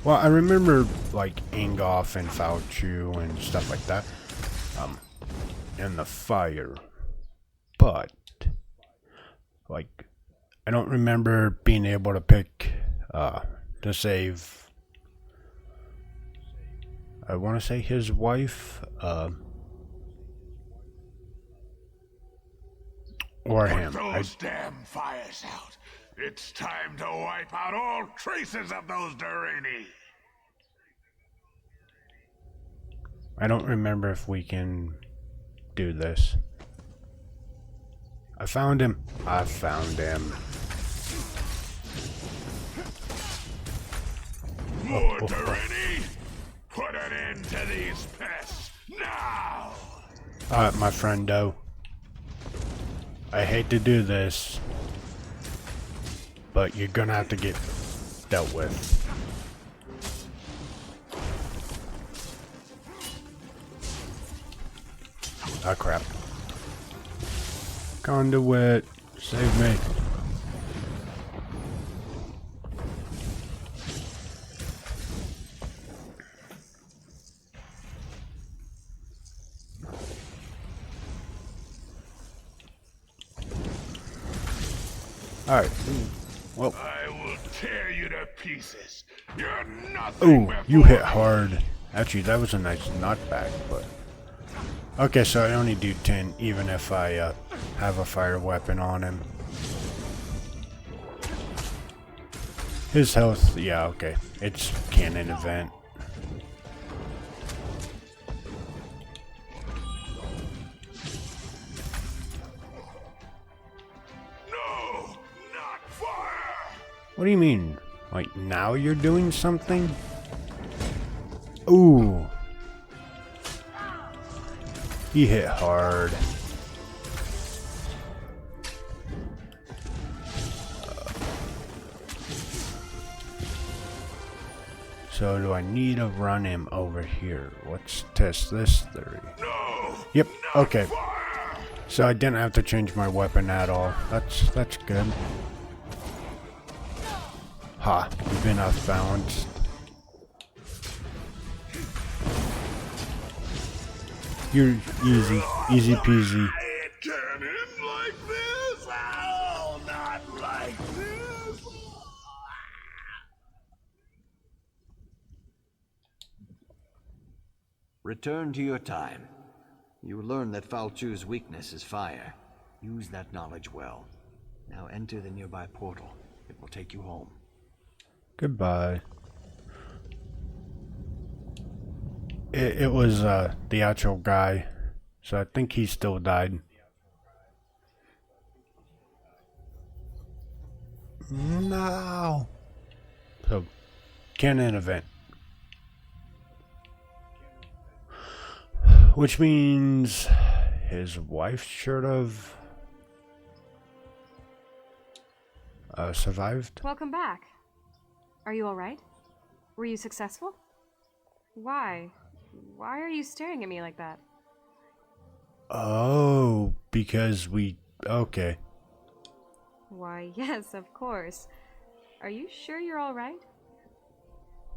Well, I remember like Ingolf and Falchu and stuff like that, and the fire, but like I don't remember being able to pick to save. I want to say his wife, or him. Put those damn fires out. It's time to wipe out all traces of those Durini. I don't remember if we can do this. I found him. I found him. More Durini! Put an end to these pests now! Alright, my friendo. I hate to do this, but you're gonna have to get dealt with. Ah, crap. Conduit, save me. Alright. Well. I will tear you to pieces. You're nothing. Ooh, you hit hard. Actually, that was a nice knockback, but... Okay, so I only do 10, even if I have a fire weapon on him. His health, yeah, okay. It's cannon event. No, not fire. What do you mean? Like, now you're doing something? Ooh. He hit hard. So do I need to run him over here? Let's test this theory. No. Yep, okay. So I didn't have to change my weapon at all. That's good. Ha, you've been off balance. You're easy peasy. It can end like this? Oh, not like this. Return to your time. You learn that Falchu's weakness is fire. Use that knowledge well. Now enter the nearby portal. It will take you home. Goodbye. It was the actual guy, so I think he still died. No. So, cannon event. Which means his wife should have survived. Welcome back. Are you alright? Were you successful? Why? Why are you staring at me like that? Oh, because we... Okay. Why, yes, of course. Are you sure you're all right?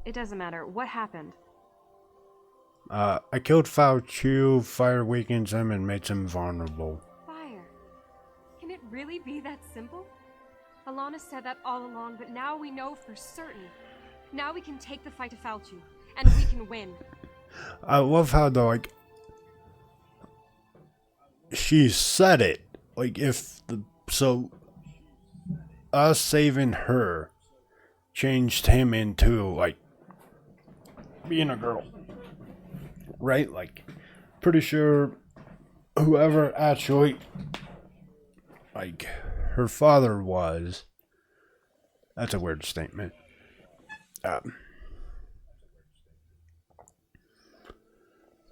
It doesn't matter. What happened? I killed Fao Chu, fire weakens him, and makes him vulnerable. Fire. Can it really be that simple? Alana said that all along, but now we know for certain. Now we can take the fight to Fao Chu, and we can win. I love how, though, like... She said it. Like, if the... So... Us saving her changed him into, like... being a girl. Right? Like, pretty sure whoever actually, like, her father was, that's a weird statement.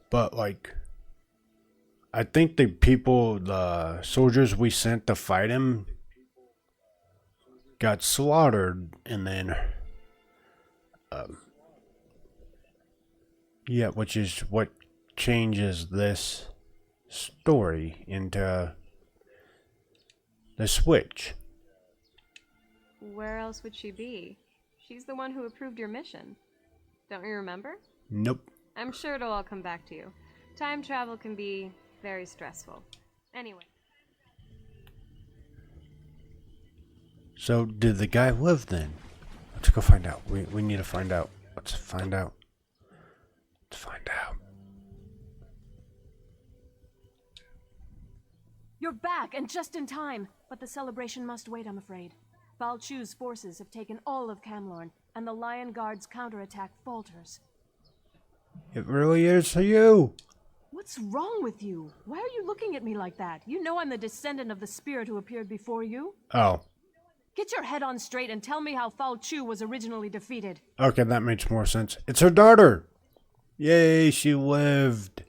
But, like, I think the soldiers we sent to fight him got slaughtered, and then, yeah, which is what changes this story into the Switch. Where else would she be? She's the one who approved your mission. Don't you remember? Nope. I'm sure it'll all come back to you. Time travel can be very stressful. Anyway. So, did the guy live then? Let's go find out. We need to find out. Let's find out. Let's find out. You're back, and just in time. But the celebration must wait, I'm afraid. Fao Chu's forces have taken all of Camlorn, and the Lion Guard's counterattack falters. It really is to you. What's wrong with you? Why are you looking at me like that? You know I'm the descendant of the spirit who appeared before you. Oh. Get your head on straight and tell me how Fao Chu was originally defeated. Okay, that makes more sense. It's her daughter. Yay, she lived.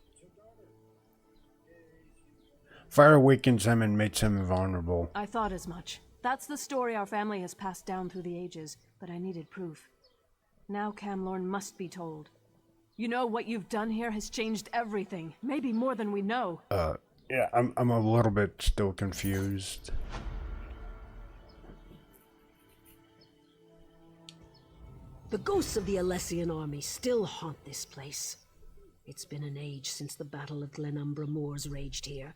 Fire weakens him and makes him invulnerable. I thought as much. That's the story our family has passed down through the ages, but I needed proof. Now Camlorn must be told. You know, what you've done here has changed everything. Maybe more than we know. Yeah, I'm a little bit still confused. The ghosts of the Alessian army still haunt this place. It's been an age since the Battle of Glenumbra Moors raged here,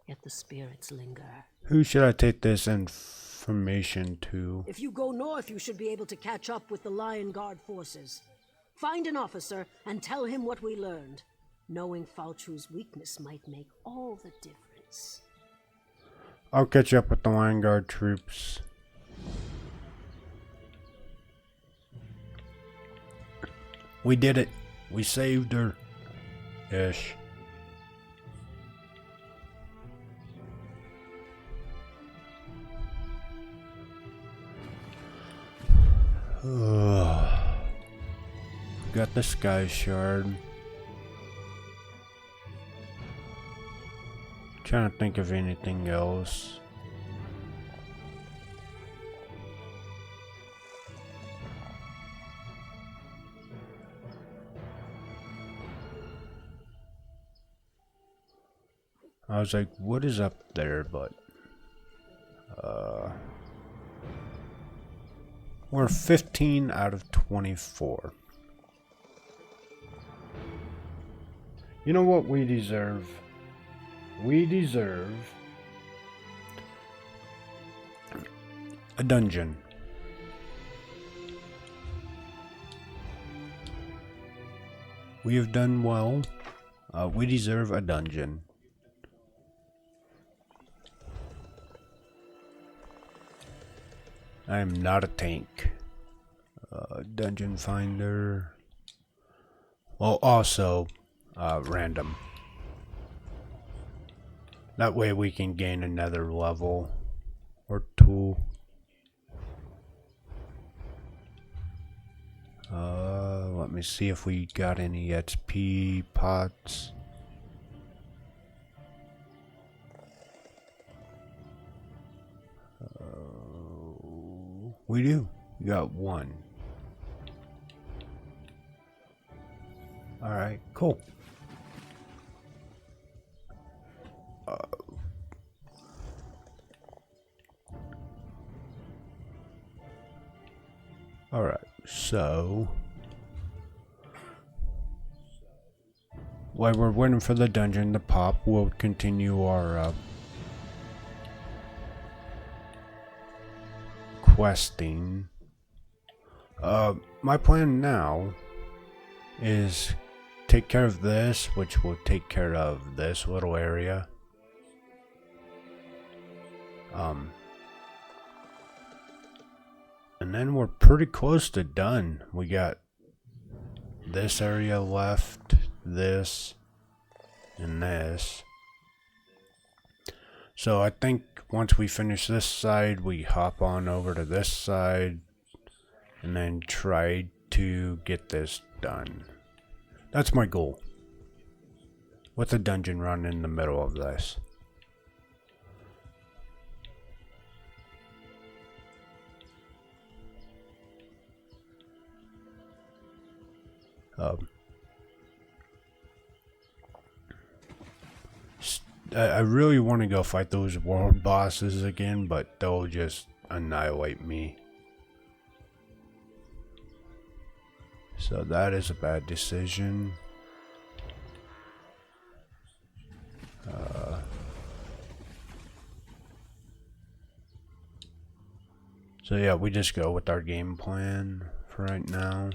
yet the spirits linger. Who should I take this information to? If you go north, you should be able to catch up with the Lion Guard forces. Find an officer and tell him what we learned. Knowing Fao Chu's weakness might make all the difference. I'll catch up with the Lion Guard troops. We did it. We saved her. Ish. Got the Sky Shard. Trying to think of anything else. I was like, what is up there? But we're 15 out of 24. You know what we deserve? We deserve a dungeon. We have done well. We deserve a dungeon. I am not a tank. Dungeon finder. Well, also random. That way we can gain another level or two. Let me see if we got any XP pots. We do. We got one. Alright, cool. Alright, so while we're waiting for the dungeon to pop, we'll continue our questing. My plan now is take care of this, which will take care of this little area. And then we're pretty close to done. We got this area left, this, and this. So I think once we finish this side, we hop on over to this side and then try to get this done. That's my goal. With a dungeon run in the middle of this. I really want to go fight those world bosses again, but they'll just annihilate me. So that is a bad decision. So yeah, we just go with our game plan for right now.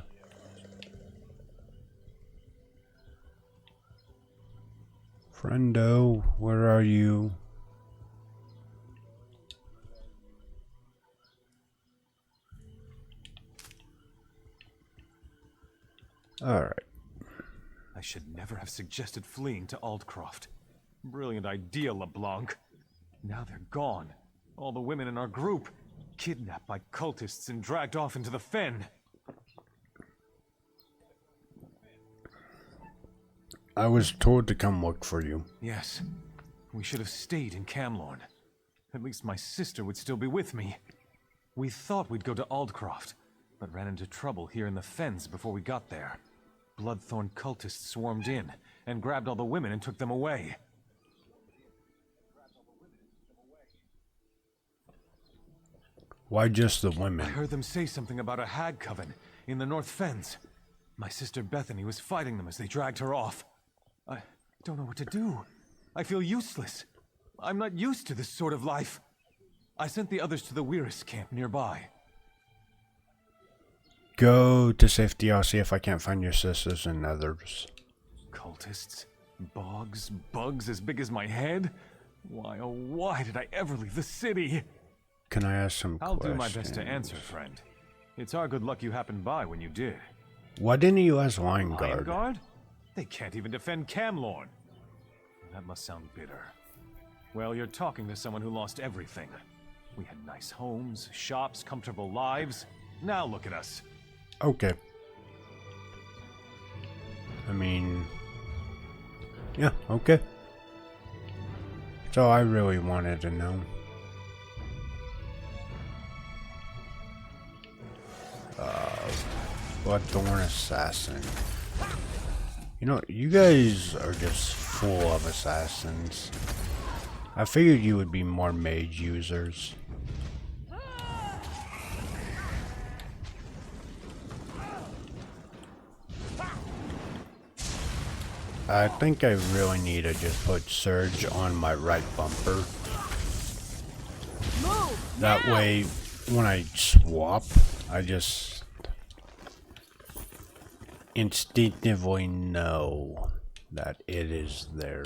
Friendo, where are you? Alright. I should never have suggested fleeing to Aldcroft. Brilliant idea, LeBlanc. Now they're gone. All the women in our group, kidnapped by cultists and dragged off into the fen. I was told to come look for you. Yes. We should have stayed in Camlorn. At least my sister would still be with me. We thought we'd go to Aldcroft, but ran into trouble here in the fens before we got there. Bloodthorn cultists swarmed in and grabbed all the women and took them away. Why just the women? I heard them say something about a hag coven in the North Fens. My sister Bethany was fighting them as they dragged her off. I don't know what to do. I feel useless. I'm not used to this sort of life. I sent the others to the Weiris camp nearby. Go to safety. I'll see if I can't find your sisters and others. Cultists? Bogs? Bugs as big as my head? Why, oh why did I ever leave the city? Can I ask some I'll questions? do my best to answer, friend. It's our good luck you happened by when you did. Why didn't you ask Lion Guard? Lion Guard? They can't even defend Camlorn. That must sound bitter. Well, you're talking to someone who lost everything. We had nice homes, shops, comfortable lives. Now look at us. Okay. I mean... yeah, okay. That's all I really wanted to know. Bloodthorn Assassin. You know, you guys are just full of assassins. I figured you would be more mage users. I think I really need to just put Surge on my right bumper. That way, when I swap, I just instinctively know that it is there.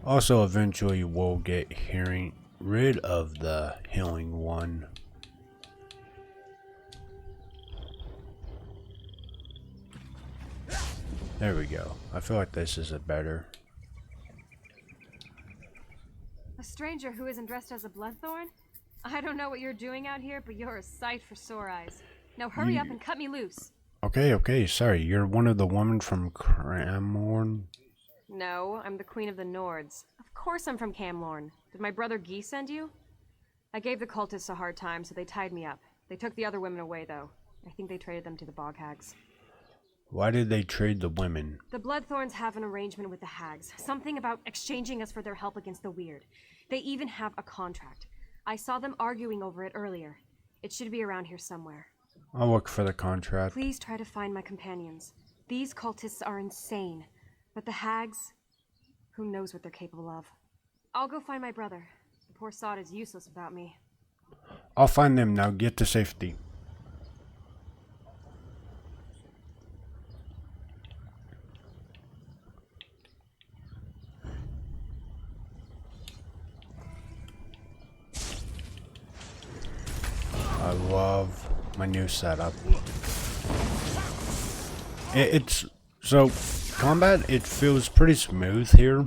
Also, eventually we'll get rid of the healing one. There we go. I feel like this is a better. A stranger who isn't dressed as a Bloodthorn? I don't know what you're doing out here, but you're a sight for sore eyes. Now hurry up and cut me loose. Okay, sorry. You're one of the women from Camlorn? No, I'm the Queen of the Nords. Of course I'm from Camlorn. Did my brother Guy send you? I gave the cultists a hard time, so they tied me up. They took the other women away, though. I think they traded them to the bog hags. Why did they trade the women? The Bloodthorns have an arrangement with the Hags. Something about exchanging us for their help against the Weird. They even have a contract. I saw them arguing over it earlier. It should be around here somewhere. I'll look for the contract. Please try to find my companions. These cultists are insane. But the Hags, who knows what they're capable of. I'll go find my brother. The poor sod is useless without me. I'll find them now. Get to safety. I love my new setup. It's so combat, it feels pretty smooth here.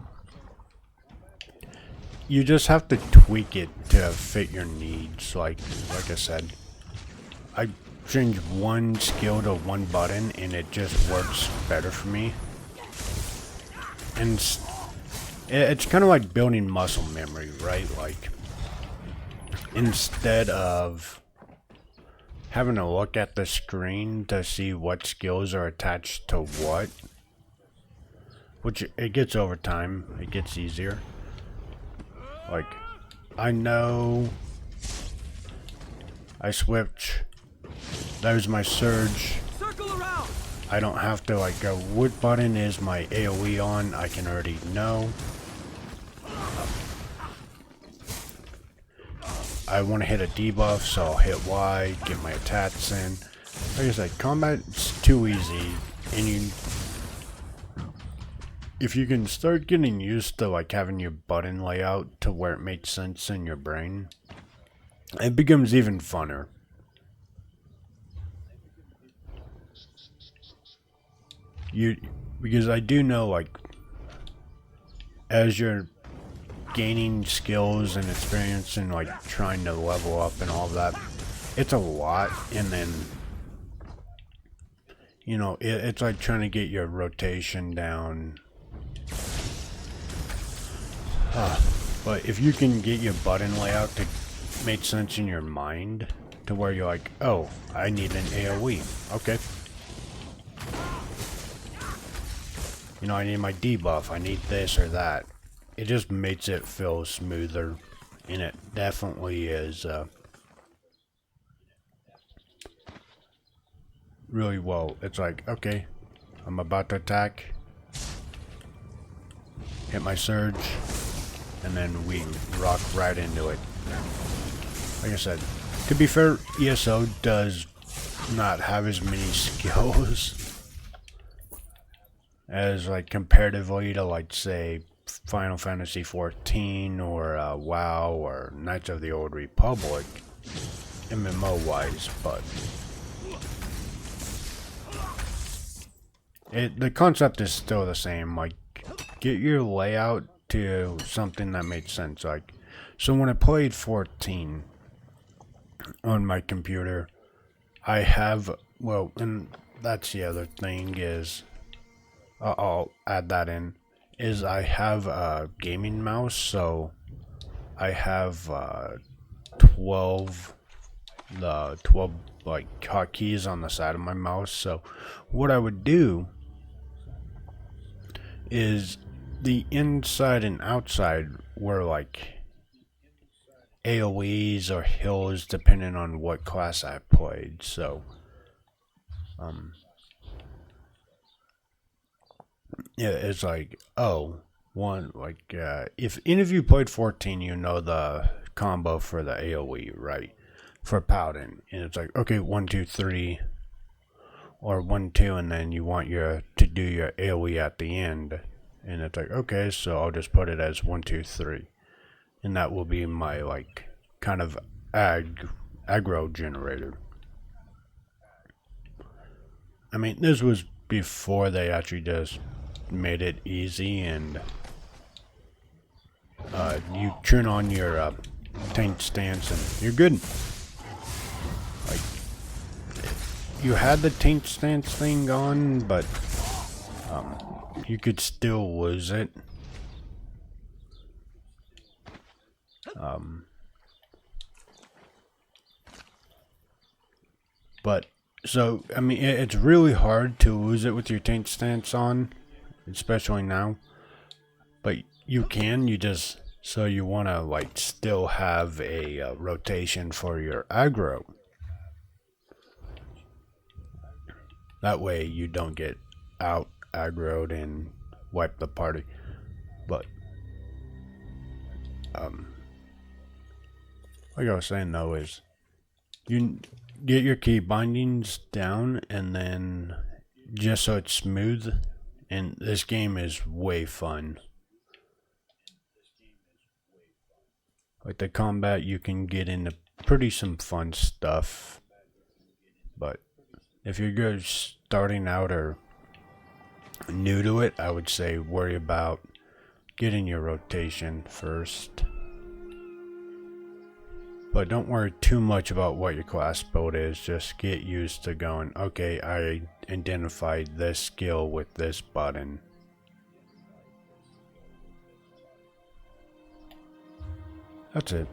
You just have to tweak it to fit your needs. Like I said, I change one skill to one button and it just works better for me. And it's kind of like building muscle memory, right? Like, instead of having to look at the screen to see what skills are attached to what, which it gets over time, it gets easier. Like, I know I switch, there's my surge. Circle around. I don't have to like go, what button is my AoE on? I can already know. I want to hit a debuff, so I'll hit Y, get my attacks in. Like I said, combat's too easy, and if you can start getting used to like having your button layout to where it makes sense in your brain, it becomes even funner. Because I do know, like, as you're gaining skills and experience and like trying to level up and all of that, it's a lot, and then you know it's like trying to get your rotation down. But if you can get your button layout to make sense in your mind to where you're like, oh, I need an AoE, okay, you know, I need my debuff, I need this or that. It just makes it feel smoother, and it definitely is really well. It's like, okay, I'm about to attack, hit my surge, and then we rock right into it. Like I said, to be fair, ESO does not have as many skills as like comparatively to like say Final Fantasy XIV or WoW or Knights of the Old Republic, MMO wise, but the concept is still the same. Like, get your layout to something that makes sense. Like, so when I played 14 on my computer, I have, well, and that's the other thing is, I'll add that in, is I have a gaming mouse, so I have 12 like hotkeys on the side of my mouse. So what I would do is the inside and outside were like AoEs or hills depending on what class I played. So yeah, it's like, oh, one, like, if any of you played 14, you know the combo for the AoE, right? For Paladin. And it's like, okay, 1, 2, 3, or 1, 2, and then you want to do your AoE at the end. And it's like, okay, so I'll just put it as 1, 2, 3. And that will be my, like, kind of aggro generator. I mean, this was before they actually just made it easy, and you turn on your taint stance and you're good. Like, you had the taint stance thing on, but you could still lose it. But So, I mean, it's really hard to lose it with your taint stance on, especially now. But you can, you just, so you want to, like, still have a rotation for your aggro. That way you don't get out aggroed and wipe the party. But, like I was saying though, is you get your key bindings down and then just so it's smooth. And this game is way fun. Like the combat, you can get into pretty some fun stuff. But if you're good starting out or new to it, I would say worry about getting your rotation first. But don't worry too much about what your class build is. Just get used to going, okay, I identified this skill with this button. That's it.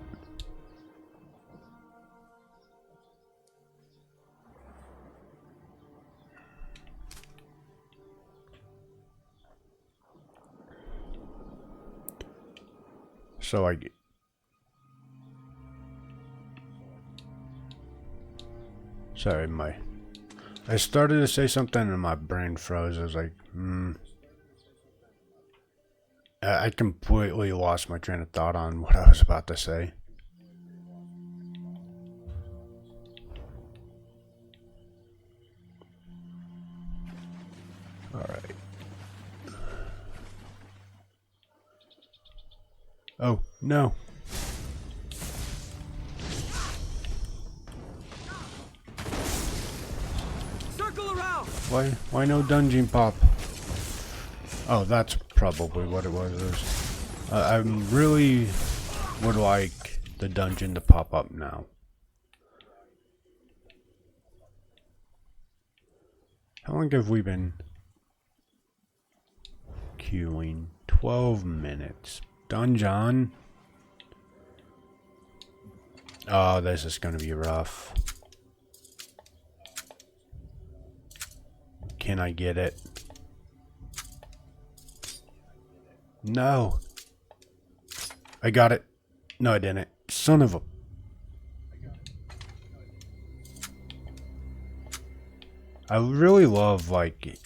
So sorry, I started to say something and my brain froze. I was like, I completely lost my train of thought on what I was about to say. Alright. Oh, no. Circle around. Why no dungeon pop? Oh, that's probably what it was. I really would like the dungeon to pop up now. How long have we been queuing? 12 minutes. Dungeon. Oh, this is gonna be rough. Can I get it? No. I got it. No, I didn't. Son of a... I really love, like,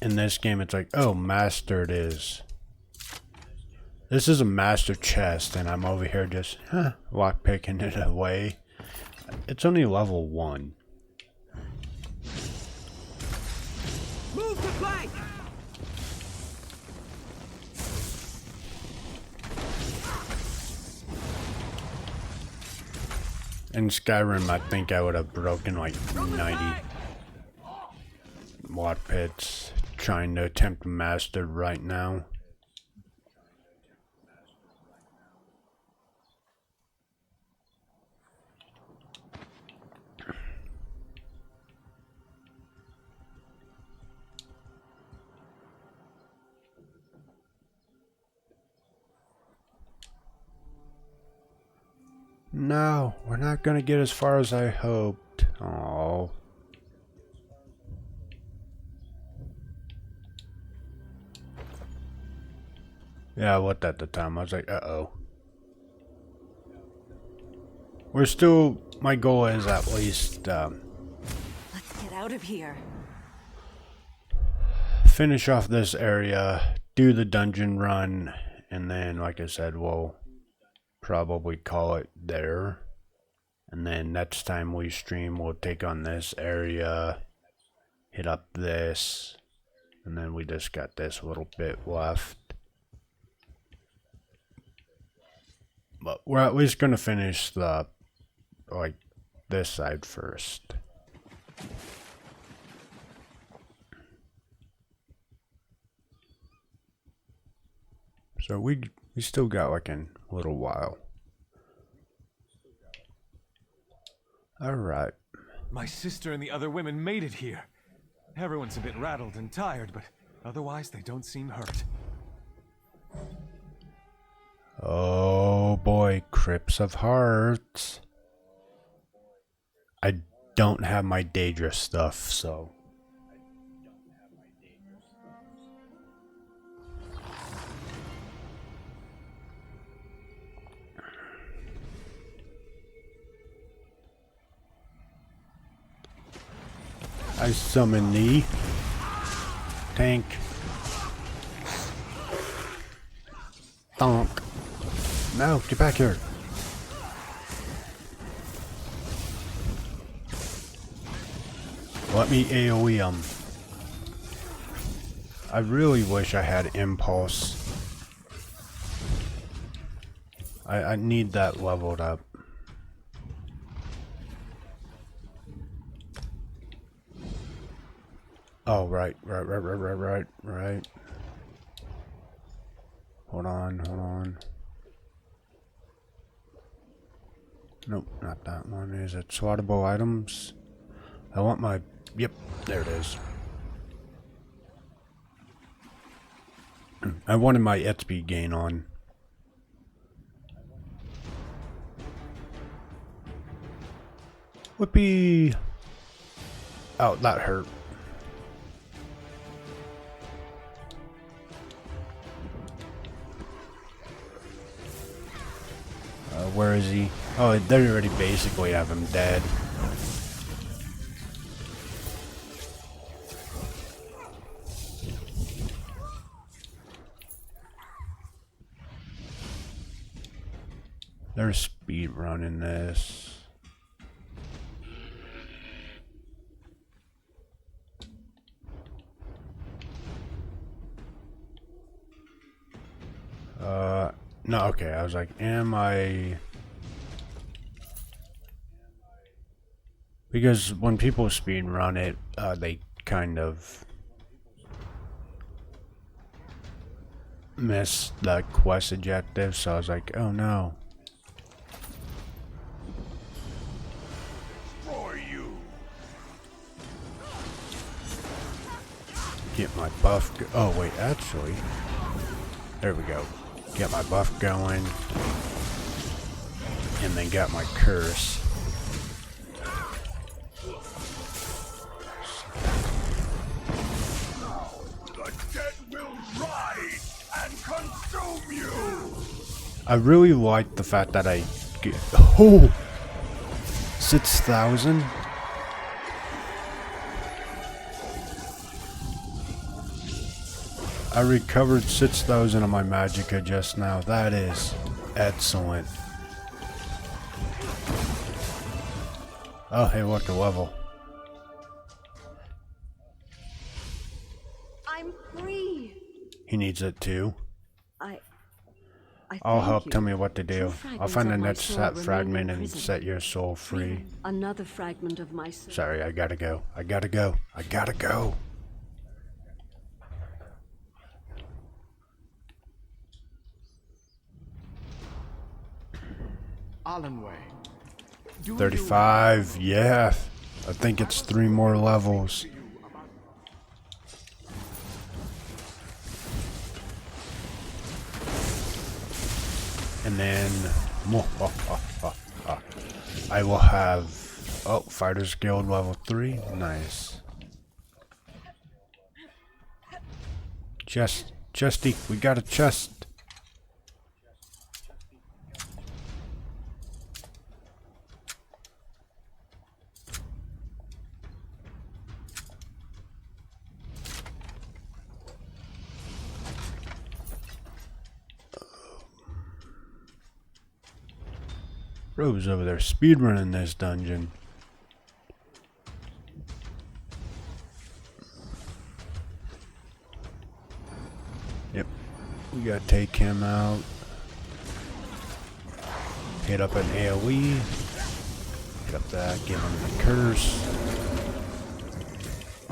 in this game, it's like, oh, master it is. This is a master chest, and I'm over here just, lockpicking it away. It's only level 1. Move to flank. In Skyrim, I think I would have broken like 90 watt pits trying to attempt to master right now. No, we're not gonna get as far as I hoped. Oh. Yeah, I looked at the time. I was like, uh-oh. We're still... My goal is at least, Let's get out of here. finish off this area, do the dungeon run, and then, like I said, we'll probably call it there. And then next time we stream, we'll take on this area, hit up this, and then we just got this little bit left. But we're at least going to finish the, like, this side first. So we still got like a little while. Alright. My sister and the other women made it here. Everyone's a bit rattled and tired, but otherwise they don't seem hurt. Oh boy, Crypts of Hearts. I don't have my Daedra stuff, so. I summon thee. Tank. Donk. No, get back here. Let me AoE him. I really wish I had Impulse. I need that leveled up. Oh, right. Hold on. Nope, not that one. Is it swattable items? I want my... Yep, there it is. I wanted my XP gain on. Whoopee! Oh, that hurt. Where is he? Oh, they already basically have him dead. They're speed running this. No, okay, I was like, am I... Because when people speed run it, they kind of miss the quest objective, so I was like, oh no. Get my buff oh wait, actually, there we go. Get my buff going, and then got my curse. The dead will rise and consume you. I really like the fact that I get 6,000. I recovered 6,000 of my magicka just now. That is excellent. Oh, hey, look, a level. I'm free. He needs it too. I'll help. you. Tell me what to do. I'll find the next set fragment and prison. set your soul free. Another fragment of my soul. Sorry, I gotta go. I gotta go. Allenway. 35, yeah. I think it's 3 more levels. And then I will have Fighters Guild level 3. Nice. Chesty, we got a chest. Rose over there speedrunning this dungeon. Yep, we gotta take him out. Hit up an AoE. Hit up that, give him the curse.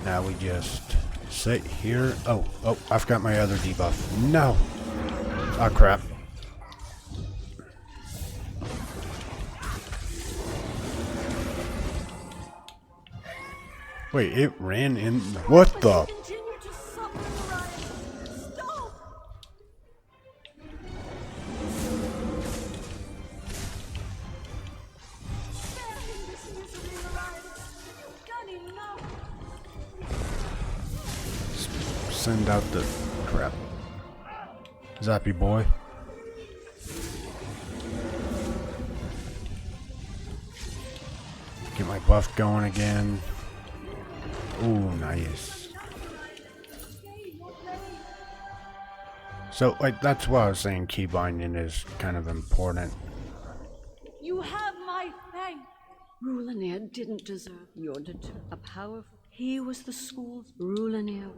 Now we just sit here. Oh, I forgot my other debuff. No! Oh crap. Wait, it ran in. What the? send out the crap. Zappy boy. Get my buff going again. Ooh, nice. So, like, that's why I was saying key binding is kind of important. You have my thanks. Rulanir didn't deserve your a powerful. He was the school's Rulanir.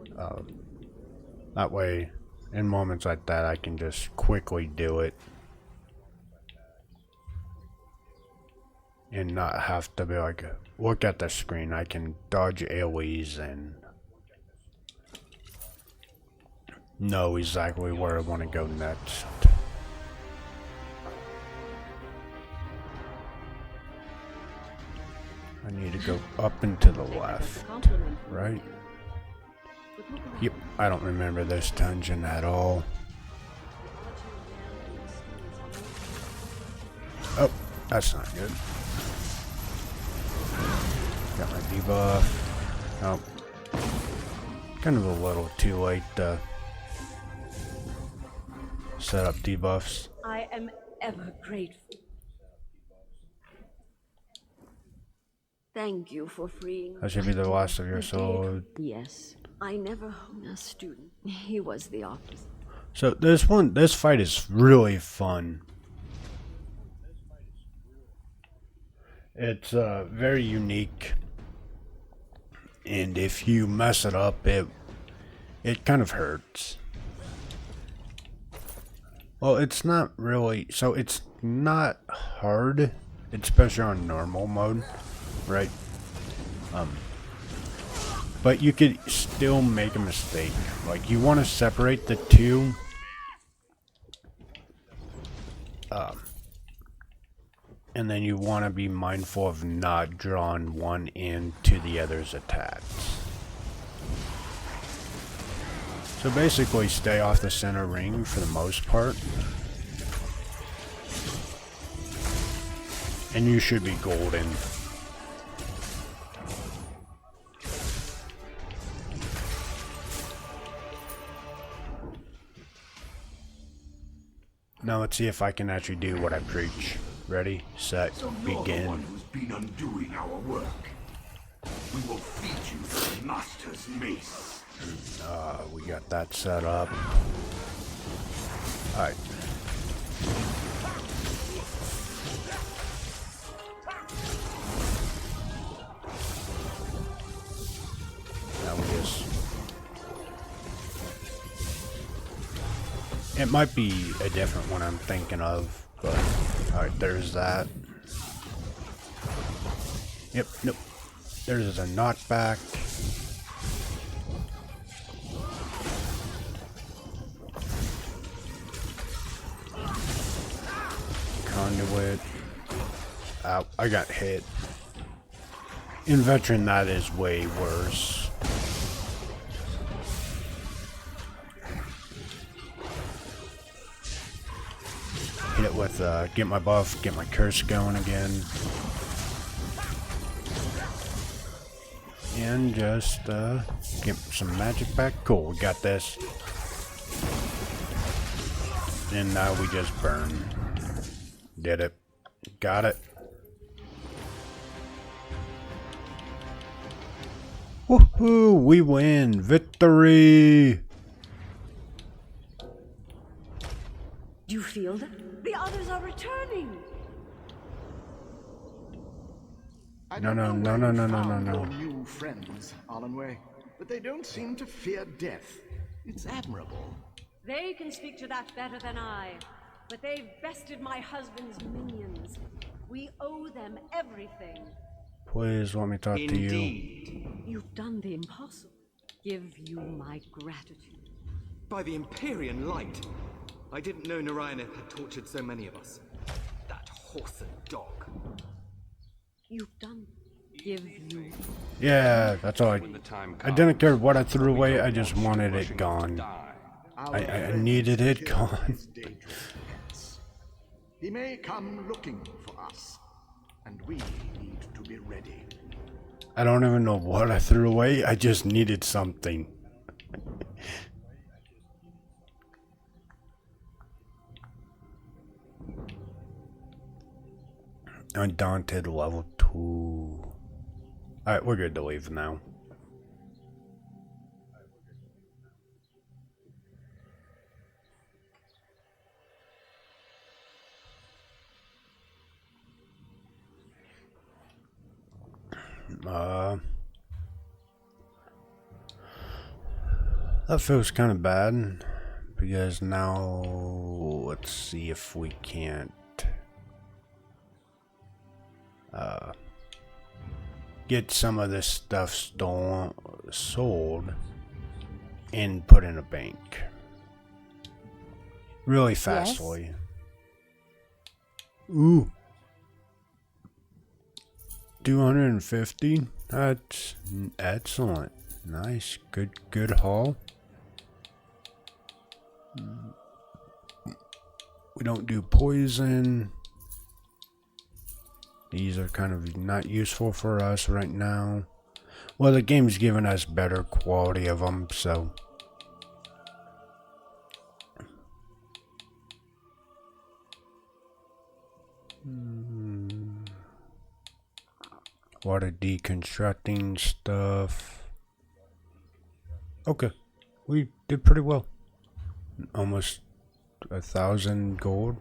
That way, in moments like that, I can just quickly do it. And not have to be like, look at the screen. I can dodge AoEs and know exactly where I want to go next. I need to go up and to the left, right? Yep, I don't remember this dungeon at all. Oh, that's not good. Got my debuff. Oh. Kind of a little too late to set up debuffs. I am ever grateful. Thank you for freeing. That should be the last of your soul. Yes, I never honed a student. He was the opposite. So this fight is really fun. It's very unique, and if you mess it up, it kind of hurts. Well, it's not really, so it's not hard, especially on normal mode, right? But you could still make a mistake. Like, you want to separate the two. And then you want to be mindful of not drawing one into the other's attacks. So basically stay off the center ring for the most part. And you should be golden. Now let's see if I can actually do what I preach. Ready, set, begin. The one who's been undoing our work. We will feed you the master's mace. We got that set up. Alright. Now we just... It might be a different one I'm thinking of, but... Alright, there's that. Yep, nope. There's a knockback. Conduit. Ow, I got hit. In Veteran, that is way worse. Hit it with, get my buff, get my curse going again. And just, get some magic back. Cool, we got this. And now we just burn. Did it. Got it. Woohoo! We win! Victory! Do you feel that? The others are returning! No. New friends, Alanway, but they don't seem to fear death. It's admirable. They can speak to that better than I, but they've bested my husband's minions. We owe them everything. Please let me talk to you. You've done the impossible. Give you my gratitude. By the Empyrean light! I didn't know Narayana had tortured so many of us. That horse and dog. You've done. Give you. Yeah, that's all I didn't care what I threw away, I just wanted it gone. I needed it gone. He may come looking for us, and we need to be ready. I don't even know what I threw away, I just needed something. Undaunted level 2. Alright, we're good to leave now. That feels kind of bad because now let's see if we can't get some of this stuff sold and put in a bank really fastly. Yes. Ooh, 250. That's excellent. Nice, good haul. We don't do poison. These are kind of not useful for us right now. Well, the game's giving us better quality of them, so. Water deconstructing stuff. Okay, we did pretty well. Almost 1,000 gold.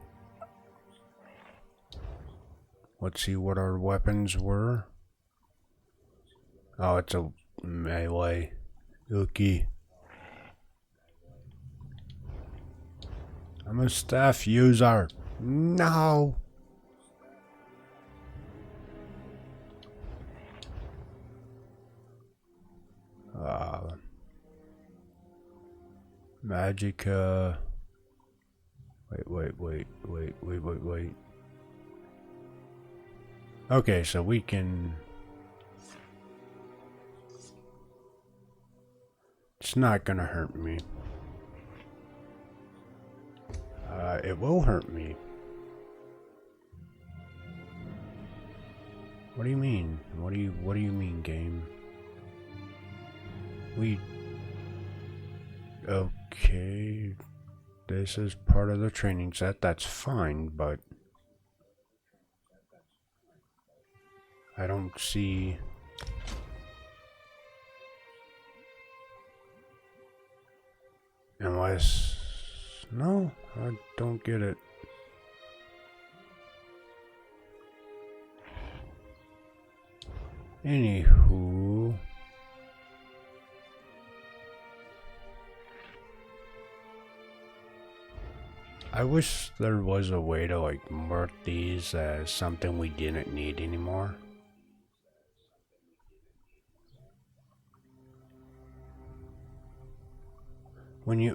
Let's see what our weapons were. Oh, it's a melee. Okay. I'm a staff user. No. Magicka. Wait. Okay, so we can... It's not gonna hurt me. It will hurt me. What do you mean? What do you mean, game? Okay. This is part of the training set. That's fine, but I don't see. Unless, no, I don't get it. Anywho, I wish there was a way to like mark these as something we didn't need anymore. When you,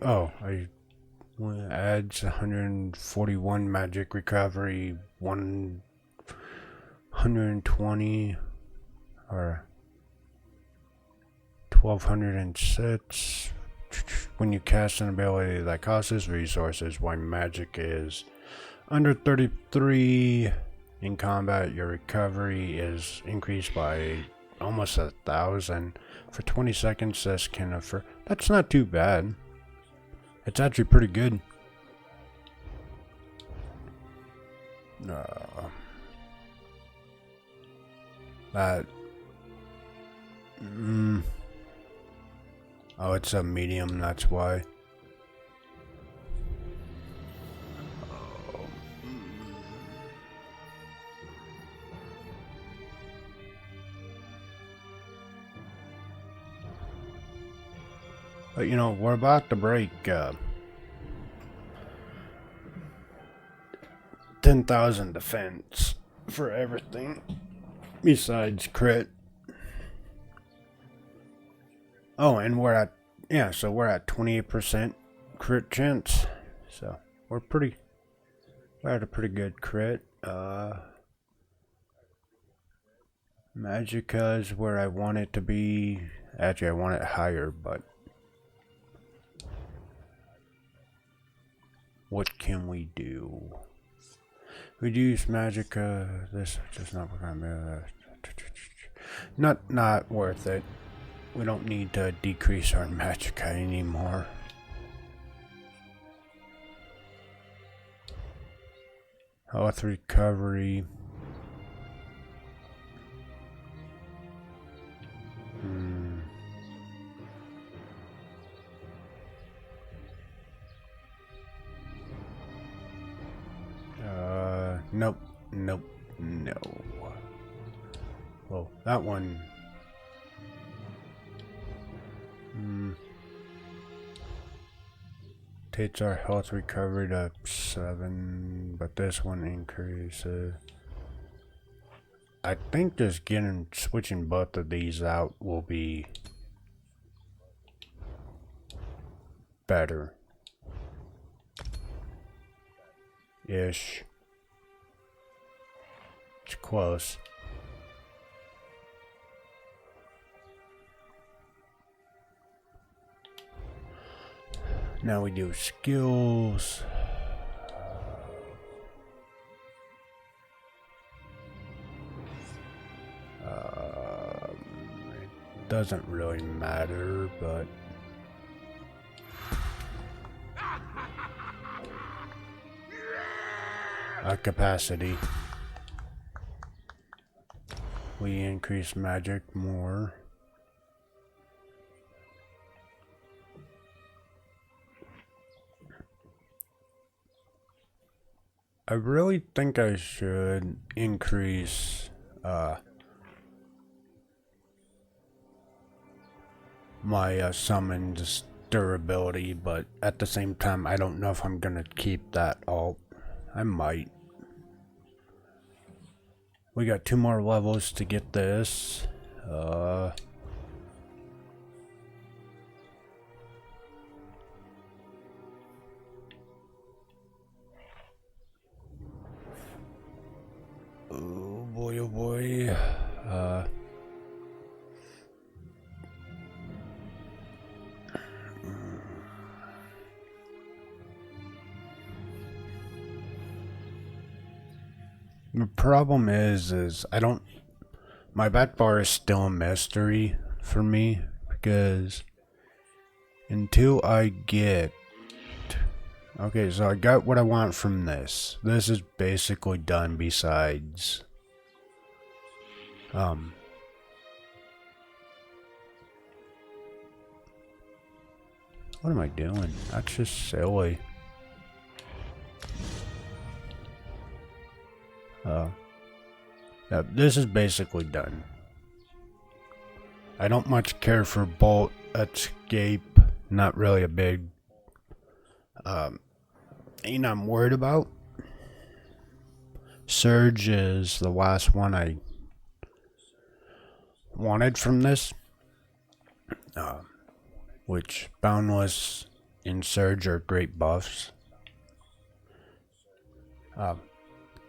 adds 141 magic recovery, 120 or 1206. When you cast an ability that costs resources, while magic is under 33 in combat, your recovery is increased by almost 1,000 for 20 seconds. This can offer. That's not too bad. It's actually pretty good. Oh, it's a medium, that's why. But you know, we're about to break 10,000 defense for everything besides crit. Oh, and we're at, yeah, so we're at 28% crit chance. So we're at a pretty good crit. Magicka is where I want it to be. Actually, I want it higher, but what can we do? Reduce Magicka. This is just not gonna be not worth it. We don't need to decrease our Magicka anymore. Health recovery. Nope. Nope. No. Well, that one... Takes our health recovery to 7, but this one increases. I think just switching both of these out will be better. Ish. It's close. Now we do skills. It doesn't really matter, but capacity. We increase magic more. I really think I should increase my summon's durability, but at the same time I don't know if I'm gonna keep that alt. I might. We got 2 more levels to get this. Oh boy, oh boy. The problem is I don't... My back bar is still a mystery for me, because until I get... Okay, so I got what I want from this. This is basically done besides... What am I doing? That's just silly. Yeah, this is basically done. I don't much care for Bolt, Escape, not really a big thing I'm worried about. Surge is the last one I wanted from this, which Boundless and Surge are great buffs.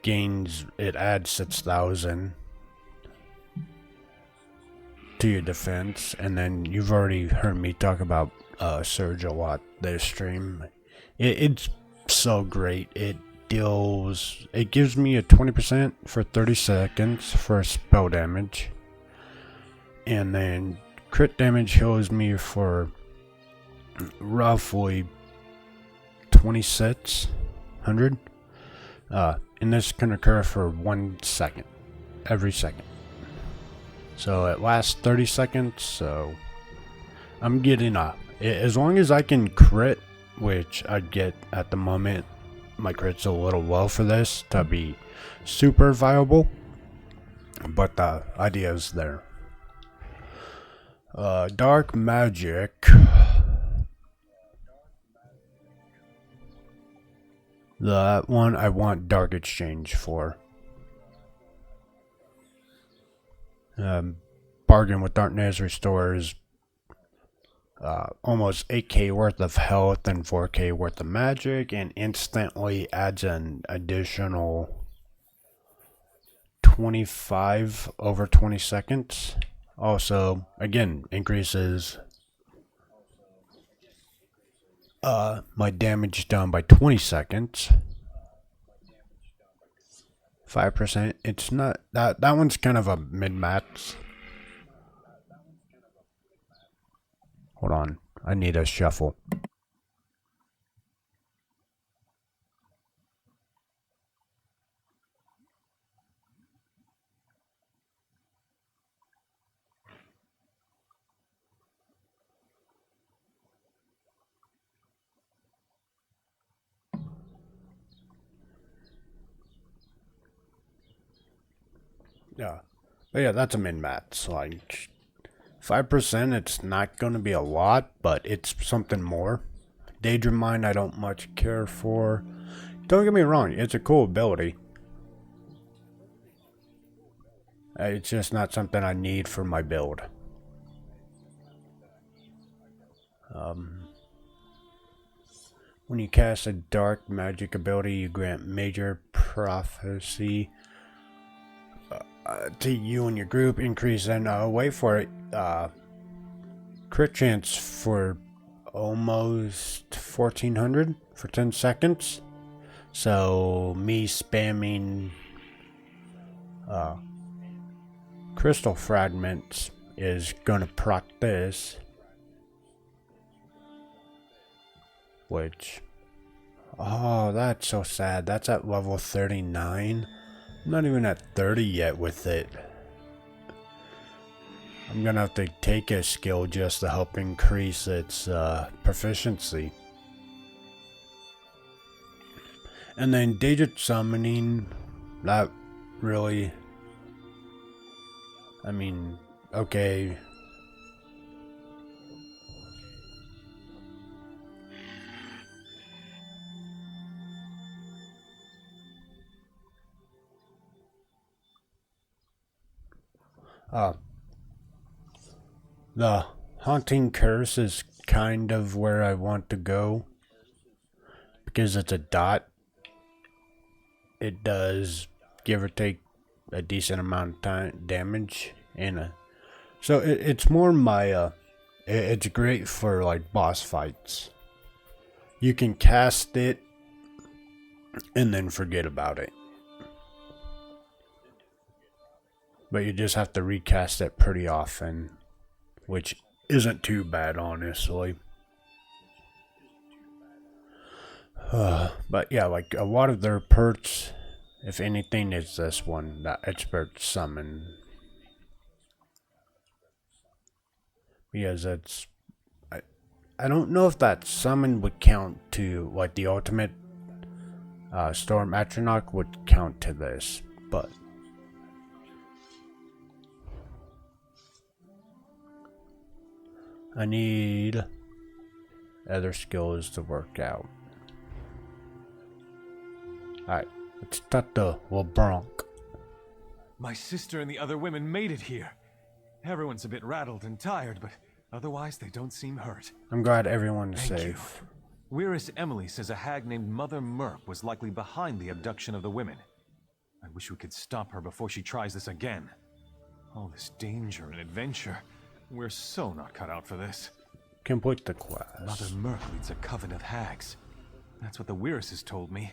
It adds 6,000 to your defense, and then you've already heard me talk about Surge a lot this stream. It's so great. It gives me a 20% for 30 seconds for spell damage, and then crit damage heals me for roughly 2600. And this can occur for 1 second, every second. So it lasts 30 seconds, so I'm getting as long as I can crit, which I get at the moment, my crit's a little low for this to be super viable, but the idea is there. Dark magic. That one I want Dark Exchange for. Bargain with Darkness restores almost 8k worth of health and 4k worth of magic, and instantly adds an additional 25 over 20 seconds. Also, again, increases my damage done by 20 seconds. 5%. It's not that one's kind of a mid-max. Hold on, I need a shuffle. Yeah. But yeah, that's a min-max. Like, 5%, it's not going to be a lot, but it's something more. Daedra Mine, I don't much care for. Don't get me wrong, it's a cool ability. It's just not something I need for my build. When you cast a dark magic ability, you grant major prophecy to you and your group. Increase and wait for it. Crit chance for almost 1400 for 10 seconds. So me spamming crystal fragments is gonna proc this. Which, oh, that's so sad. That's at level 39. I'm not even at 30 yet with it. I'm gonna have to take a skill just to help increase its proficiency. And then Daedric Summoning, that really, I mean, okay. The Haunting Curse is kind of where I want to go. Because it's a dot. It does give or take a decent amount of time damage. So it's more my, it's great for like boss fights. You can cast it and then forget about it. But you just have to recast it pretty often, which isn't too bad, honestly. But yeah, like a lot of their perks, if anything, is this one, that expert summon. Because it's, I don't know if that summon would count to, like the ultimate Storm Atronach would count to this, but I need other skills to work out. Alright, let's start the LeBronc. My sister and the other women made it here. Everyone's a bit rattled and tired, but otherwise they don't seem hurt. I'm glad everyone's Thank safe. You. Weirus Emily says a hag named Mother Merc was likely behind the abduction of the women. I wish we could stop her before she tries this again. All this danger and adventure. We're so not cut out for this. Complete the quest. Mother Merc leads a coven of hags. That's what the Weiruses told me.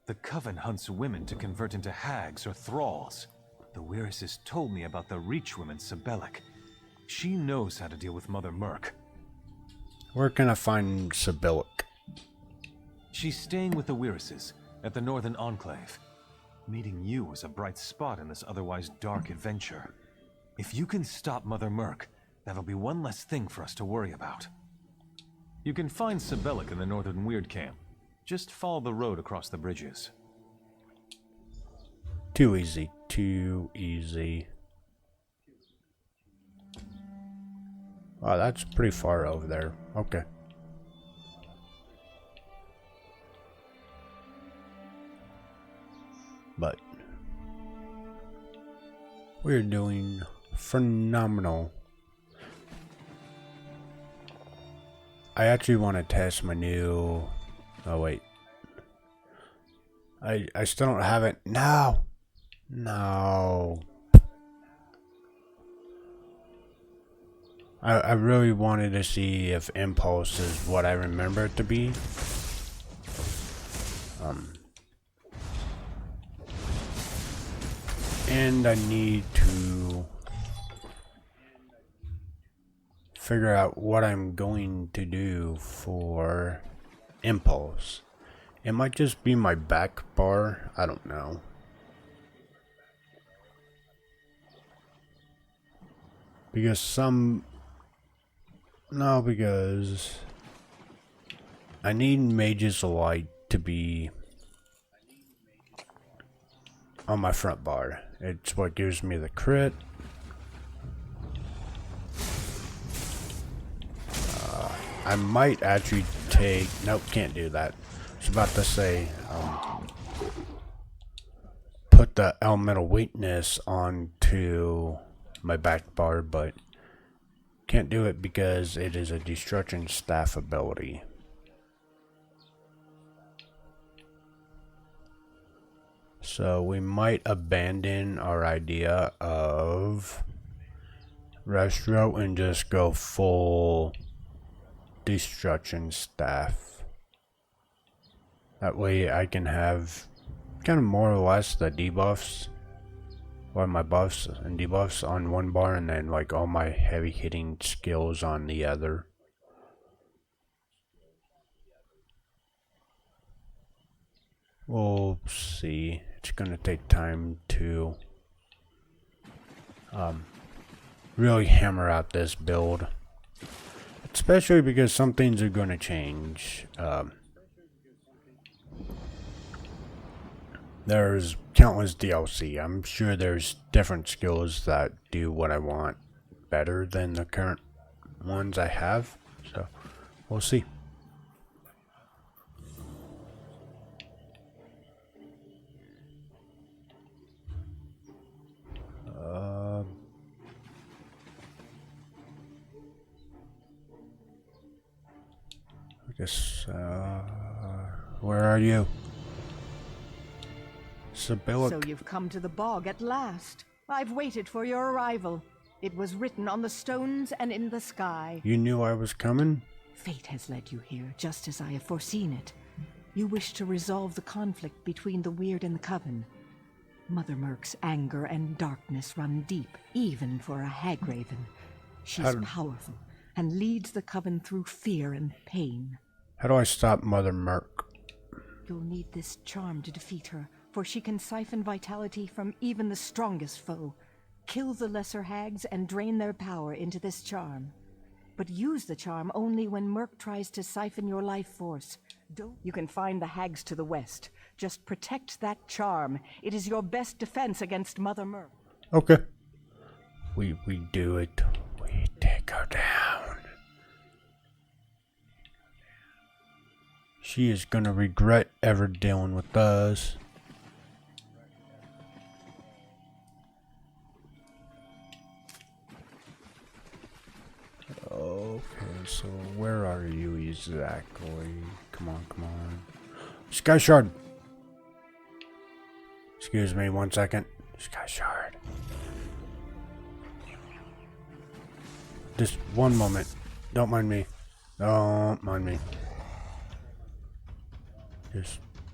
The coven hunts women to convert into hags or thralls. The Weiruses told me about the Reach woman Sibelic. She knows how to deal with Mother Merc. Where can I find Sibelic? She's staying with the Weiruses at the Northern Enclave. Meeting you was a bright spot in this otherwise dark adventure. If you can stop Mother Merc, that'll be one less thing for us to worry about. You can find Sibelic in the Northern Weird Camp. Just follow the road across the bridges. Too easy. Too easy. Wow, that's pretty far over there. Okay. But we're doing phenomenal. I actually want to test my new... Oh, wait. I still don't have it. No! No. I really wanted to see if Impulse is what I remember it to be. And I need to figure out what I'm going to do for Impulse. It might just be my back bar. I don't know. Because because I need Mage's Light to be on my front bar. It's what gives me the crit. I might actually take... Nope, can't do that. I was about to say... put the elemental weakness onto my back bar, but can't do it because it is a destruction staff ability. So we might abandon our idea of Restro and just go full destruction staff. That way I can have kind of more or less the debuffs, or my buffs and debuffs on one bar, and then like all my heavy hitting skills on the other. We'll see. It's gonna take time to really hammer out this build, especially because some things are gonna change. There's countless DLC. I'm sure there's different skills that do what I want better than the current ones I have. So, we'll see. I guess, where are you? Sibylla. So you've come to the bog at last. I've waited for your arrival. It was written on the stones and in the sky. You knew I was coming? Fate has led you here, just as I have foreseen it. You wish to resolve the conflict between the Weird and the Coven. Mother Merc's anger and darkness run deep, even for a Hagraven. She's powerful, and leads the Coven through fear and pain. How do I stop Mother Merc? You'll need this charm to defeat her, for she can siphon vitality from even the strongest foe. Kill the lesser hags and drain their power into this charm. But use the charm only when Merc tries to siphon your life force. You can find the hags to the west. Just protect that charm. It is your best defense against Mother Merc. Okay. We do it. We take her down. She is gonna regret ever dealing with us. Okay, so where are you exactly? Come on, come on. Sky Shard! Excuse me, 1 second. Sky Shard. Just one moment. Don't mind me. Don't mind me.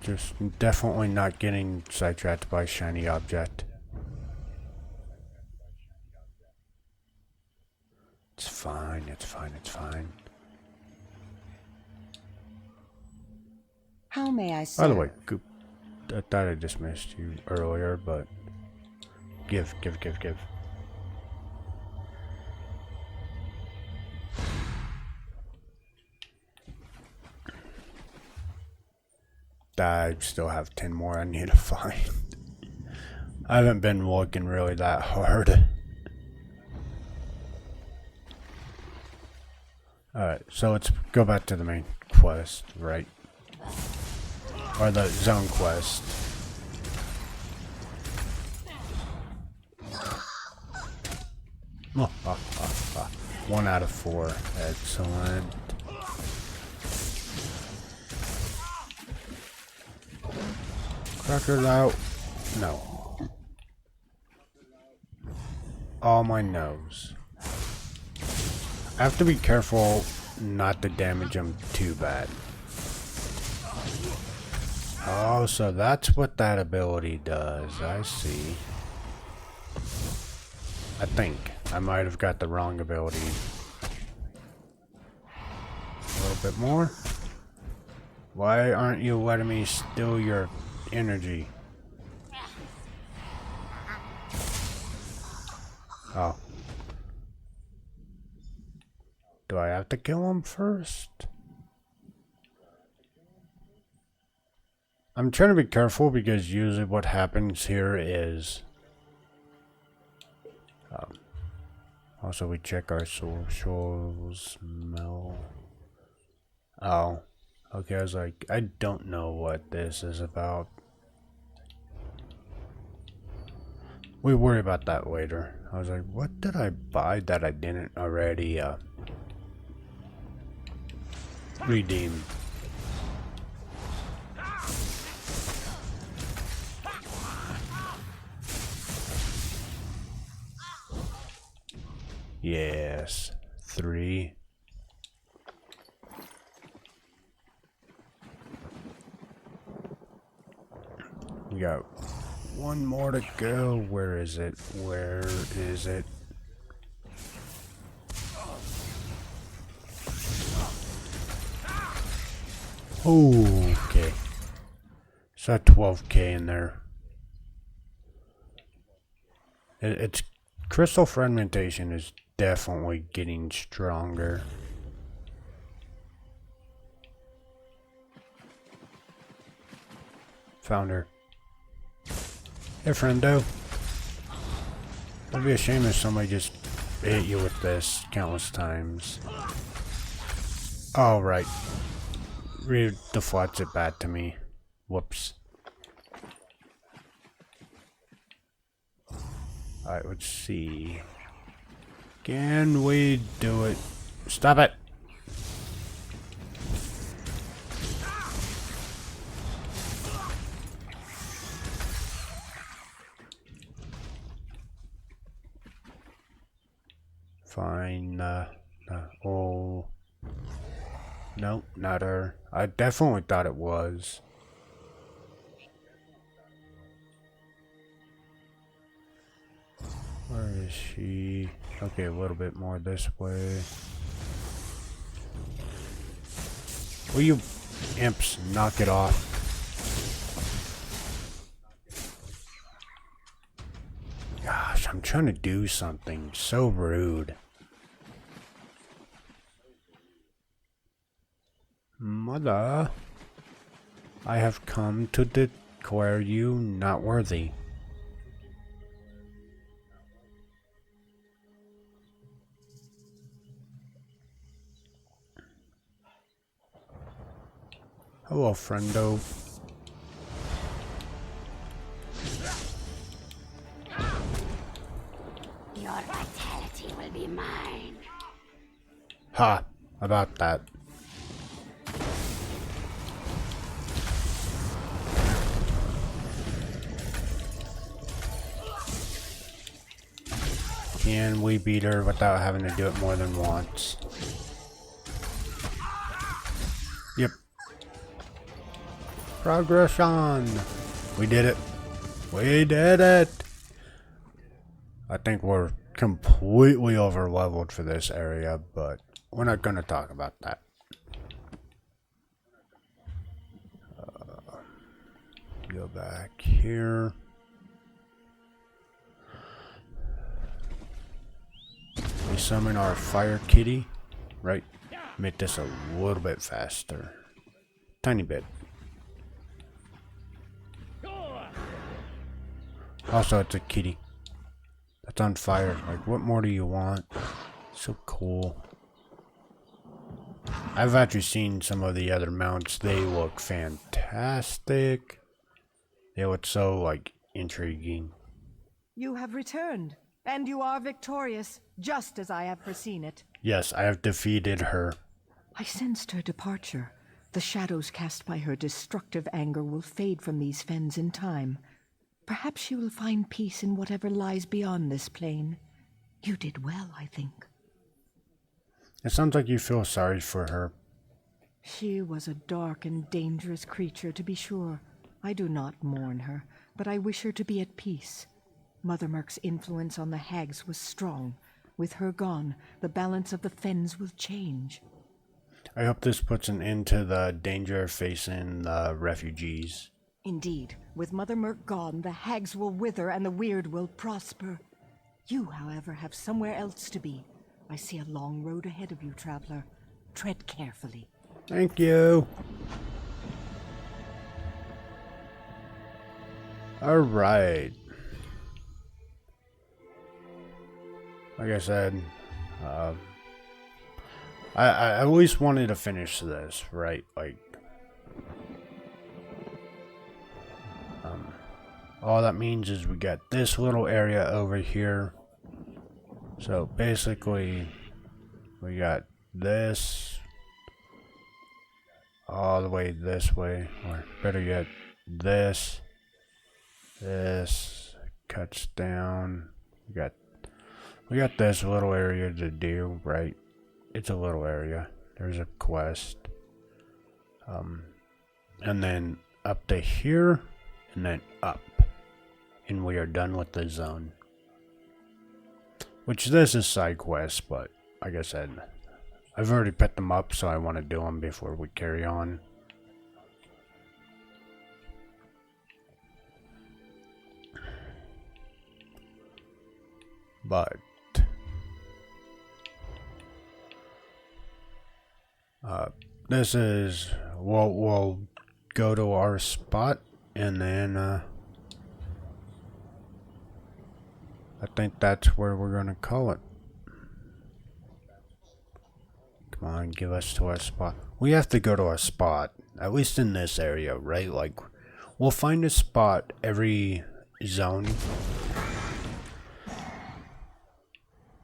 Just definitely not getting sidetracked by a shiny object. It's fine, it's fine, it's fine. How may I say? By the way, Goop, I thought I dismissed you earlier, but give. I still have 10 more I need to find. I haven't been looking really that hard. Alright, so let's go back to the main quest, right? Or the zone quest. Oh, 1 out of 4. Excellent. Crackers out. No. Oh, my nose. I have to be careful not to damage him too bad. Oh, so that's what that ability does. I see. I think. I might have got the wrong ability. A little bit more. Why aren't you letting me steal your energy? Oh. Do I have to kill him first? I'm trying to be careful because usually what happens here is Also, we check our socials. Oh, okay. I was like, I don't know what this is about. We worry about that later. I was like, what did I buy that I didn't already redeem? Yes, 3. We got one more to go. Where is it? Where is it? Okay. So 12k in there. It's crystal fragmentation is definitely getting stronger. Found her. Hey, friendo. It'd be a shame if somebody just hit you with this countless times. Alright. Deflects it back to me. Whoops. Alright, let's see. Can we do it? Stop it! Fine. Oh. Nope, not her. I definitely thought it was. Where is she? Okay, a little bit more this way. Will you imps knock it off? Gosh, I'm trying to do something. So rude. Mother, I have come to declare you not worthy. Hello, friendo. Your vitality will be mine. Ha! About that. Can we beat her without having to do it more than once? Yep. Progression! We did it. We did it! I think we're completely over leveled for this area, but we're not going to talk about that. Go back here. We summon our fire kitty, right? Make this a little bit faster. Tiny bit. Also, it's a kitty. That's on fire. Like, what more do you want? So cool. I've actually seen some of the other mounts. They look fantastic. They look so, like, intriguing. You have returned, and you are victorious, just as I have foreseen it. Yes, I have defeated her. I sensed her departure. The shadows cast by her destructive anger will fade from these fens in time. Perhaps she will find peace in whatever lies beyond this plane. You did well, I think. It sounds like you feel sorry for her. She was a dark and dangerous creature, to be sure. I do not mourn her, but I wish her to be at peace. Mother Merc's influence on the hags was strong. With her gone, the balance of the fens will change. I hope this puts an end to the danger facing the refugees. Indeed, with Mother Merc gone, the hags will wither and the weird will prosper. You, however, have somewhere else to be. I see a long road ahead of you, traveler. Tread carefully. Thank you. All right. like I said, I always wanted to finish this, right? Like, all that means is we got this little area over here. So basically, we got this all the way this way, or better yet, this cuts down. We got this little area to do, right? It's a little area. There's a quest. And then up to here, and then up. And we are done with the zone. Which this is side quest, but like I said, I've already picked them up, so I want to do them before we carry on. But this is we'll go to our spot, and then I think that's where we're gonna call it. Come on, give us to our spot. We have to go to our spot, at least in this area, right? Like, we'll find a spot every zone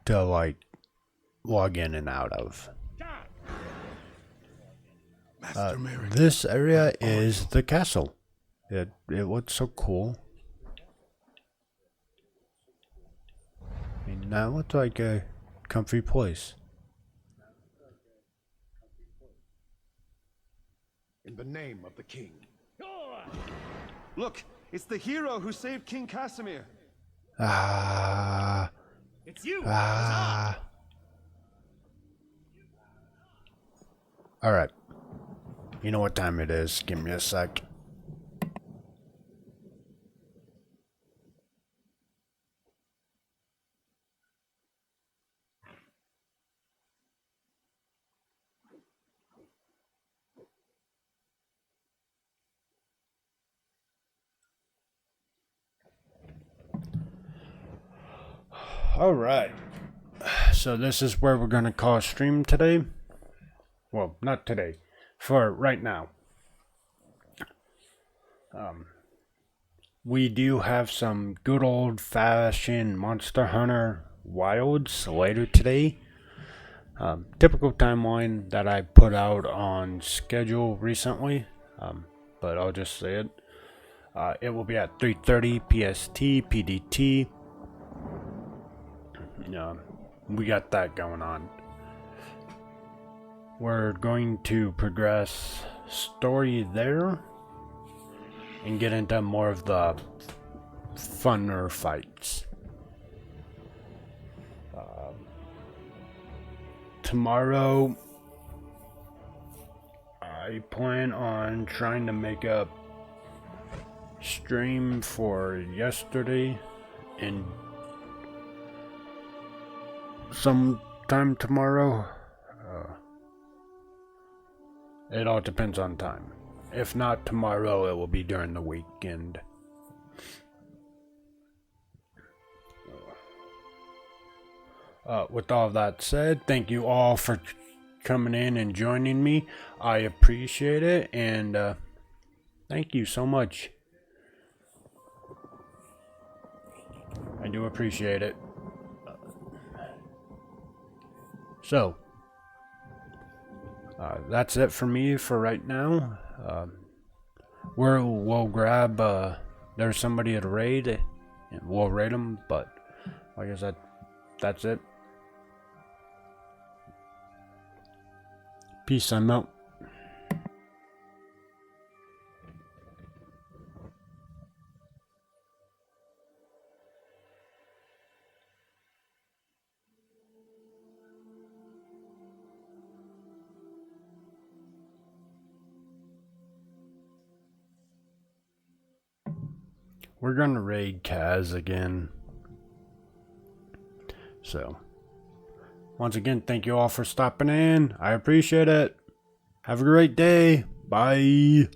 to, like, log in and out of. This area is the castle. It looks so cool. I mean, that looks like a comfy place. In the name of the king. Look, it's the hero who saved King Casimir. It's you. Alright. You know what time it is. Give me a sec. Alright. So this is where we're gonna call a stream today. Well, not today. For right now. We do have some good old-fashioned Monster Hunter Wilds later today. Typical timeline that I put out on schedule recently. But I'll just say it. It will be at 3:30 PST, PDT. We got that going on. We're going to progress story there and get into more of the funner fights. Tomorrow, I plan on trying to make a stream for yesterday and sometime tomorrow. It all depends on time. If not tomorrow, it will be during the weekend. With all that said, thank you all for coming in and joining me. I appreciate it, and thank you so much. I do appreciate it. So, that's it for me for right now. We'll grab, there's somebody at a raid, and we'll raid them, but like I said, that's it. Peace, I'm out. We're gonna raid Kaz again. So, once again, thank you all for stopping in. I appreciate it. Have a great day. Bye.